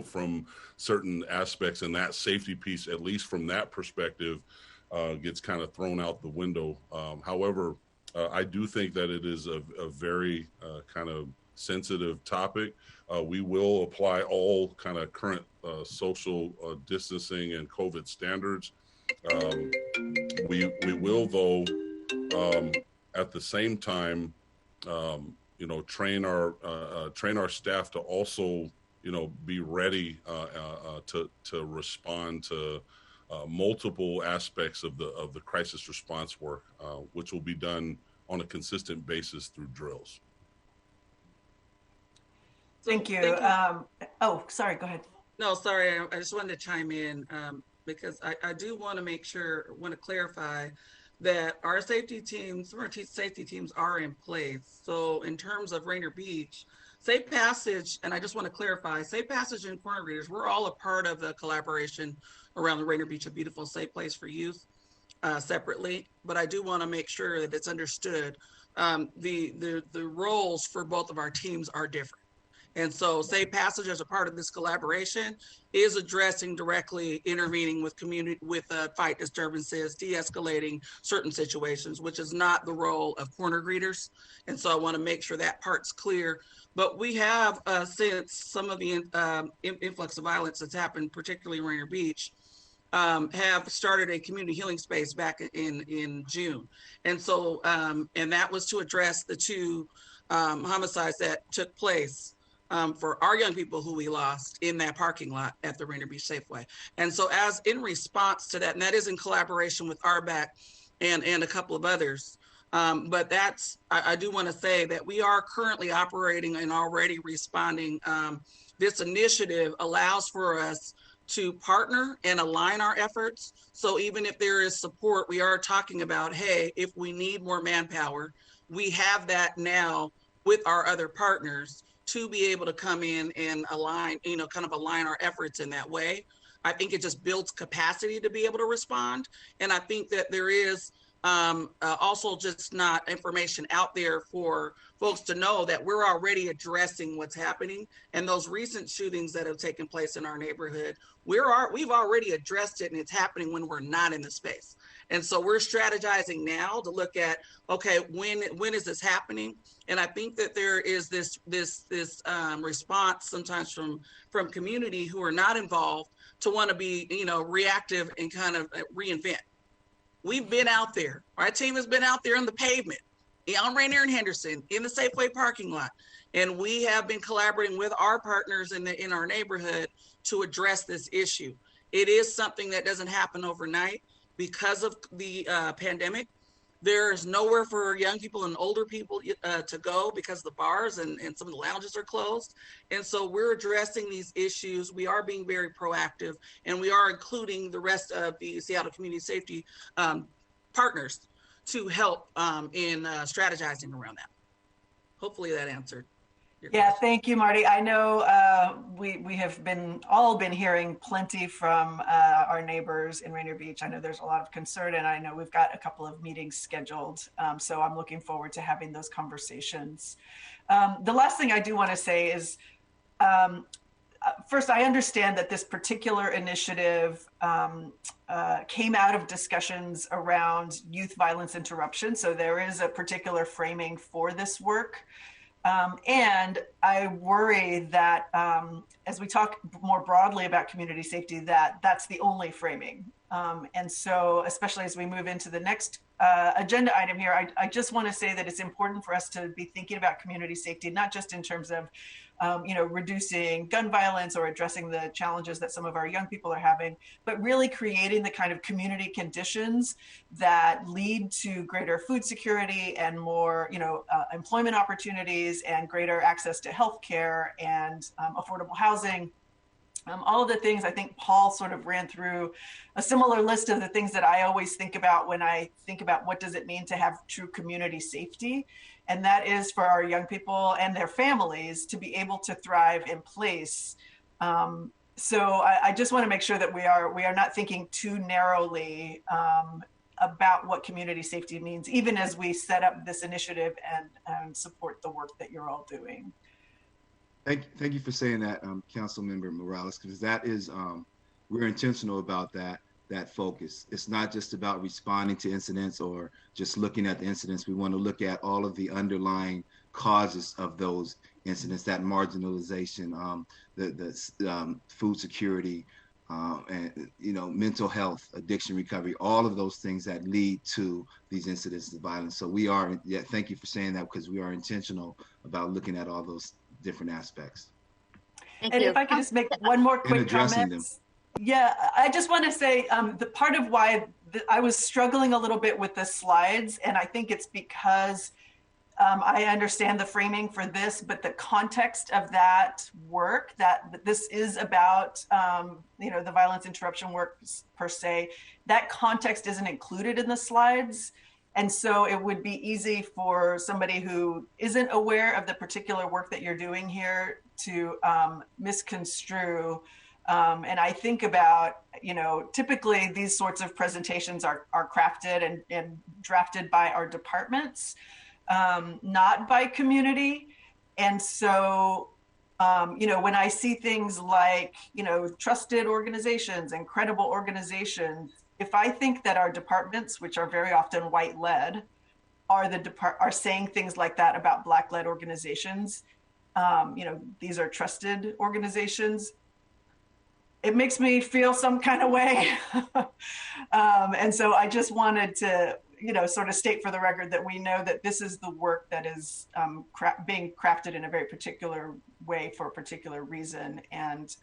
from certain aspects, and that safety piece, at least from that perspective, gets kind of thrown out the window. However, I do think that it is a very kind of sensitive topic. We will apply all kind of current social distancing and COVID standards. We will, though, at the same time, train our staff to also, be ready to respond to multiple aspects of the crisis response work, which will be done on a consistent basis through drills. Thank you. Sorry, go ahead. No, sorry, I just wanted to chime in because I do want to clarify that our safety teams are in place. So in terms of Rainier Beach, Safe Passage, and I just want to clarify, Safe Passage and Corner Greeters, we're all a part of the collaboration around the Rainier Beach, a beautiful, safe place for youth, separately. But I do want to make sure that it's understood. The roles for both of our teams are different. And so Safe Passage, as a part of this collaboration, is addressing directly intervening with community, with fight disturbances, de-escalating certain situations, which is not the role of Corner Greeters. And so I want to make sure that part's clear. But we have, since some of the influx of violence that's happened, particularly in Rainier Beach, have started a community healing space back in June. And so, and that was to address the two homicides that took place for our young people who we lost in that parking lot at the Rainier Beach Safeway. And so as in response to that, and that is in collaboration with RBAC and a couple of others, but that's, I do want to say that we are currently operating and already responding. This initiative allows for us to partner and align our efforts. So even if there is support, we are talking about, hey, if we need more manpower, we have that now with our other partners to be able to come in and align, kind of align our efforts in that way. I think it just builds capacity to be able to respond. And I think that there is also just not information out there for folks to know that we're already addressing what's happening. And those recent shootings that have taken place in our neighborhood, we've already addressed it, and it's happening when we're not in the space. And so we're strategizing now to look at, okay, when is this happening? And I think that there is this response sometimes from community who are not involved to want to be, reactive and kind of reinvent. We've been out there. Our team has been out there on the pavement, on Rainier and Henderson, in the Safeway parking lot. And we have been collaborating with our partners in our neighborhood to address this issue. It is something that doesn't happen overnight because of the pandemic. There's nowhere for young people and older people to go because the bars and some of the lounges are closed. And so we're addressing these issues. We are being very proactive, and we are including the rest of the Seattle Community Safety partners to help in strategizing around that. Hopefully that answered. Yeah, thank you, Marty. I know we have all been hearing plenty from our neighbors in Rainier Beach. I know there's a lot of concern, and I know we've got a couple of meetings scheduled. So I'm looking forward to having those conversations. The last thing I do want to say is, first, I understand that this particular initiative came out of discussions around youth violence interruption. So there is a particular framing for this work. And I worry that as we talk more broadly about community safety, that's the only framing. And so, especially as we move into the next agenda item here, I just want to say that it's important for us to be thinking about community safety, not just in terms of reducing gun violence or addressing the challenges that some of our young people are having, but really creating the kind of community conditions that lead to greater food security and more, employment opportunities and greater access to healthcare and affordable housing. All of the things, I think Paul sort of ran through a similar list of the things that I always think about when I think about what does it mean to have true community safety. And that is for our young people and their families to be able to thrive in place. So I just want to make sure that we are not thinking too narrowly about what community safety means, even as we set up this initiative and support the work that you're all doing. Thank you for saying that, Councilmember Morales, because that is, we're intentional about that focus. It's not just about responding to incidents or just looking at the incidents. We want to look at all of the underlying causes of those incidents, that marginalization, the food security, and mental health, addiction recovery, all of those things that lead to these incidents of violence. So we are, thank you for saying that, because we are intentional about looking at all those different aspects. And if I could just make one more quick comment. Yeah, I just want to say the part of why I was struggling a little bit with the slides, and I think it's because I understand the framing for this, but the context of that work, that this is about, the violence interruption work per se, that context isn't included in the slides. And so it would be easy for somebody who isn't aware of the particular work that you're doing here to misconstrue. And I think about, typically these sorts of presentations are crafted and drafted by our departments, not by community. And so, when I see things like, trusted organizations and credible organizations, if I think that our departments, which are very often white-led, are saying things like that about Black-led organizations, these are trusted organizations, it makes me feel some kind of way. And so I just wanted to, sort of state for the record that we know that this is the work that is being crafted in a very particular way for a particular reason. And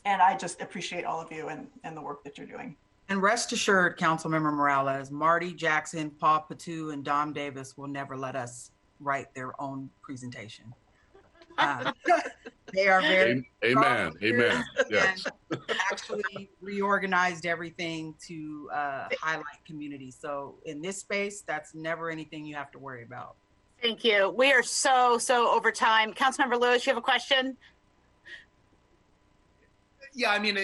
I just appreciate all of you and the work that you're doing. And rest assured, Councilmember Morales, Marty Jackson, Paul Patu, and Dom Davis will never let us write their own presentation. They are very amen. Yes. And actually reorganized everything to highlight community. So in this space, that's never anything you have to worry about. Thank you. We are so over time. Councilmember Lewis, you have a question? Yeah, I mean,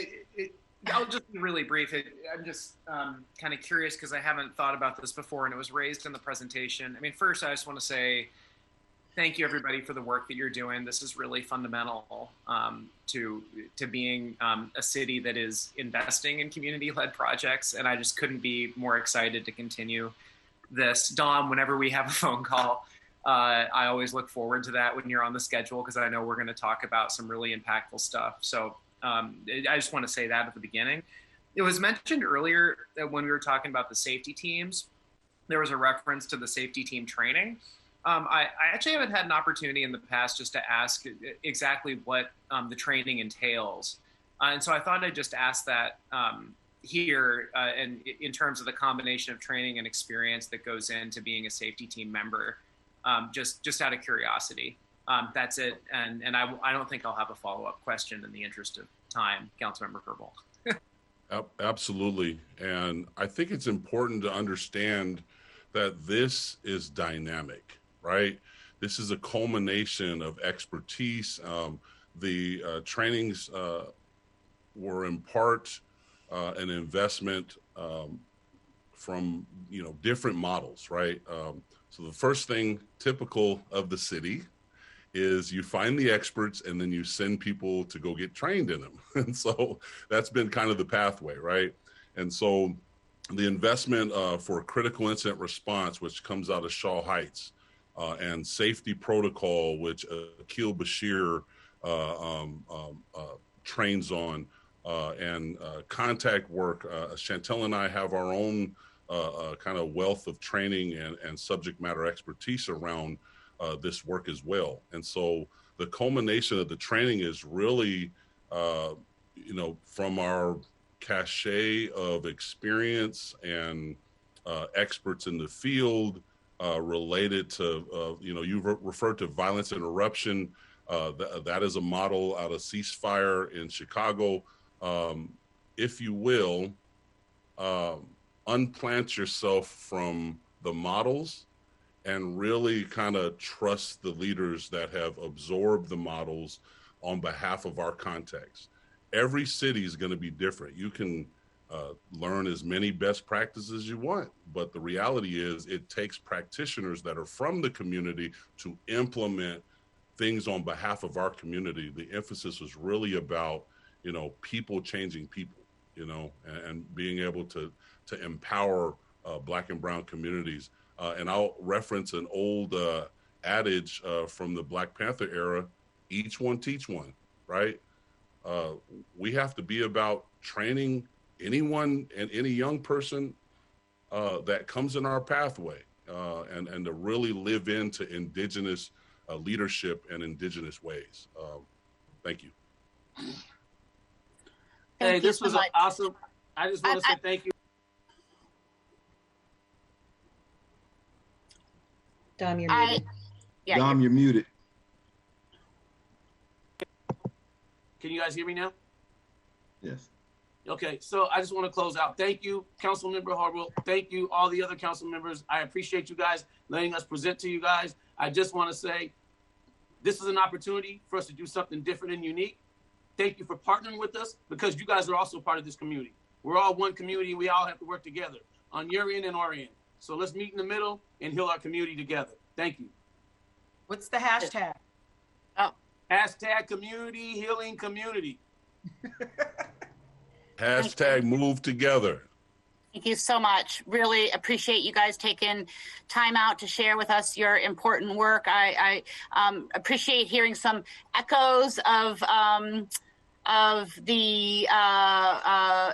I'll just be really brief. I'm just kind of curious because I haven't thought about this before, and it was raised in the presentation. I mean, first, I just want to say thank you, everybody, for the work that you're doing. This is really fundamental to being a city that is investing in community-led projects, and I just couldn't be more excited to continue this. Dom, whenever we have a phone call, I always look forward to that when you're on the schedule because I know we're going to talk about some really impactful stuff. So I just want to say that at the beginning. It was mentioned earlier that when we were talking about the safety teams, there was a reference to the safety team training. I actually haven't had an opportunity in the past just to ask exactly what the training entails. And so I thought I'd just ask that here and in terms of the combination of training and experience that goes into being a safety team member, just out of curiosity. That's it. And I don't think I'll have a follow-up question in the interest of time, Councilmember Kerbal. Absolutely. And I think it's important to understand that this is dynamic, right? This is a culmination of expertise. The trainings were in part an investment from, different models, right? So the first thing typical of the city is you find the experts and then you send people to go get trained in them. And so that's been kind of the pathway, right? And so the investment for critical incident response, which comes out of Shaw Heights, and safety protocol, which Akil Bashir trains on, and contact work. Chantel and I have our own kind of wealth of training and subject matter expertise around this work as well. And so the culmination of the training is really, from our cachet of experience and experts in the field related to, you've referred to violence interruption. That is a model out of Ceasefire in Chicago. If you will, unplant yourself from the models and really kind of trust the leaders that have absorbed the models on behalf of our context. Every city is going to be different. You can learn as many best practices as you want, but the reality is it takes practitioners that are from the community to implement things on behalf of our community. The emphasis was really about, people changing people, and being able to empower Black and Brown communities. And I'll reference an old adage from the Black Panther era, each one teach one, right? We have to be about training anyone and any young person that comes in our pathway and to really live into Indigenous leadership and Indigenous ways. Thank you. Hey, this was awesome. I just want to say thank you. Dom, you're muted. Dom, you're muted. Can you guys hear me now? Yes. Okay, so I just want to close out. Thank you, Councilmember Harwell. Thank you, all the other council members. I appreciate you guys letting us present to you guys. I just want to say this is an opportunity for us to do something different and unique. Thank you for partnering with us because you guys are also part of this community. We're all one community. We all have to work together on your end and our end. So let's meet in the middle and heal our community together. Thank you. What's the hashtag? Hashtag community healing community. Hashtag move together. Thank you so much. Really appreciate you guys taking time out to share with us your important work. I appreciate hearing some echoes of of the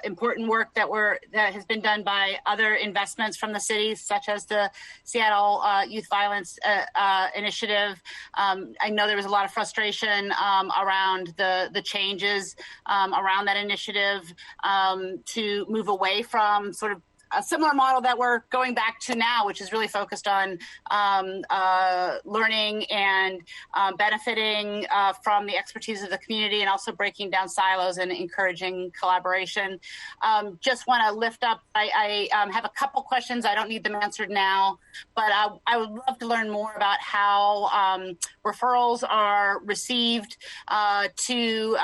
important work that has been done by other investments from the city, such as the Seattle Youth Violence Initiative. I know there was a lot of frustration around the changes around that initiative to move away from sort of a similar model that we're going back to now, which is really focused on learning and benefiting from the expertise of the community, and also breaking down silos and encouraging collaboration. Just want to lift up, I have a couple questions. I don't need them answered now, but I would love to learn more about how referrals are received to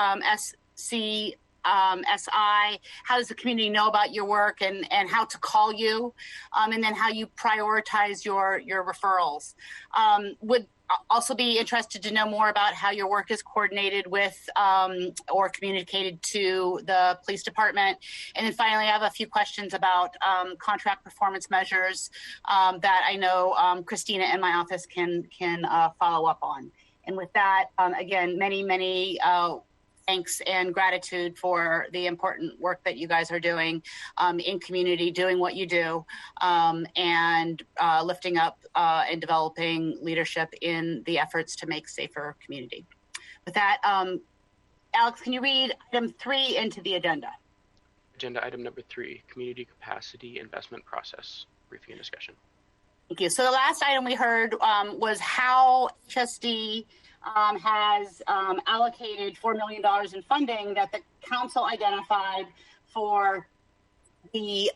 SI. How does the community know about your work and how to call you, and then how you prioritize your referrals. Would also be interested to know more about how your work is coordinated with or communicated to the police department. And then finally, I have a few questions about contract performance measures that I know Christina in my office can follow up on. And with that, again, many thanks and gratitude for the important work that you guys are doing in community, doing what you do, and lifting up and developing leadership in the efforts to make safer community. With that, Alex, can you read item 3 into the agenda? Agenda item number 3, community capacity investment process, briefing and discussion. Thank you. So the last item we heard was how HSD has allocated $4 million in funding that the council identified for the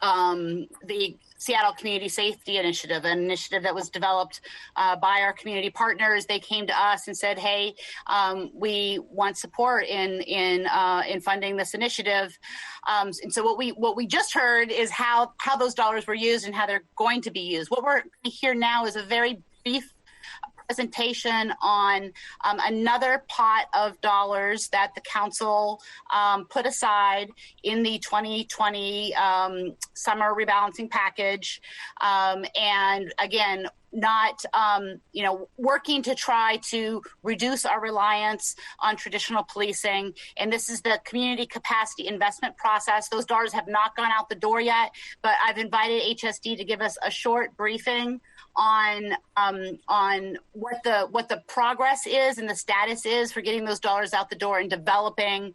Seattle Community Safety Initiative, an initiative that was developed by our community partners. They came to us and said, "Hey, we want support in funding this initiative." And so what we just heard is how those dollars were used and how they're going to be used. What we're here now is a very brief presentation on another pot of dollars that the council put aside in the 2020 summer rebalancing package. And again, not, working to try to reduce our reliance on traditional policing. And this is the community capacity investment process. Those dollars have not gone out the door yet, but I've invited HSD to give us a short briefing on what the progress is and the status is for getting those dollars out the door and developing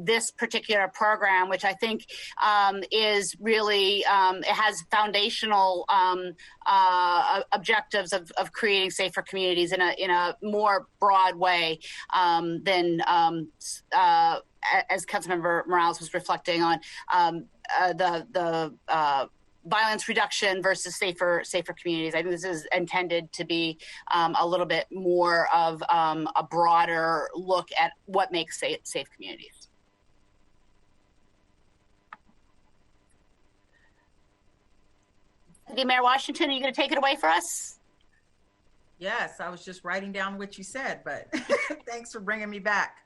this particular program, which I think is really it has foundational objectives of creating safer communities in a more broad way than as Councilmember Morales was reflecting on the violence reduction versus safer communities. I think this is intended to be a little bit more of a broader look at what makes safe communities. Mayor Washington, are you going to take it away for us? Yes, I was just writing down what you said, but thanks for bringing me back.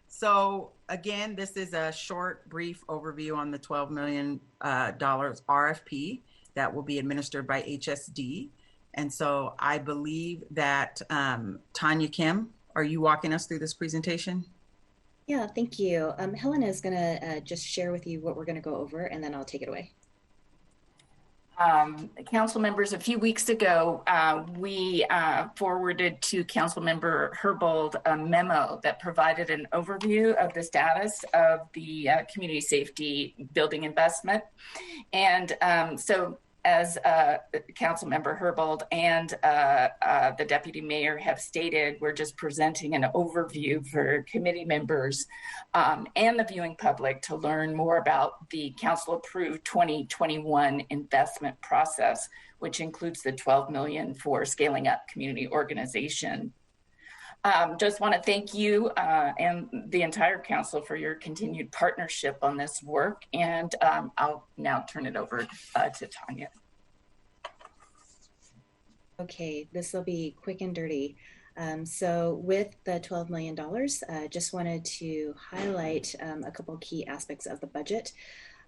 So again, this is a short, brief overview on the $12 million RFP that will be administered by HSD. And so I believe that Tanya Kim, are you walking us through this presentation? Yeah, thank you. Helena is going to just share with you what we're going to go over, and then I'll take it away. Council members, a few weeks ago, we forwarded to Council Member Herbold a memo that provided an overview of the status of the community safety building investment. And so as Council Member Herbold and the Deputy Mayor have stated, we're just presenting an overview for committee members and the viewing public to learn more about the council-approved 2021 investment process, which includes the $12 million for scaling up community organization. Just want to thank you and the entire council for your continued partnership on this work. And I'll now turn it over to Tanya. Okay, this will be quick and dirty. So with the $12 million, just wanted to highlight a couple key aspects of the budget.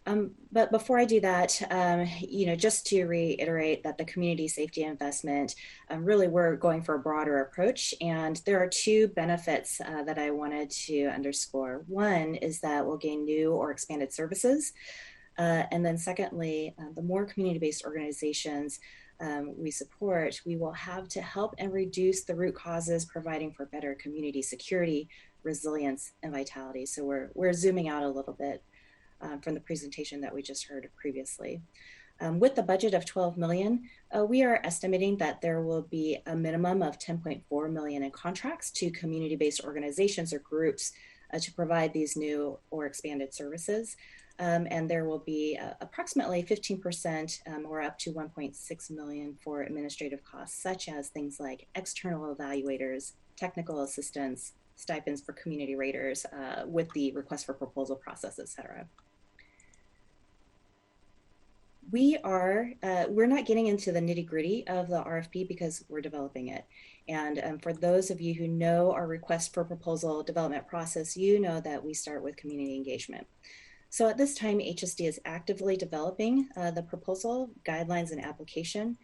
But before I do that, just to reiterate that the community safety investment, really we're going for a broader approach. And there are two benefits that I wanted to underscore. One is that we'll gain new or expanded services. And then secondly, the more community-based organizations we support, we will have to help and reduce the root causes, providing for better community security, resilience, and vitality. So we're zooming out a little bit from the presentation that we just heard previously. With the budget of $12 million, we are estimating that there will be a minimum of $10.4 million in contracts to community-based organizations or groups to provide these new or expanded services. And there will be approximately 15% or up to $1.6 million for administrative costs, such as things like external evaluators, technical assistance, stipends for community raters with the request for proposal process, et cetera. We're not getting into the nitty gritty of the RFP because we're developing it. And for those of you who know our request for proposal development process, you know that we start with community engagement. So at this time, HSD is actively developing the proposal, guidelines, and application.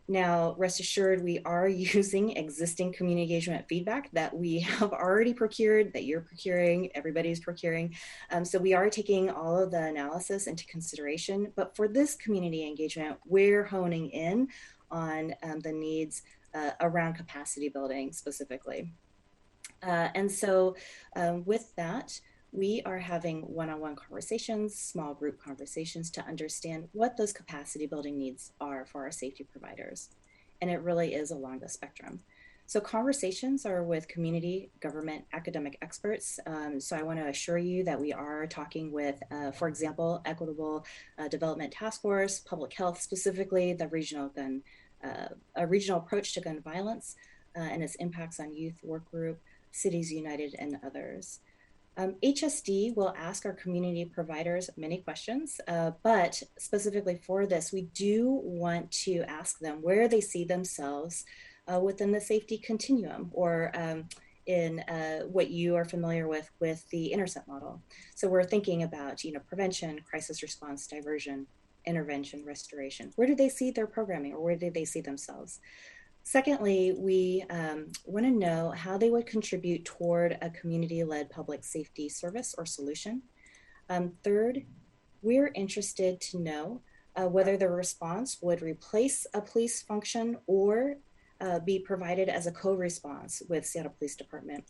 Now, rest assured, we are using existing community engagement feedback that we have already procured, that you're procuring, everybody's procuring. So we are taking all of the analysis into consideration. But for this community engagement, we're honing in on the needs around capacity building specifically. And so with that, we are having one-on-one conversations, small group conversations to understand what those capacity building needs are for our safety providers. And it really is along the spectrum. So conversations are with community, government, academic experts. So I want to assure you that we are talking with, for example, Equitable Development Task Force, Public Health, specifically the regional approach to gun violence and its impacts on youth work group, Cities United, and others. HSD will ask our community providers many questions, but specifically for this, we do want to ask them where they see themselves within the safety continuum, or in what you are familiar with the intercept model. So we're thinking about, prevention, crisis response, diversion, intervention, restoration. Where do they see their programming, or where do they see themselves? Secondly, we want to know how they would contribute toward a community-led public safety service or solution. Third, we're interested to know whether the response would replace a police function or be provided as a co-response with Seattle Police Department.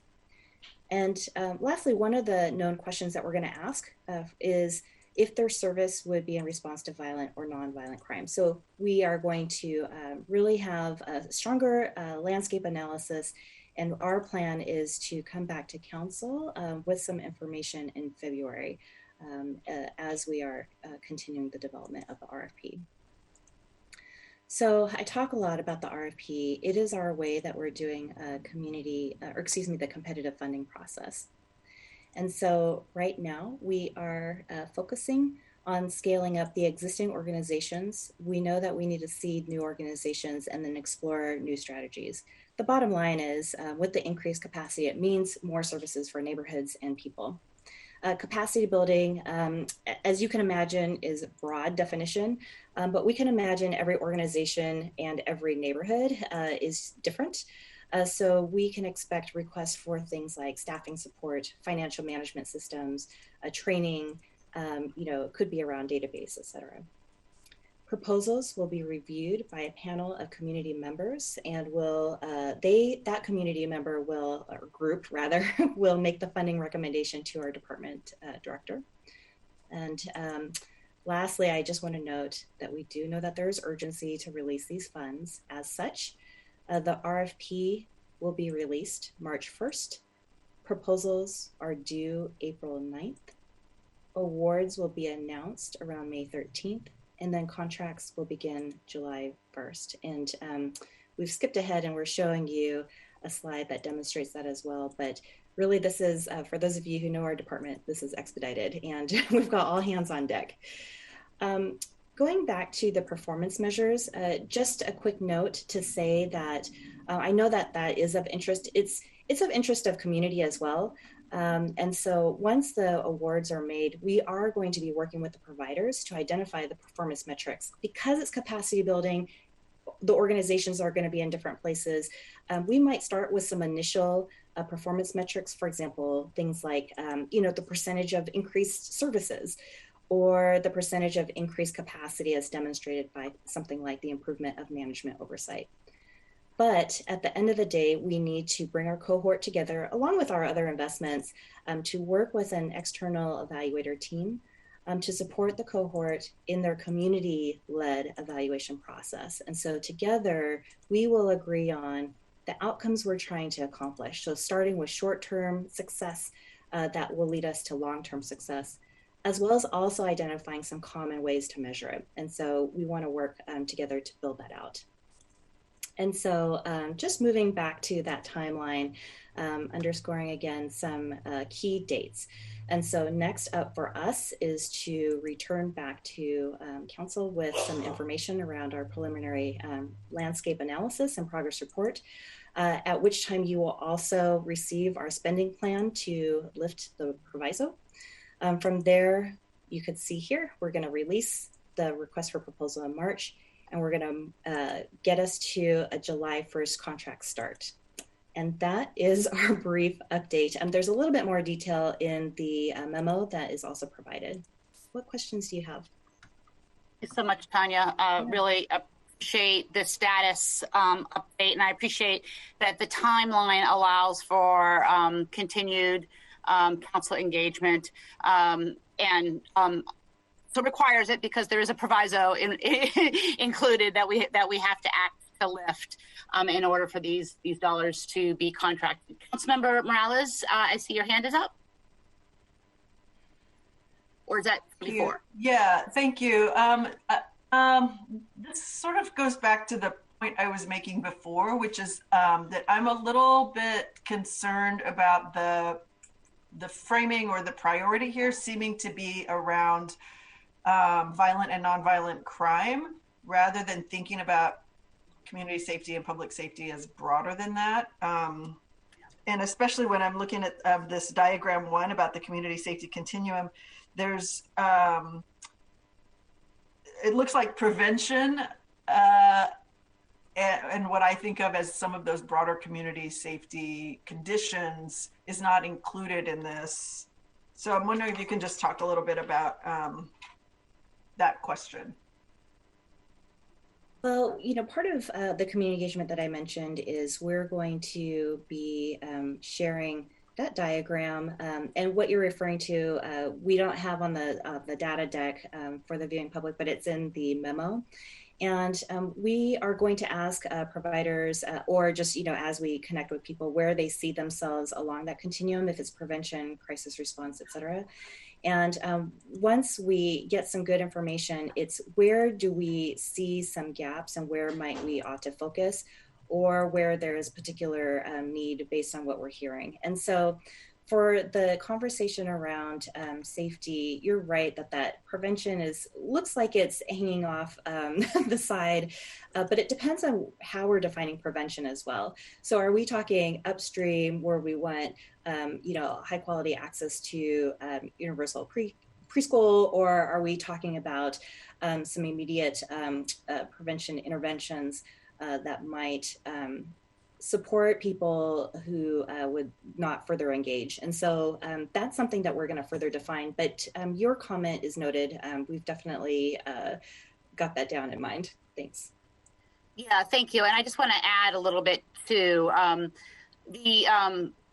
And lastly, one of the known questions that we're going to ask is if their service would be in response to violent or non-violent crime. So we are going to really have a stronger landscape analysis, and our plan is to come back to council with some information in February as we are continuing the development of the RFP. So I talk a lot about the RFP. It is our way that we're doing a the competitive funding process. And so right now we are focusing on scaling up the existing organizations. We know that we need to seed new organizations and then explore new strategies. The bottom line is with the increased capacity, it means more services for neighborhoods and people. Capacity building, as you can imagine, is a broad definition, but we can imagine every organization and every neighborhood is different. So we can expect requests for things like staffing support, financial management systems, training, it could be around database, et cetera. Proposals will be reviewed by a panel of community members, and that community member will, or group rather, will make the funding recommendation to our department director. And lastly, I just want to note that we do know that there is urgency to release these funds. As such, the RFP will be released March 1st. Proposals are due April 9th. Awards will be announced around May 13th, and then contracts will begin July 1st. And we've skipped ahead and we're showing you a slide that demonstrates that as well. But really this is, for those of you who know our department, this is expedited and we've got all hands on deck. Going back to the performance measures, just a quick note to say that I know that that is of interest. It's of interest of community as well. And so once the awards are made, we are going to be working with the providers to identify the performance metrics. Because it's capacity building, the organizations are going to be in different places. We might start with some initial performance metrics, for example, things like, the percentage of increased services or the percentage of increased capacity as demonstrated by something like the improvement of management oversight. But at the end of the day, we need to bring our cohort together along with our other investments to work with an external evaluator team to support the cohort in their community-led evaluation process. And so together, we will agree on the outcomes we're trying to accomplish. So starting with short-term success that will lead us to long-term success, as well as also identifying some common ways to measure it. And so we want to work together to build that out. And so just moving back to that timeline, underscoring again some key dates. And so next up for us is to return back to council with some information around our preliminary landscape analysis and progress report, at which time you will also receive our spending plan to lift the proviso. From there, you could see here, we're going to release the request for proposal in March, and we're going to get us to a July 1st contract start. And that is our brief update. There's a little bit more detail in the memo that is also provided. What questions do you have? Thanks so much, Tanya. Really appreciate the status update, and I appreciate that the timeline allows for continued council engagement so requires it because there is a proviso included that we have to act to lift in order for these dollars to be contracted. Councilmember Morales, I see your hand is up. Or is that before? Yeah, thank you. This sort of goes back to the point I was making before, which is that I'm a little bit concerned about the framing or the priority here seeming to be around violent and nonviolent crime rather than thinking about community safety and public safety as broader than that. And especially when I'm looking at this diagram 1 about the community safety continuum, there's, it looks like prevention and what I think of as some of those broader community safety conditions is not included in this. So I'm wondering if you can just talk a little bit about that question. Well, part of the community engagement that I mentioned is we're going to be sharing that diagram and what you're referring to. We don't have on the data deck for the viewing public, but it's in the memo. And we are going to ask providers or just, as we connect with people where they see themselves along that continuum, if it's prevention, crisis response, et cetera. And once we get some good information, it's where do we see some gaps and where might we ought to focus or where there is particular need based on what we're hearing. And so for the conversation around safety, you're right that prevention looks like it's hanging off the side, but it depends on how we're defining prevention as well. So are we talking upstream where we want high quality access to universal preschool, or are we talking about some immediate prevention interventions that might support people who would not further engage? And so that's something that we're going to further define. But your comment is noted. We've definitely got that down in mind. Thanks. Yeah, thank you. And I just want to add a little bit to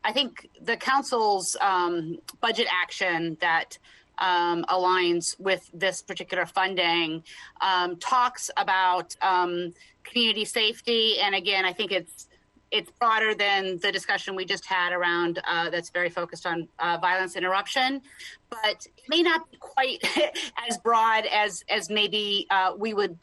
I think the council's budget action that aligns with this particular funding talks about community safety. And again, I think it's broader than the discussion we just had around that's very focused on violence interruption, but it may not be quite as broad as maybe we would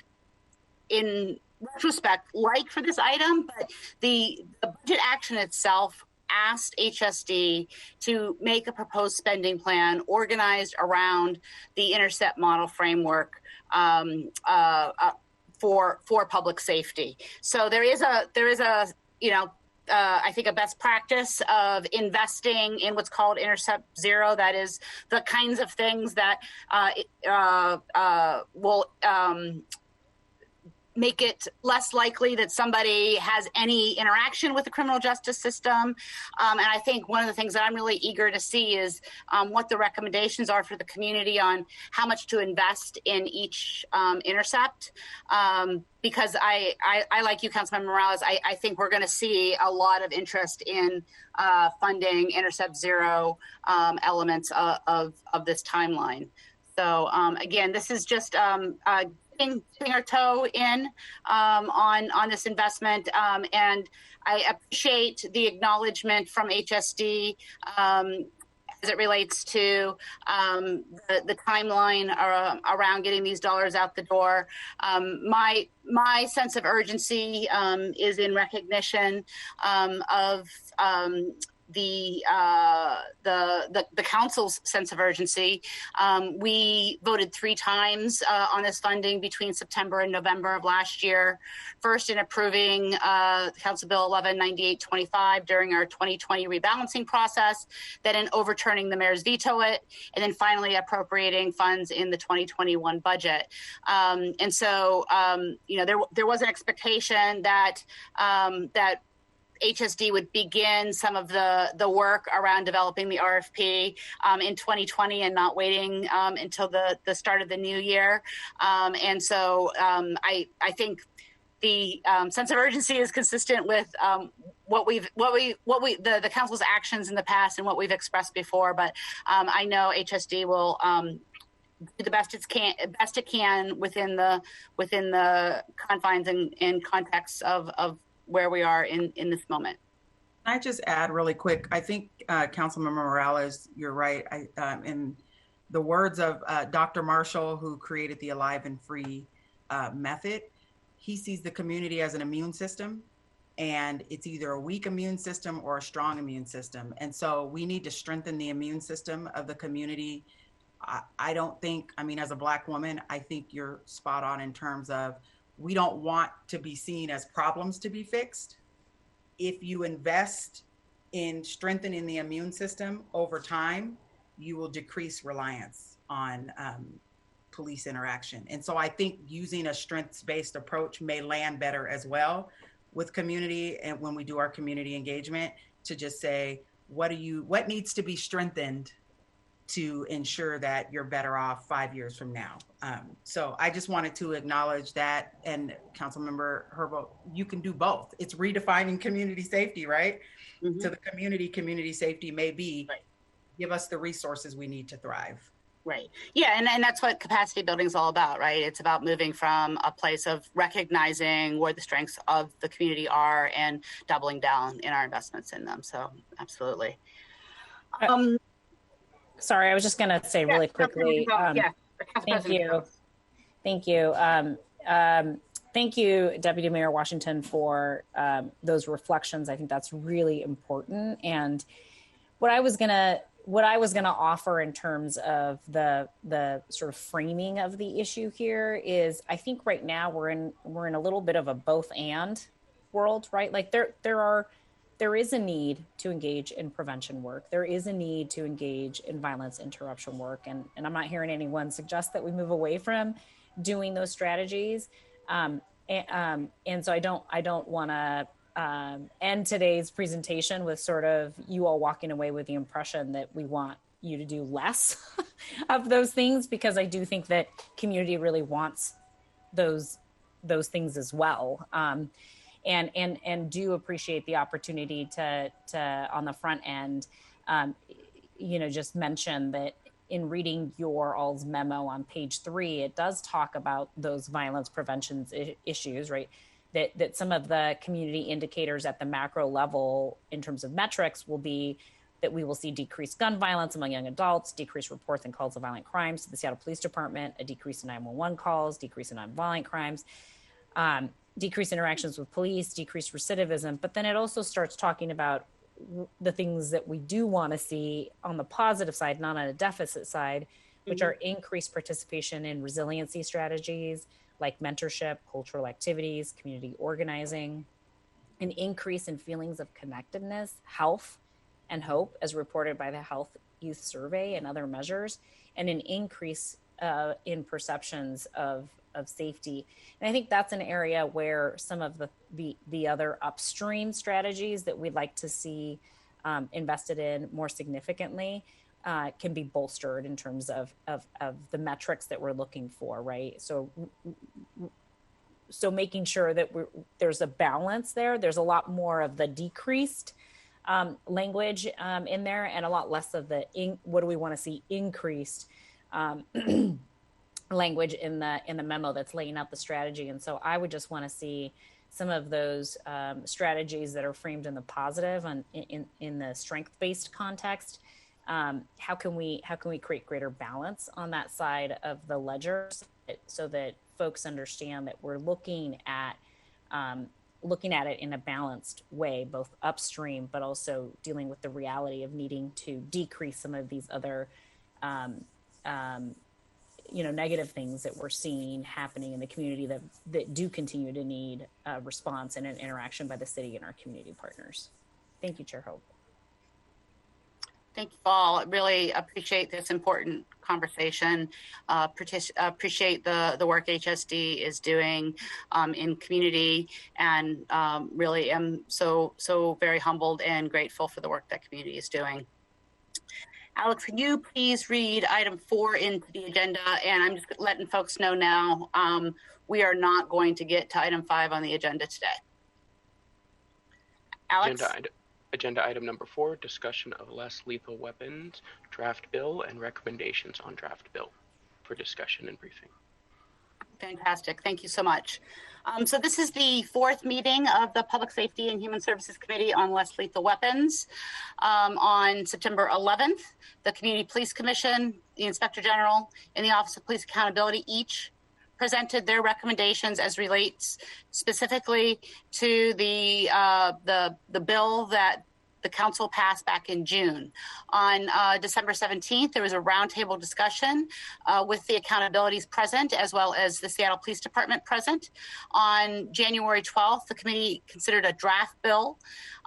in retrospect like for this item. But the budget action itself asked HSD to make a proposed spending plan organized around the intercept model framework for public safety. So there is a I think, a best practice of investing in what's called Intercept Zero. That is the kinds of things that will make it less likely that somebody has any interaction with the criminal justice system. And I think one of the things that I'm really eager to see is what the recommendations are for the community on how much to invest in each intercept. Because I like you, Councilmember Morales, I think we're going to see a lot of interest in funding Intercept Zero elements of this timeline. So again, this is just putting our toe in on this investment, and I appreciate the acknowledgement from HSD as it relates to the timeline around getting these dollars out the door. My sense of urgency is in recognition of the council's sense of urgency. We voted 3 times on this funding between September and November of last year. First in approving Council Bill 119825 during our 2020 rebalancing process, then in overturning the mayor's veto it, and then finally appropriating funds in the 2021 budget. And so, there was an expectation that HSD would begin some of the work around developing the RFP in 2020 and not waiting until the start of the new year. And so I think the sense of urgency is consistent with the council's actions in the past and what we've expressed before. But I know HSD will do the best it can within the confines and context of where we are in this moment. Can I just add really quick? I think Councilmember Morales, you're right. In the words of Dr. Marshall, who created the Alive and Free method, he sees the community as an immune system, and it's either a weak immune system or a strong immune system. And so we need to strengthen the immune system of the community. I don't think, as a Black woman, I think you're spot on in terms of we don't want to be seen as problems to be fixed. If you invest in strengthening the immune system over time, you will decrease reliance on police interaction. And so I think using a strengths-based approach may land better as well with community, and when we do our community engagement, to just say, what needs to be strengthened to ensure that you're better off 5 years from now. So I just wanted to acknowledge that. And Councilmember Herbold, you can do both. It's redefining community safety, right? Mm-hmm. So the community safety may be, give us the resources we need to thrive. Right. Yeah. And that's what capacity building is all about, right? It's about moving from a place of recognizing where the strengths of the community are and doubling down in our investments in them. So absolutely. Sorry, I was just going to say really quickly. Thank you. Thank you. Thank you, Deputy Mayor Washington, for those reflections. I think that's really important. And what I was going to offer in terms of the sort of framing of the issue here is, I think right now we're in a little bit of a both and world, right? Like there is a need to engage in prevention work. There is a need to engage in violence interruption work. And I'm not hearing anyone suggest that we move away from doing those strategies. And so I don't want to end today's presentation with sort of you all walking away with the impression that we want you to do less of those things, because I do think that community really wants those things as well. And do appreciate the opportunity to on the front end, just mention that in reading your all's memo on page 3, it does talk about those violence prevention issues, right? That some of the community indicators at the macro level in terms of metrics will be that we will see decreased gun violence among young adults, decreased reports and calls of violent crimes to the Seattle Police Department, a decrease in 911 calls, decrease in nonviolent crimes, decreased interactions with police, decreased recidivism. But then it also starts talking about the things that we do want to see on the positive side, not on a deficit side, which are increased participation in resiliency strategies like mentorship, cultural activities, community organizing, an increase in feelings of connectedness, health, and hope, as reported by the Health Youth Survey and other measures, and an increase in perceptions of safety. And I think that's an area where some of the other upstream strategies that we'd like to see invested in more significantly can be bolstered in terms of the metrics that we're looking for, right? So making sure that there's a balance there. There's a lot more of the decreased language in there, and a lot less of the what do we want to see increased language in the memo that's laying out the strategy. And so I would just want to see some of those strategies that are framed in the positive and in the strength-based context. How can we create greater balance on that side of the ledger so that folks understand that we're looking at it in a balanced way, both upstream, but also dealing with the reality of needing to decrease some of these other negative things that we're seeing happening in the community that do continue to need a response and an interaction by the city and our community partners. Thank you, Chair Hope. Thank you all. Really appreciate this important conversation. Appreciate the work HSD is doing in community, and really am so very humbled and grateful for the work that community is doing. Alex, can you please read item 4 into the agenda? And I'm just letting folks know now, we are not going to get to item 5 on the agenda today. Alex? Agenda item number 4, discussion of less lethal weapons, draft bill, and recommendations on draft bill for discussion and briefing. Fantastic. Thank you so much. So this is the 4th meeting of the Public Safety and Human Services Committee on Less Lethal Weapons. On September 11th, the Community Police Commission, the Inspector General, and the Office of Police Accountability each presented their recommendations as relates specifically to the bill that the council passed back in June. On December 17th, there was a roundtable discussion with the accountabilities present, as well as the Seattle Police Department present. On January 12th, the committee considered a draft bill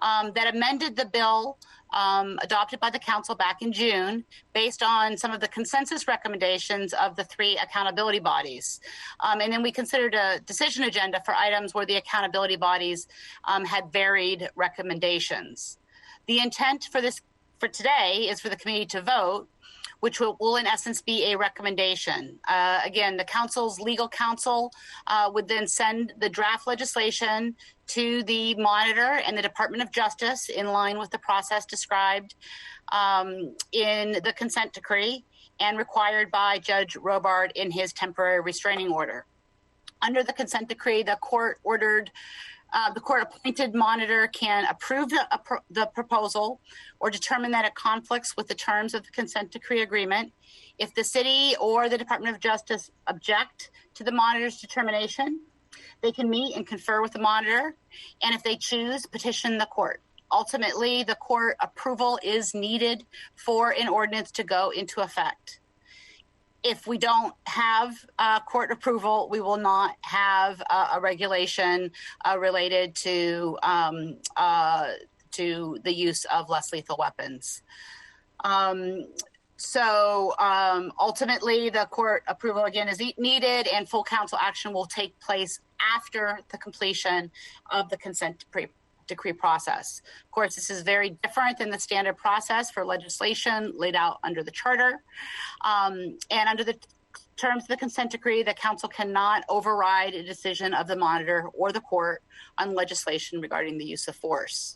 that amended the bill adopted by the council back in June based on some of the consensus recommendations of the 3 accountability bodies. And then we considered a decision agenda for items where the accountability bodies had varied recommendations. The intent for today is for the committee to vote, which will in essence be a recommendation. Again, the council's legal counsel would then send the draft legislation to the monitor and the Department of Justice in line with the process described in the consent decree and required by Judge Robard in his temporary restraining order. Under the consent decree, the court appointed monitor can approve the proposal or determine that it conflicts with the terms of the consent decree agreement. If the city or the Department of Justice object to the monitor's determination, they can meet and confer with the monitor, and if they choose, petition the court. Ultimately, the court approval is needed for an ordinance to go into effect. If we don't have court approval, we will not have a regulation related to the use of less lethal weapons. Ultimately, the court approval again is needed, and full council action will take place after the completion of the consent decree process. Of course, this is very different than the standard process for legislation laid out under the charter. And under the terms of the consent decree, the council cannot override a decision of the monitor or the court on legislation regarding the use of force.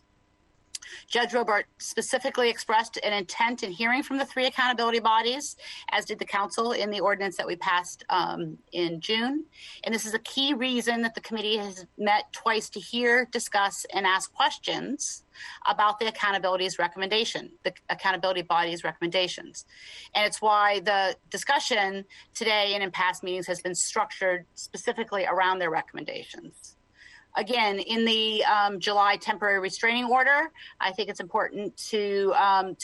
Judge Robart specifically expressed an intent in hearing from the 3 accountability bodies, as did the council in the ordinance that we passed in June. And this is a key reason that the committee has met twice to hear, discuss, and ask questions about the accountability body's recommendations. And it's why the discussion today and in past meetings has been structured specifically around their recommendations. Again, in the July temporary restraining order, I think it's important to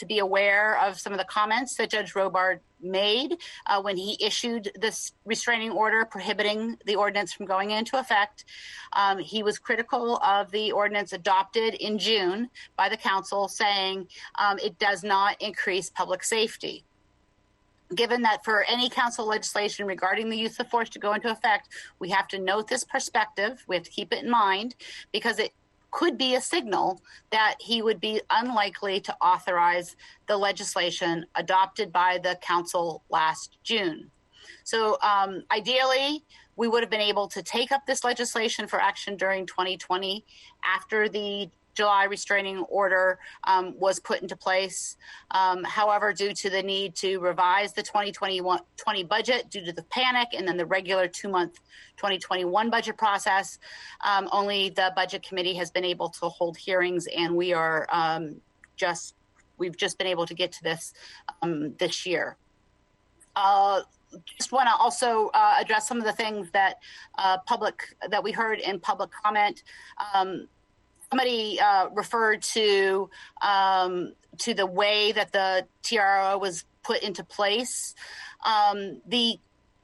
be aware of some of the comments that Judge Robard made when he issued this restraining order prohibiting the ordinance from going into effect. He was critical of the ordinance adopted in June by the council, saying it does not increase public safety. Given that for any council legislation regarding the use of force to go into effect, we have to note this perspective. We have to keep it in mind because it could be a signal that he would be unlikely to authorize the legislation adopted by the council last June. So ideally, we would have been able to take up this legislation for action during 2020 after the July restraining order was put into place. However, due to the need to revise the 2020 budget due to the panic and then the regular 2-month 2021 budget process, only the budget committee has been able to hold hearings, and we are we've just been able to get to this this year. Just want to also address some of the things that we heard in public comment. Somebody referred to the way that the TRO was put into place.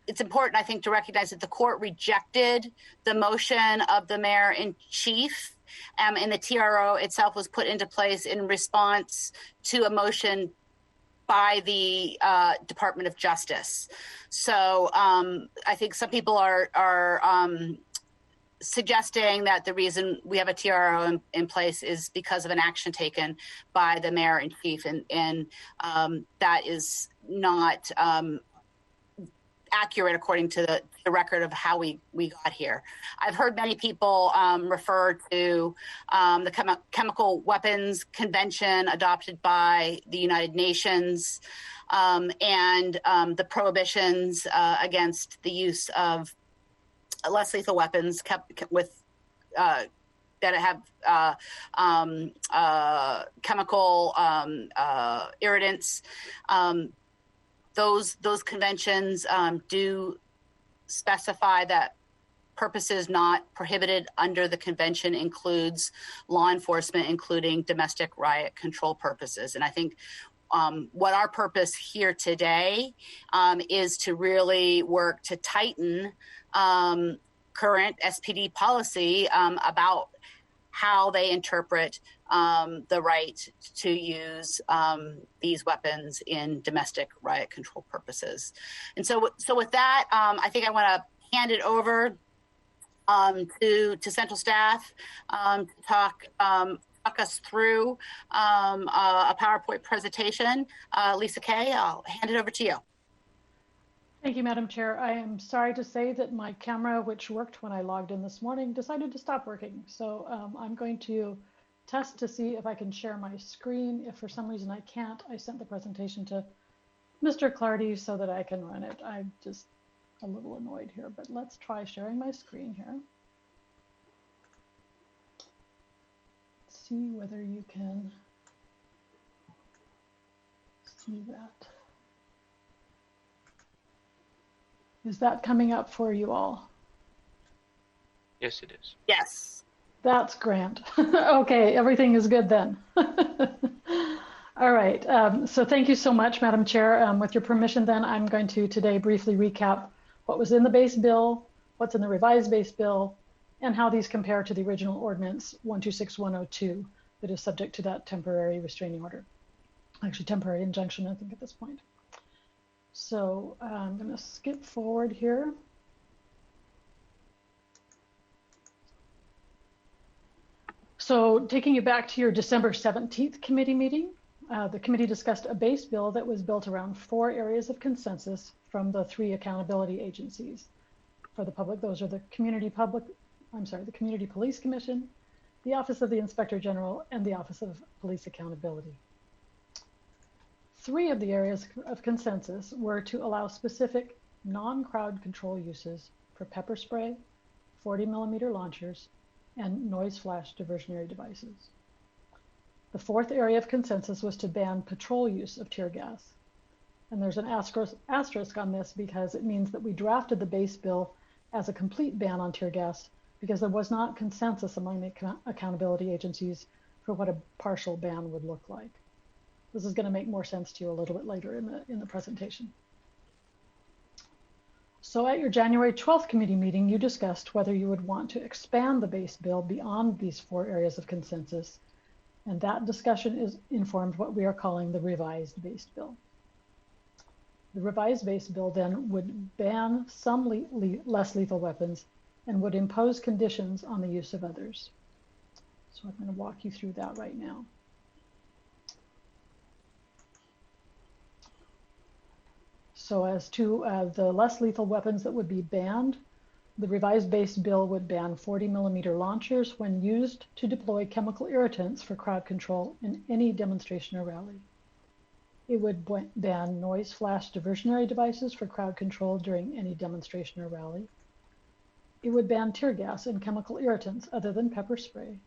It's important, I think, to recognize that the court rejected the motion of the mayor in chief, and the TRO itself was put into place in response to a motion by the Department of Justice. So I think some people are suggesting that the reason we have a TRO in place is because of an action taken by the mayor in chief, and that is not accurate according to the record of how we got here. I've heard many people refer to the Chemical Weapons Convention adopted by the United Nations and the prohibitions against the use of less lethal weapons with that have chemical irritants. Those conventions do specify that purposes not prohibited under the convention includes law enforcement, including domestic riot control purposes. And I think what our purpose here today is to really work to tighten current SPD policy about how they interpret the right to use these weapons in domestic riot control purposes. And so with that, I think I want to hand it over to central staff to talk us through a PowerPoint presentation. Lisa Kay, I'll hand it over to you. Thank you, Madam Chair. I am sorry to say that my camera, which worked when I logged in this morning, decided to stop working. So I'm going to test to see if I can share my screen. If for some reason I can't, I sent the presentation to Mr. Clardy so that I can run it. I'm just a little annoyed here, but let's try sharing my screen here. Let's see whether you can see that. Is that coming up for you all? Yes, it is. Yes. That's grand. Okay, everything is good then. All right, so thank you so much, Madam Chair. With your permission then, I'm going to today briefly recap what was in the base bill, what's in the revised base bill, and how these compare to the original ordinance 126102 that is subject to that temporary restraining order. Actually, temporary injunction, I think, at this point. So I'm going to skip forward here. So taking you back to your December 17th committee meeting, the committee discussed a base bill that was built around 4 areas of consensus from the 3 accountability agencies for the public. Those are the Community Police Commission, the Office of the Inspector General, and the Office of Police Accountability. 3 of the areas of consensus were to allow specific non-crowd control uses for pepper spray, 40mm launchers, and noise flash diversionary devices. The 4th area of consensus was to ban patrol use of tear gas. And there's an asterisk on this because it means that we drafted the base bill as a complete ban on tear gas because there was not consensus among the accountability agencies for what a partial ban would look like. This is going to make more sense to you a little bit later in the presentation. So at your January 12th committee meeting, you discussed whether you would want to expand the base bill beyond these 4 areas of consensus. And that discussion is informed what we are calling the revised base bill. The revised base bill then would ban some less lethal weapons and would impose conditions on the use of others. So I'm going to walk you through that right now. So as to the less lethal weapons that would be banned, the revised base bill would ban 40mm launchers when used to deploy chemical irritants for crowd control in any demonstration or rally. It would ban noise flash diversionary devices for crowd control during any demonstration or rally. It would ban tear gas and chemical irritants other than pepper spray.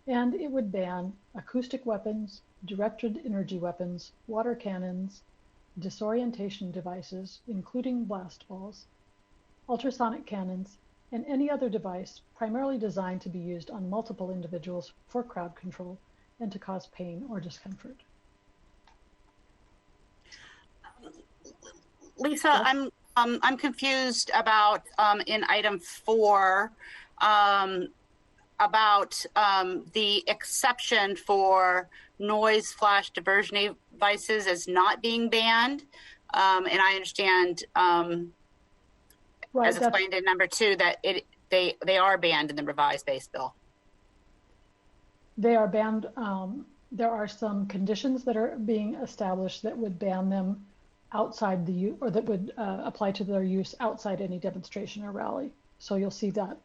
And it would ban acoustic weapons, directed energy weapons, water cannons, disorientation devices, including blast balls, ultrasonic cannons, and any other device primarily designed to be used on multiple individuals for crowd control and to cause pain or discomfort. Lisa, yes. I'm confused about in item 4 about the exception for noise flash diversion devices as not being banned, and I understand. Right, as explained in number 2, that they are banned in the revised base bill. They are banned. There are some conditions that are being established that would ban them outside the use, or that would apply to their use outside any demonstration or rally. So you'll see that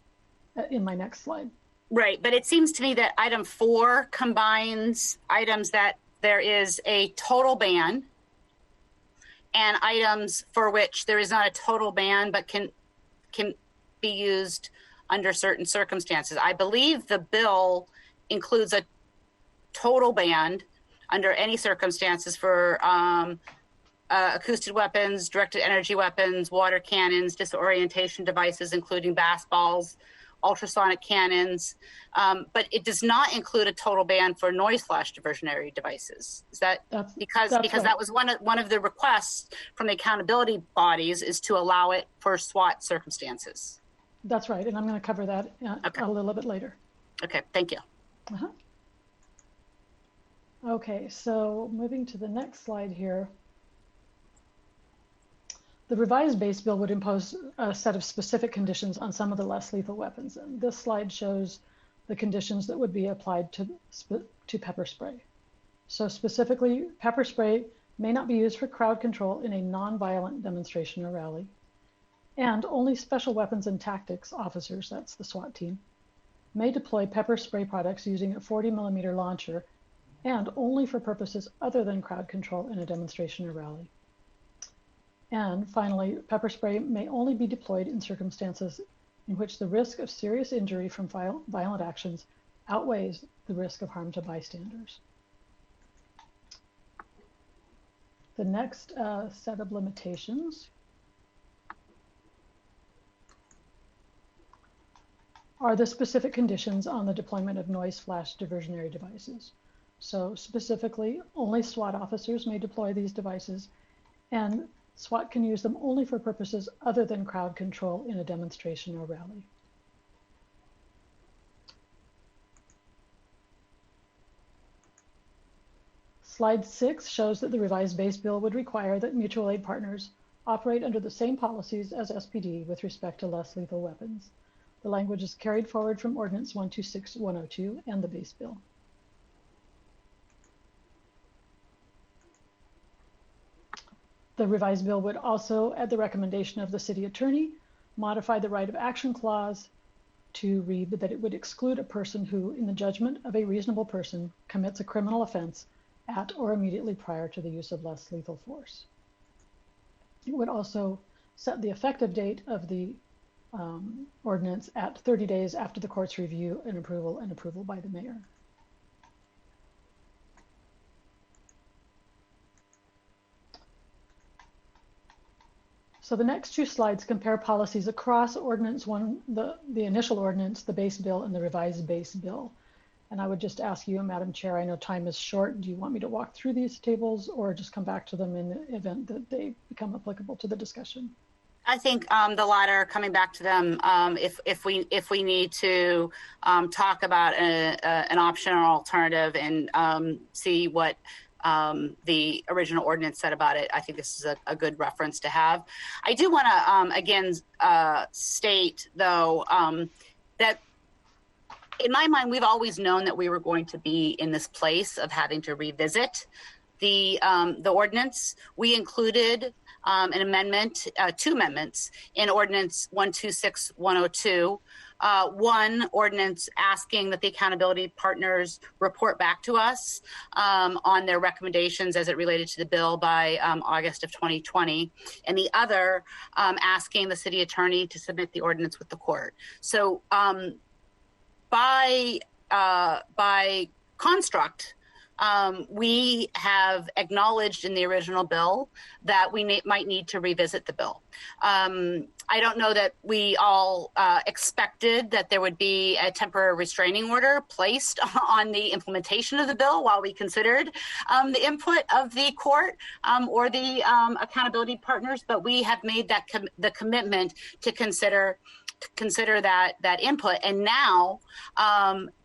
in my next slide. Right, but it seems to me that item 4 combines items that there is a total ban and items for which there is not a total ban but can be used under certain circumstances. I believe the bill includes a total ban under any circumstances for acoustic weapons, directed energy weapons, water cannons, disorientation devices, including blast balls, ultrasonic cannons, but it does not include a total ban for noise flash diversionary devices. Is that because right. That was one of the requests from the accountability bodies, is to allow it for SWAT circumstances. That's right, and I'm going to cover that a little bit later. Okay, thank you. Okay, so moving to the next slide here. The revised base bill would impose a set of specific conditions on some of the less lethal weapons. And this slide shows the conditions that would be applied to pepper spray. So specifically, pepper spray may not be used for crowd control in a non-violent demonstration or rally. And only special weapons and tactics officers, that's the SWAT team, may deploy pepper spray products using a 40mm launcher, and only for purposes other than crowd control in a demonstration or rally. And finally, pepper spray may only be deployed in circumstances in which the risk of serious injury from violent actions outweighs the risk of harm to bystanders. The next set of limitations are the specific conditions on the deployment of noise flash diversionary devices. So specifically, only SWAT officers may deploy these devices, and SWAT can use them only for purposes other than crowd control in a demonstration or rally. Slide 6 shows that the revised base bill would require that mutual aid partners operate under the same policies as SPD with respect to less lethal weapons. The language is carried forward from Ordinance 126-102 and the base bill. The revised bill would also, at the recommendation of the city attorney, modify the right of action clause to read that it would exclude a person who, in the judgment of a reasonable person, commits a criminal offense at or immediately prior to the use of less lethal force. It would also set the effective date of the ordinance at 30 days after the court's review and approval by the mayor. So the next 2 slides compare policies across Ordinance 1, the initial ordinance, the base bill, and the revised base bill. And I would just ask you, Madam Chair, I know time is short. Do you want me to walk through these tables or just come back to them in the event that they become applicable to the discussion? I think the latter, coming back to them, if we need to talk about an option or alternative and see what the original ordinance said about it, I think this is a good reference to have. I do want to again state though that in my mind we've always known that we were going to be in this place of having to revisit the ordinance. We included an amendment, two amendments in Ordinance 126-102. One ordinance asking that the accountability partners report back to us on their recommendations as it related to the bill by August of 2020, and the other asking the city attorney to submit the ordinance with the court. So by construct, we have acknowledged in the original bill that we might need to revisit the bill. I don't know that we all expected that there would be a temporary restraining order placed on the implementation of the bill while we considered the input of the court or the accountability partners, but we have made that the commitment to consider that input. And now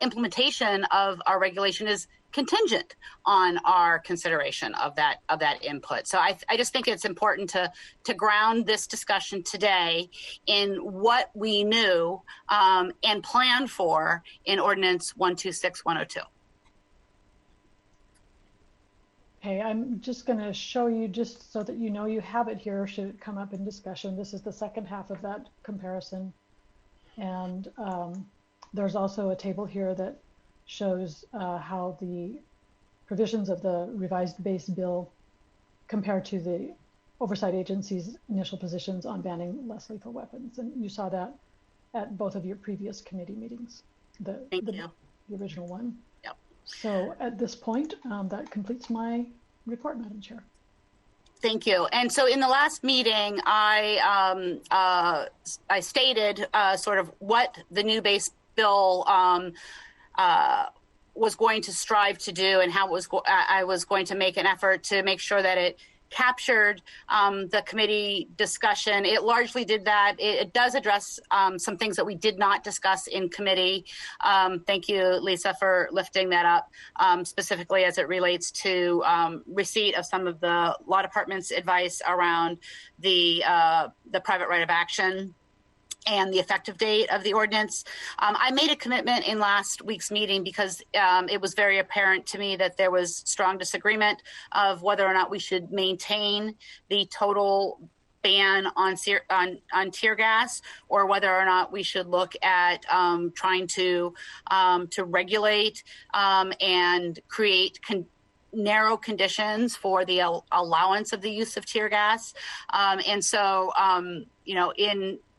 implementation of our regulation is contingent on our consideration of that input. So I just think it's important to ground this discussion today in what we knew and planned for in Ordinance 126-102. Okay, I'm just going to show you just so that you know you have it here should it come up in discussion. This is the second half of that comparison. And there's also a table here that shows how the provisions of the revised base bill compare to the oversight agency's initial positions on banning less lethal weapons. And you saw that at both of your previous committee meetings, the original one. Yep. So at this point, that completes my report, Madam Chair. Thank you. And so in the last meeting, I stated sort of what the new base bill was going to strive to do and how I was going to make an effort to make sure that it captured the committee discussion. It largely did that. It does address some things that we did not discuss in committee. Thank you, Lisa, for lifting that up, specifically as it relates to receipt of some of the law department's advice around the private right of action and the effective date of the ordinance. I made a commitment in last week's meeting because it was very apparent to me that there was strong disagreement of whether or not we should maintain the total ban on tear gas, or whether or not we should look at trying to regulate and create narrow conditions for the allowance of the use of tear gas. And so,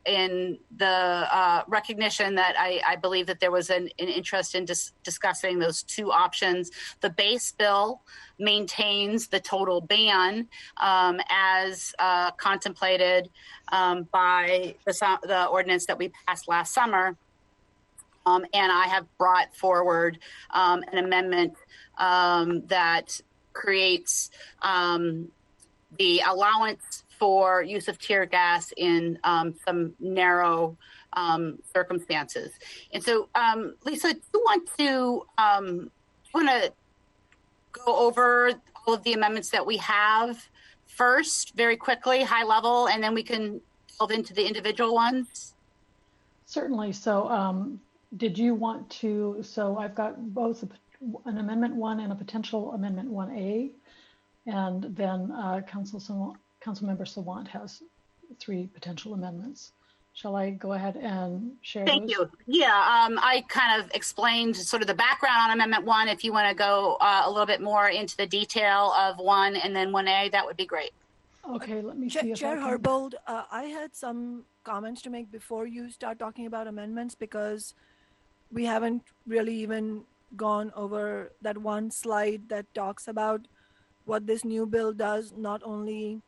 in the recognition that I believe that there was an interest in discussing those two options. The base bill maintains the total ban as contemplated by the ordinance that we passed last summer. And I have brought forward an amendment that creates the allowance for use of tear gas in some narrow circumstances. And so, Lisa, do you want to go over all of the amendments that we have first, very quickly, high level, and then we can delve into the individual ones? Certainly. So did you want to, so I've got both an Amendment 1 and a potential Amendment 1A, and then Councilmember Sawant has 3 potential amendments. Shall I go ahead and share those? Thank you. Yeah, I kind of explained sort of the background on Amendment 1. If you want to go a little bit more into the detail of 1 and then 1A, that would be great. Okay, let me see if Chair Herbold, I had some comments to make before you start talking about amendments, because we haven't really even gone over that one slide that talks about what this new bill does, not only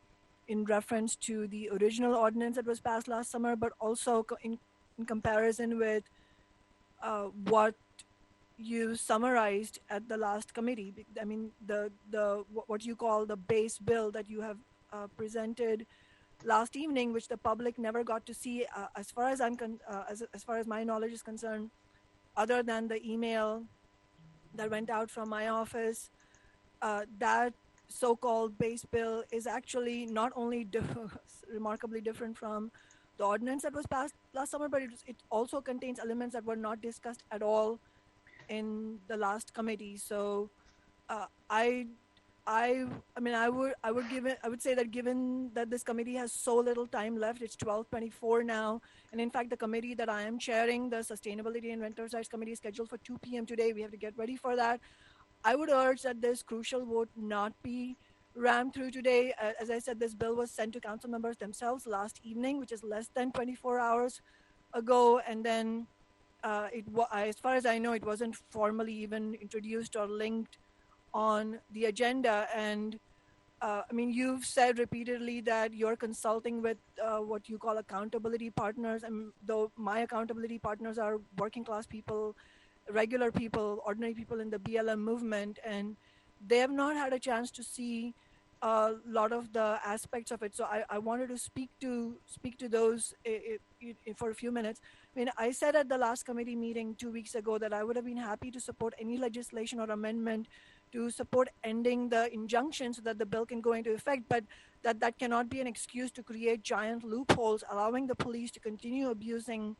in reference to the original ordinance that was passed last summer, but also in comparison with what you summarized at the last committee. I mean, the what you call the base bill that you have presented last evening, which the public never got to see, as far as as far as my knowledge is concerned, other than the email that went out from my office. That so-called base bill is actually not only remarkably different from the ordinance that was passed last summer, but it also contains elements that were not discussed at all in the last committee. So I would say that given that this committee has so little time left, it's 12:24 now, and in fact the committee that I am chairing, the Sustainability and Renters' Rights Committee, is scheduled for 2 p.m. today. We have to get ready for that. I would urge that this crucial vote not be rammed through today. As I said, this bill was sent to council members themselves last evening, which is less than 24 hours ago, and then as far as I know, it wasn't formally even introduced or linked on the agenda. And you've said repeatedly that you're consulting with what you call accountability partners, and though my accountability partners are working class people, regular people, ordinary people in the BLM movement, and they have not had a chance to see a lot of the aspects of it. So I wanted to speak to those for a few minutes. I said at the last committee meeting 2 weeks ago that I would have been happy to support any legislation or amendment to support ending the injunction so that the bill can go into effect, but that cannot be an excuse to create giant loopholes, allowing the police to continue abusing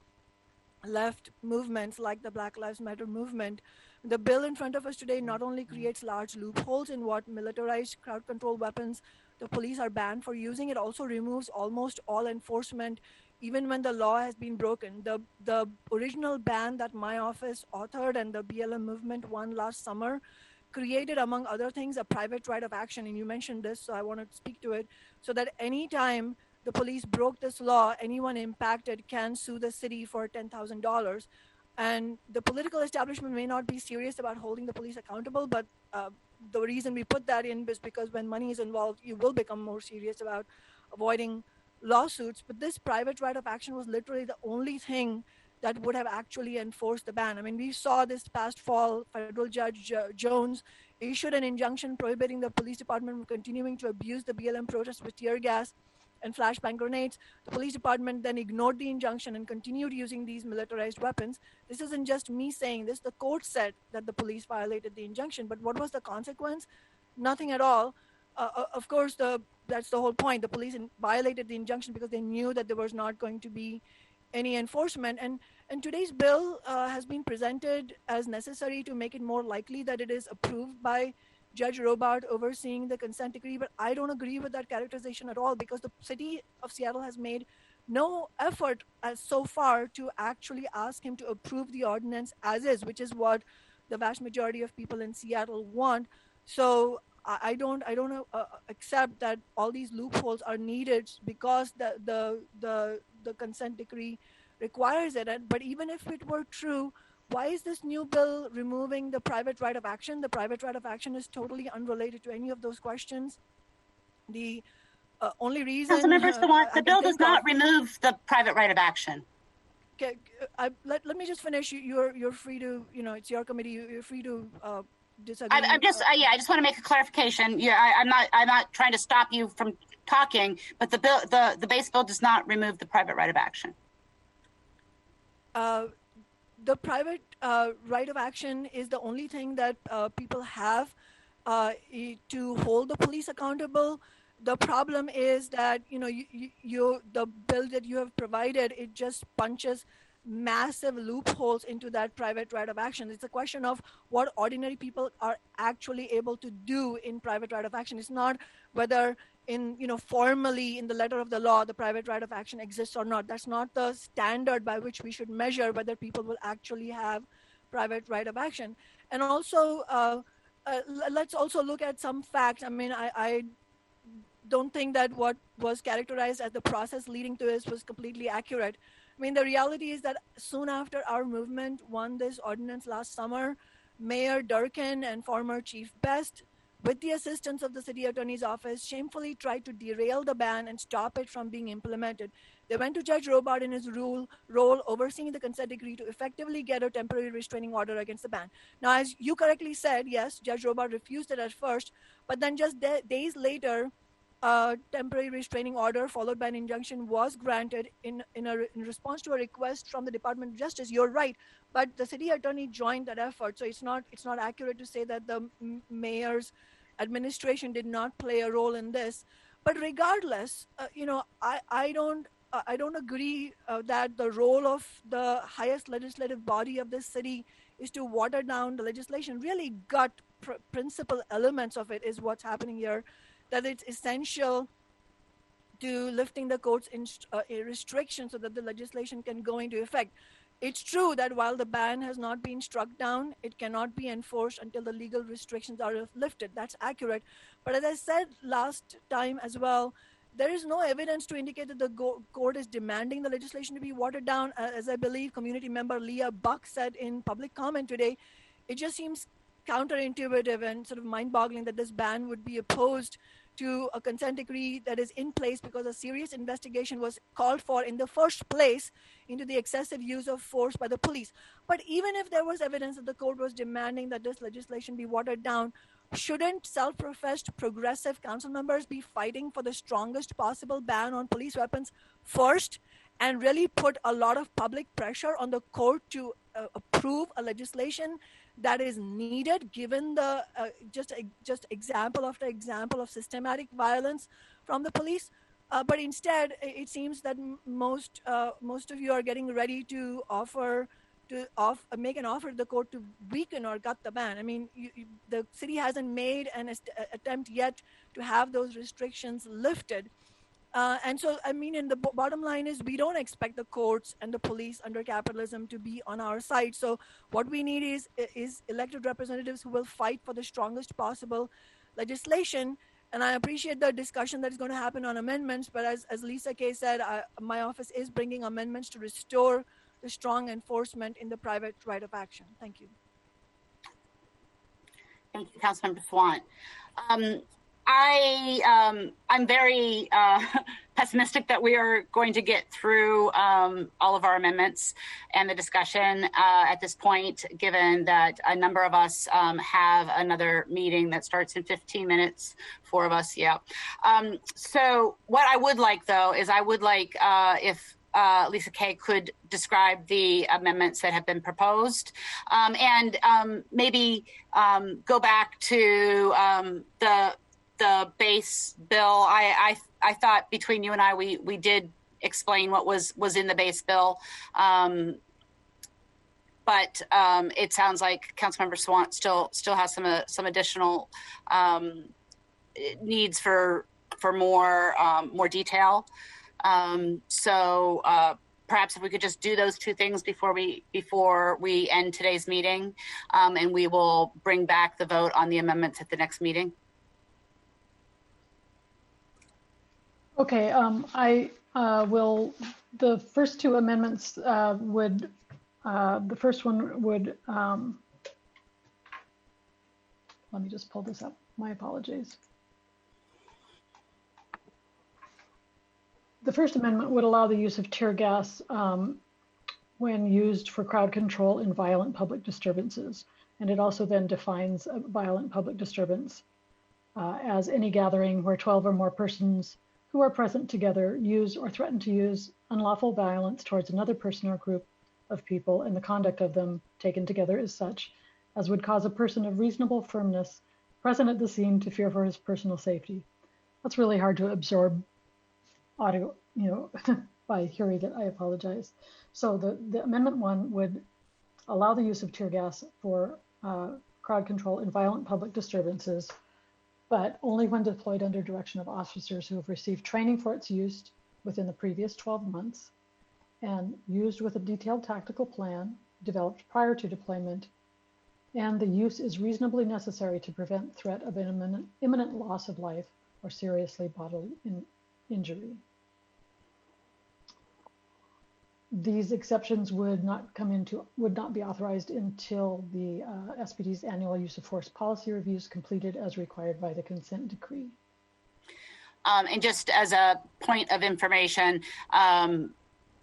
left movements like the Black Lives Matter movement. The bill in front of us today not only creates large loopholes in what militarized crowd control weapons the police are banned for using, it also removes almost all enforcement even when the law has been broken. The original ban that my office authored and the BLM movement won last summer created, among other things, a private right of action, and you mentioned this, so I want to speak to it, so that anytime the police broke this law, anyone impacted can sue the city for $10,000. And the political establishment may not be serious about holding the police accountable, but the reason we put that in is because when money is involved, you will become more serious about avoiding lawsuits. But this private right of action was literally the only thing that would have actually enforced the ban. We saw this past fall, federal judge Jones issued an injunction prohibiting the police department from continuing to abuse the BLM protests with tear gas and flashbang grenades. The police department then ignored the injunction and continued using these militarized weapons. This isn't just me saying this. The court said that the police violated the injunction, but what was the consequence? Nothing at all. Of course, that's the whole point. The police violated the injunction because they knew that there was not going to be any enforcement. And today's bill has been presented as necessary to make it more likely that it is approved by Judge Robart overseeing the consent decree, but I don't agree with that characterization at all, because the city of Seattle has made no effort so far to actually ask him to approve the ordinance as is, which is what the vast majority of people in Seattle want. So I don't accept that all these loopholes are needed because the consent decree requires it. But even if it were true, why is this new bill removing the private right of action? The private right of action is totally unrelated to any of those questions. The only reason the bill does not remove the private right of action. Okay, let me just finish. You're free to, it's your committee. You're free to disagree. I just want to make a clarification. Yeah, I'm not trying to stop you from talking, but the base bill does not remove the private right of action. The private right of action is the only thing that people have to hold the police accountable. The problem is that the bill that you have provided, it just punches massive loopholes into that private right of action. It's a question of what ordinary people are actually able to do in private right of action. It's not whether formally in the letter of the law, the private right of action exists or not. That's not the standard by which we should measure whether people will actually have private right of action. And also, let's also look at some facts. I don't think that what was characterized as the process leading to this was completely accurate. The reality is that soon after our movement won this ordinance last summer, Mayor Durkin and former Chief Best, with the assistance of the city attorney's office, shamefully tried to derail the ban and stop it from being implemented. They went to Judge Robart in his role overseeing the consent decree to effectively get a temporary restraining order against the ban. Now, as you correctly said, yes, Judge Robart refused it at first, but then just days later, temporary restraining order followed by an injunction was granted in response to a request from the Department of Justice. You're right, but the city attorney joined that effort, so it's not accurate to say that the mayor's administration did not play a role in this. But regardless, I don't agree that the role of the highest legislative body of this city is to water down the legislation. Really, gut principal elements of it is what's happening here. That it's essential to lifting the court's restrictions so that the legislation can go into effect. It's true that while the ban has not been struck down, it cannot be enforced until the legal restrictions are lifted. That's accurate. But as I said last time as well, there is no evidence to indicate that the court is demanding the legislation to be watered down. As I believe community member Leah Buck said in public comment today, it just seems counterintuitive and sort of mind-boggling that this ban would be opposed to a consent decree that is in place because a serious investigation was called for in the first place into the excessive use of force by the police. But even if there was evidence that the court was demanding that this legislation be watered down, shouldn't self-professed progressive council members be fighting for the strongest possible ban on police weapons first and really put a lot of public pressure on the court to approve a legislation that is needed given the just example after example of systematic violence from the police? But instead, it seems that most of you are getting ready to make an offer to the court to weaken or gut the ban. I mean, the city hasn't made an attempt yet to have those restrictions lifted. And so, I mean, in the bottom line is we don't expect the courts and the police under capitalism to be on our side. So what we need is elected representatives who will fight for the strongest possible legislation. And I appreciate the discussion that is going to happen on amendments. But as Lisa Kay said, my office is bringing amendments to restore the strong enforcement in the private right of action. Thank you. Thank you, Councilmember Sawant. I'm very pessimistic that we are going to get through all of our amendments and the discussion at this point, given that a number of us have another meeting that starts in 15 minutes, 4 of us, yeah. So what I would like, though, is I would like if Lisa Kay could describe the amendments that have been proposed and maybe go back to the base bill. I thought between you and I, we did explain what was in the base bill. But it sounds like Councilmember Sawant still has some additional needs for more detail. So perhaps if we could just do those 2 things before we end today's meeting, and we will bring back the vote on the amendments at the next meeting. Okay, I will, the first 2 amendments the first one would, let me just pull this up, my apologies. The first amendment would allow the use of tear gas when used for crowd control in violent public disturbances. And it also then defines a violent public disturbance as any gathering where 12 or more persons who are present together use or threaten to use unlawful violence towards another person or group of people, and the conduct of them taken together is such as would cause a person of reasonable firmness present at the scene to fear for his personal safety. That's really hard to absorb audio, by hearing it. I apologize. So the Amendment 1 would allow the use of tear gas for crowd control in violent public disturbances, but only when deployed under direction of officers who have received training for its use within the previous 12 months and used with a detailed tactical plan developed prior to deployment, and the use is reasonably necessary to prevent threat of an imminent loss of life or seriously bodily injury. These exceptions would not be authorized until the SPD's annual use of force policy reviews completed as required by the consent decree. And just as a point of information,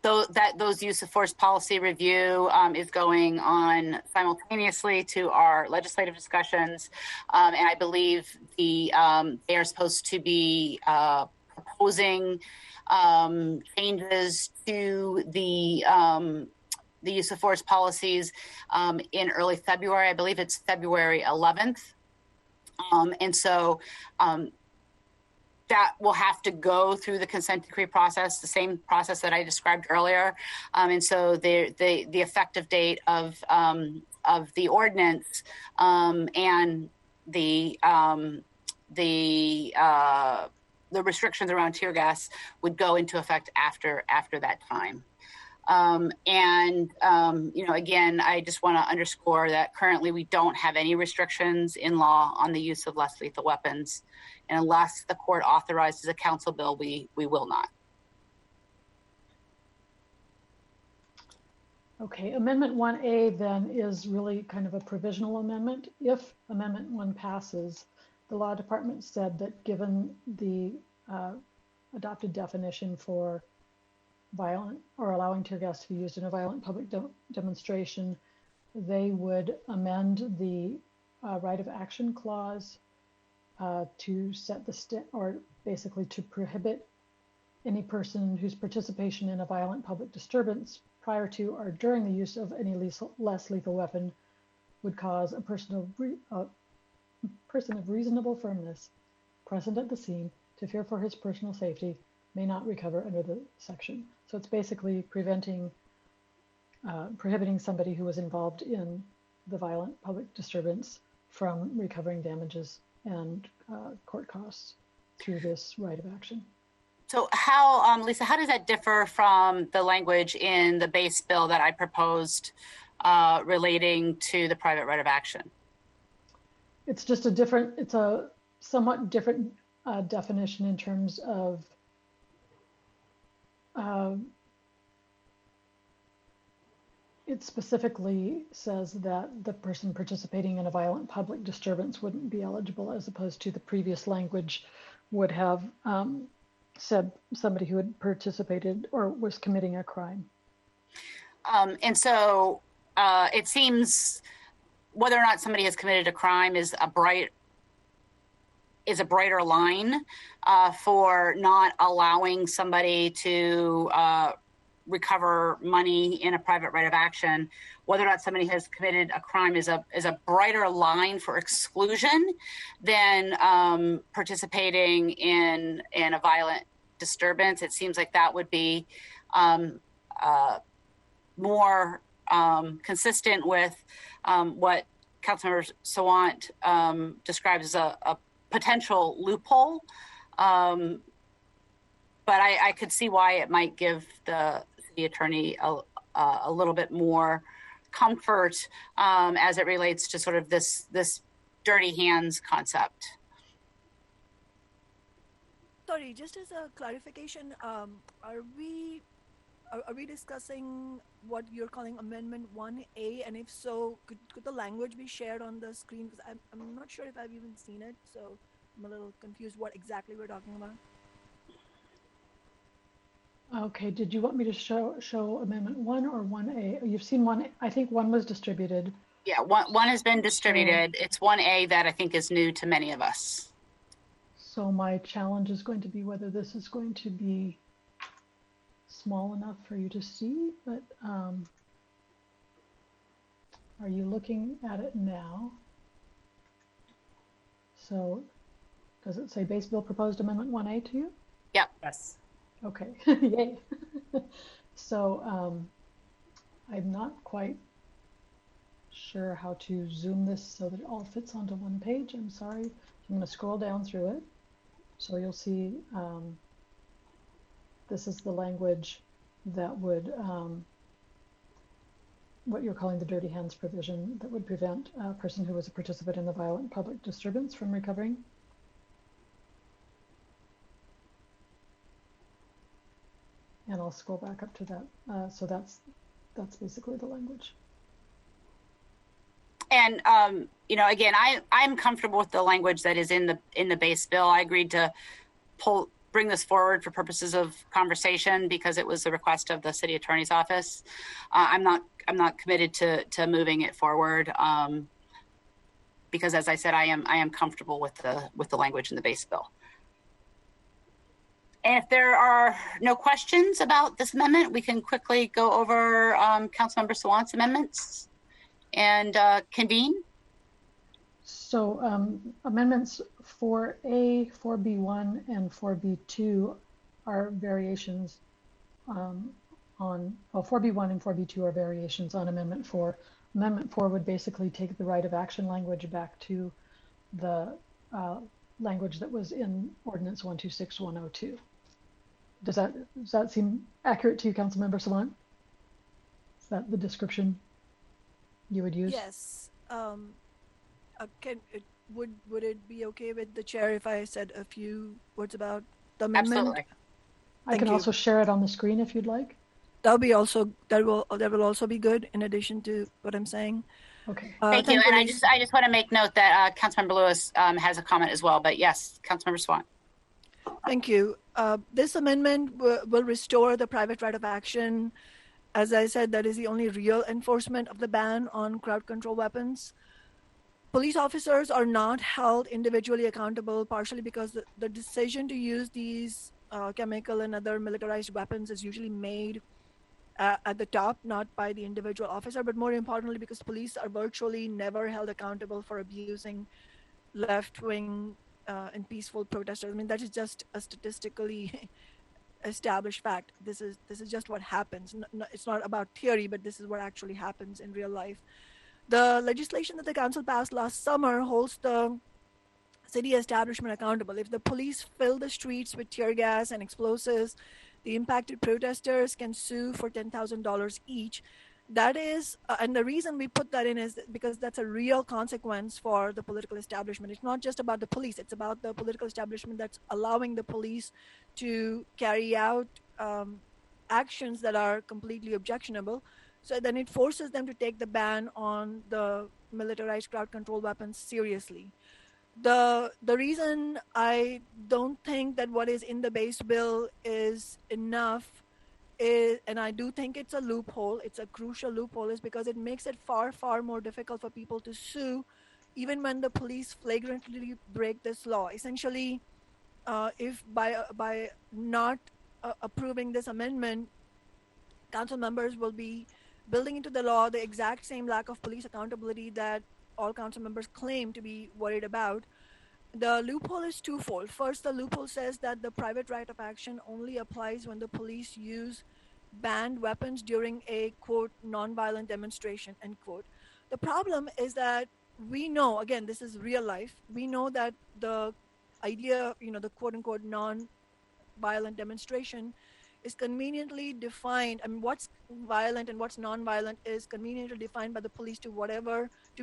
those use of force policy review is going on simultaneously to our legislative discussions, and I believe they are supposed to be proposing changes to the use of force policies in early February. I believe it's February 11th, and so. That will have to go through the consent decree process, the same process that I described earlier, and so the effective date of the ordinance and the restrictions around tear gas would go into effect after that time. Again, I just want to underscore that currently we don't have any restrictions in law on the use of less lethal weapons. And unless the court authorizes a council bill, we will not. Okay, Amendment 1A then is really kind of a provisional amendment. If Amendment 1 passes, the law department said that given the adopted definition for violent or allowing tear gas to be used in a violent public demonstration, they would amend the right of action clause to set or basically to prohibit any person whose participation in a violent public disturbance prior to or during the use of any less lethal weapon would cause a person of reasonable firmness present at the scene to fear for his personal safety may not recover under the section. So it's basically prohibiting somebody who was involved in the violent public disturbance from recovering damages and court costs through this right of action. So how, Lisa, how does that differ from the language in the base bill that I proposed relating to the private right of action? It's just it's a somewhat different definition in terms of it specifically says that the person participating in a violent public disturbance wouldn't be eligible, as opposed to the previous language would have said somebody who had participated or was committing a crime. And so it seems whether or not somebody has committed a crime is a brighter line for not allowing somebody to recover money in a private right of action. Whether or not somebody has committed a crime is a brighter line for exclusion than participating in a violent disturbance. It seems like that would be more consistent with what Councilmember Sawant describes as a potential loophole. But I could see why it might give the city attorney a little bit more comfort as it relates to sort of this dirty hands concept. Sorry, just as a clarification, are we discussing what you're calling Amendment 1A? And if so, could the language be shared on the screen? Because I'm not sure if I've even seen it, so I'm a little confused what exactly we're talking about. Okay, did you want me to show Amendment 1 or 1A? You've seen 1, I think 1 was distributed. Yeah, one has been distributed. It's 1A that I think is new to many of us. So my challenge is going to be whether this is going to be small enough for you to see, but are you looking at it now? So does it say base bill proposed amendment 1A to you? Yep. Yes. Okay, yay. So I'm not quite sure how to zoom this so that it all fits onto one page. I'm sorry. I'm going to scroll down through it. So you'll see this is the language that would, what you're calling the dirty hands provision, that would prevent a person who was a participant in the violent public disturbance from recovering. And I'll scroll back up to that. So that's basically the language. And again, I'm comfortable with the language that is in the base bill. I agreed to pull bring this forward for purposes of conversation because it was the request of the city attorney's office. I'm not committed to moving it forward because, as I said, I am comfortable with the language in the base bill. And if there are no questions about this amendment, we can quickly go over Councilmember Sawant's amendments and convene. So amendments 4A, 4B1, and 4B2 are variations on, well, 4B1 and 4B2 are variations on Amendment 4. Amendment 4 would basically take the right of action language back to the language that was in Ordinance 126102. Does that seem accurate to you, Councilmember Sawant? Is that the description you would use? Yes. Would it be okay with the chair if I said a few words about the amendment? Absolutely. I can also share it on the screen if you'd like. That will also be good in addition to what I'm saying. Okay. Thank you. And I just want to make note that Councilmember Lewis has a comment as well. But yes, Councilmember Sawant. Thank you. This amendment will restore the private right of action. As I said, that is the only real enforcement of the ban on crowd control weapons. Police officers are not held individually accountable, partially because the decision to use these chemical and other militarized weapons is usually made at the top, not by the individual officer, but more importantly, because police are virtually never held accountable for abusing left-wing and peaceful protesters. I mean, that is just a statistically established fact. This is just what happens. It's not about theory, but this is what actually happens in real life. The legislation that the council passed last summer holds the city establishment accountable. If the police fill the streets with tear gas and explosives, the impacted protesters can sue for $10,000 each. That is, and the reason we put that in is because that's a real consequence for the political establishment. It's not just about the police, it's about the political establishment that's allowing the police to carry out actions that are completely objectionable. So then it forces them to take the ban on the militarized crowd control weapons seriously. The reason I don't think that what is in the base bill is enough is, and I do think it's a loophole, it's a crucial loophole, is because it makes it far, far more difficult for people to sue even when the police flagrantly break this law. Essentially, if by not approving this amendment, council members will be building into the law the exact same lack of police accountability that all council members claim to be worried about. The loophole is twofold. First, the loophole says that the private right of action only applies when the police use banned weapons during a, quote, non-violent demonstration, end quote. The problem is that we know, again, this is real life, we know that the idea, the quote unquote non-violent demonstration is conveniently defined. I mean, what's violent and what's non-violent is conveniently defined by the police to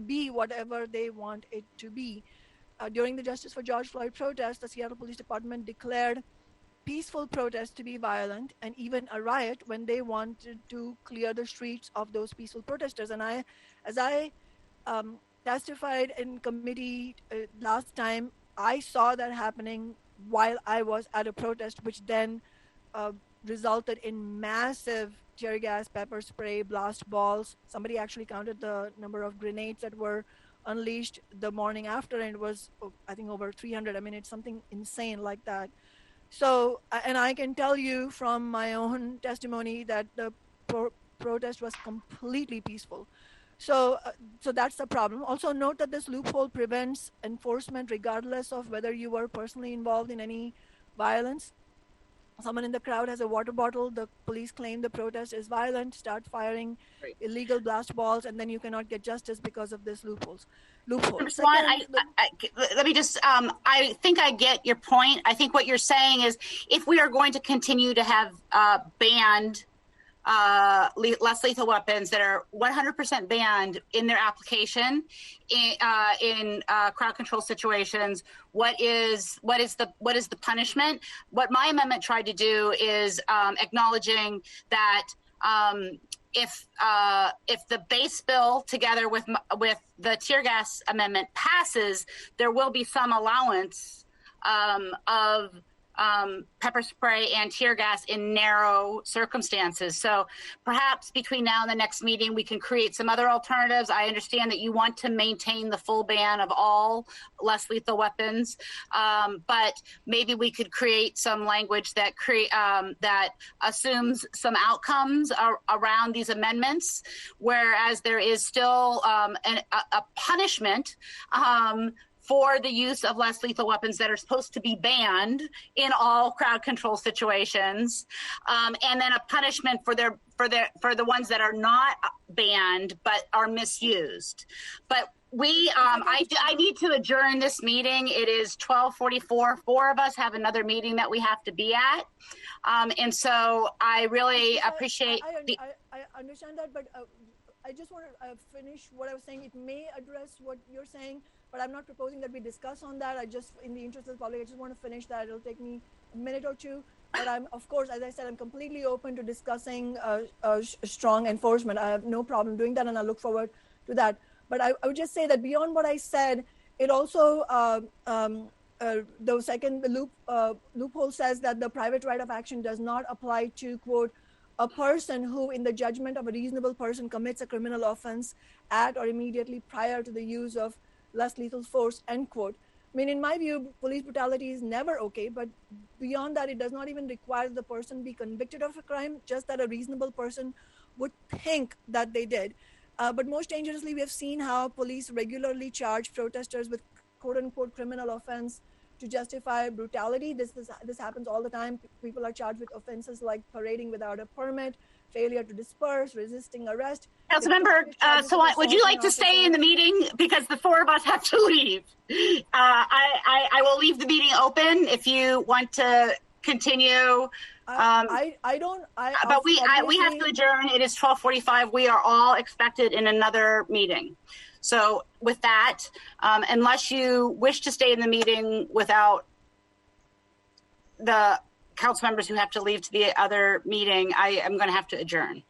be whatever they want it to be. During the Justice for George Floyd protest, the Seattle Police Department declared peaceful protests to be violent and even a riot when they wanted to clear the streets of those peaceful protesters. And as I testified in committee last time, I saw that happening while I was at a protest, which then resulted in massive tear gas, pepper spray, blast balls. Somebody actually counted the number of grenades that were unleashed the morning after, and it was, I think, over 300. I mean, it's something insane like that. So, and I can tell you from my own testimony that the protest was completely peaceful. So that's the problem. Also note that this loophole prevents enforcement regardless of whether you were personally involved in any violence. Someone in the crowd has a water bottle, the police claim the protest is violent, start firing illegal blast balls, and then you cannot get justice because of this loophole. Second, let me just, I think I get your point. I think what you're saying is if we are going to continue to have banned less lethal weapons that are 100% banned in their application in crowd control situations, what is the punishment? What my amendment tried to do is acknowledging that if the base bill together with the tear gas amendment passes, there will be some allowance of pepper spray and tear gas in narrow circumstances. So perhaps between now and the next meeting, we can create some other alternatives. I understand that you want to maintain the full ban of all less lethal weapons, but maybe we could create some language that that assumes some outcomes around these amendments, whereas there is still a punishment for the use of less lethal weapons that are supposed to be banned in all crowd control situations, and then a punishment for the ones that are not banned but are misused. But I need to adjourn this meeting. It is 12:44. 4 of us have another meeting that we have to be at, and so I really appreciate. I understand that, but I just want to finish what I was saying. It may address what you're saying, but I'm not proposing that we discuss on that. I just, in the interest of the public, I just want to finish that. It'll take me a minute or two. But I'm, of course, as I said, I'm completely open to discussing strong enforcement. I have no problem doing that, and I look forward to that. But I would just say that beyond what I said, it also, the loophole says that the private right of action does not apply to, quote, a person who, in the judgment of a reasonable person, commits a criminal offense at or immediately prior to the use of less lethal force, end quote. I mean, in my view, police brutality is never okay, but beyond that, it does not even require the person be convicted of a crime, just that a reasonable person would think that they did. But most dangerously, we have seen how police regularly charge protesters with quote-unquote criminal offense to justify brutality. This happens all the time. People are charged with offenses like parading without a permit, failure to disperse, resisting arrest. Councilmember, would you like to stay in the meeting? Because the 4 of us have to leave. I will leave the meeting open if you want to continue. But we have to adjourn. It is 12:45. We are all expected in another meeting. So with that, unless you wish to stay in the meeting without the council members who have to leave to the other meeting, I am going to have to adjourn.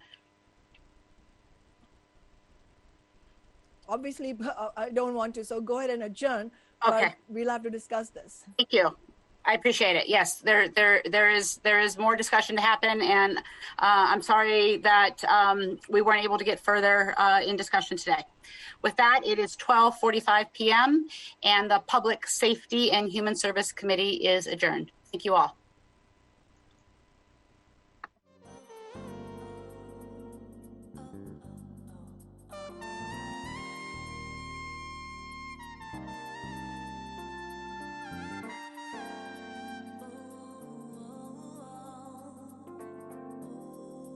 Obviously, I don't want to, so go ahead and adjourn. Okay. We'll have to discuss this. Thank you. I appreciate it. Yes, there is more discussion to happen, and I'm sorry that we weren't able to get further in discussion today. With that, it is 12:45 p.m. and the Public Safety and Human Service Committee is adjourned. Thank you all.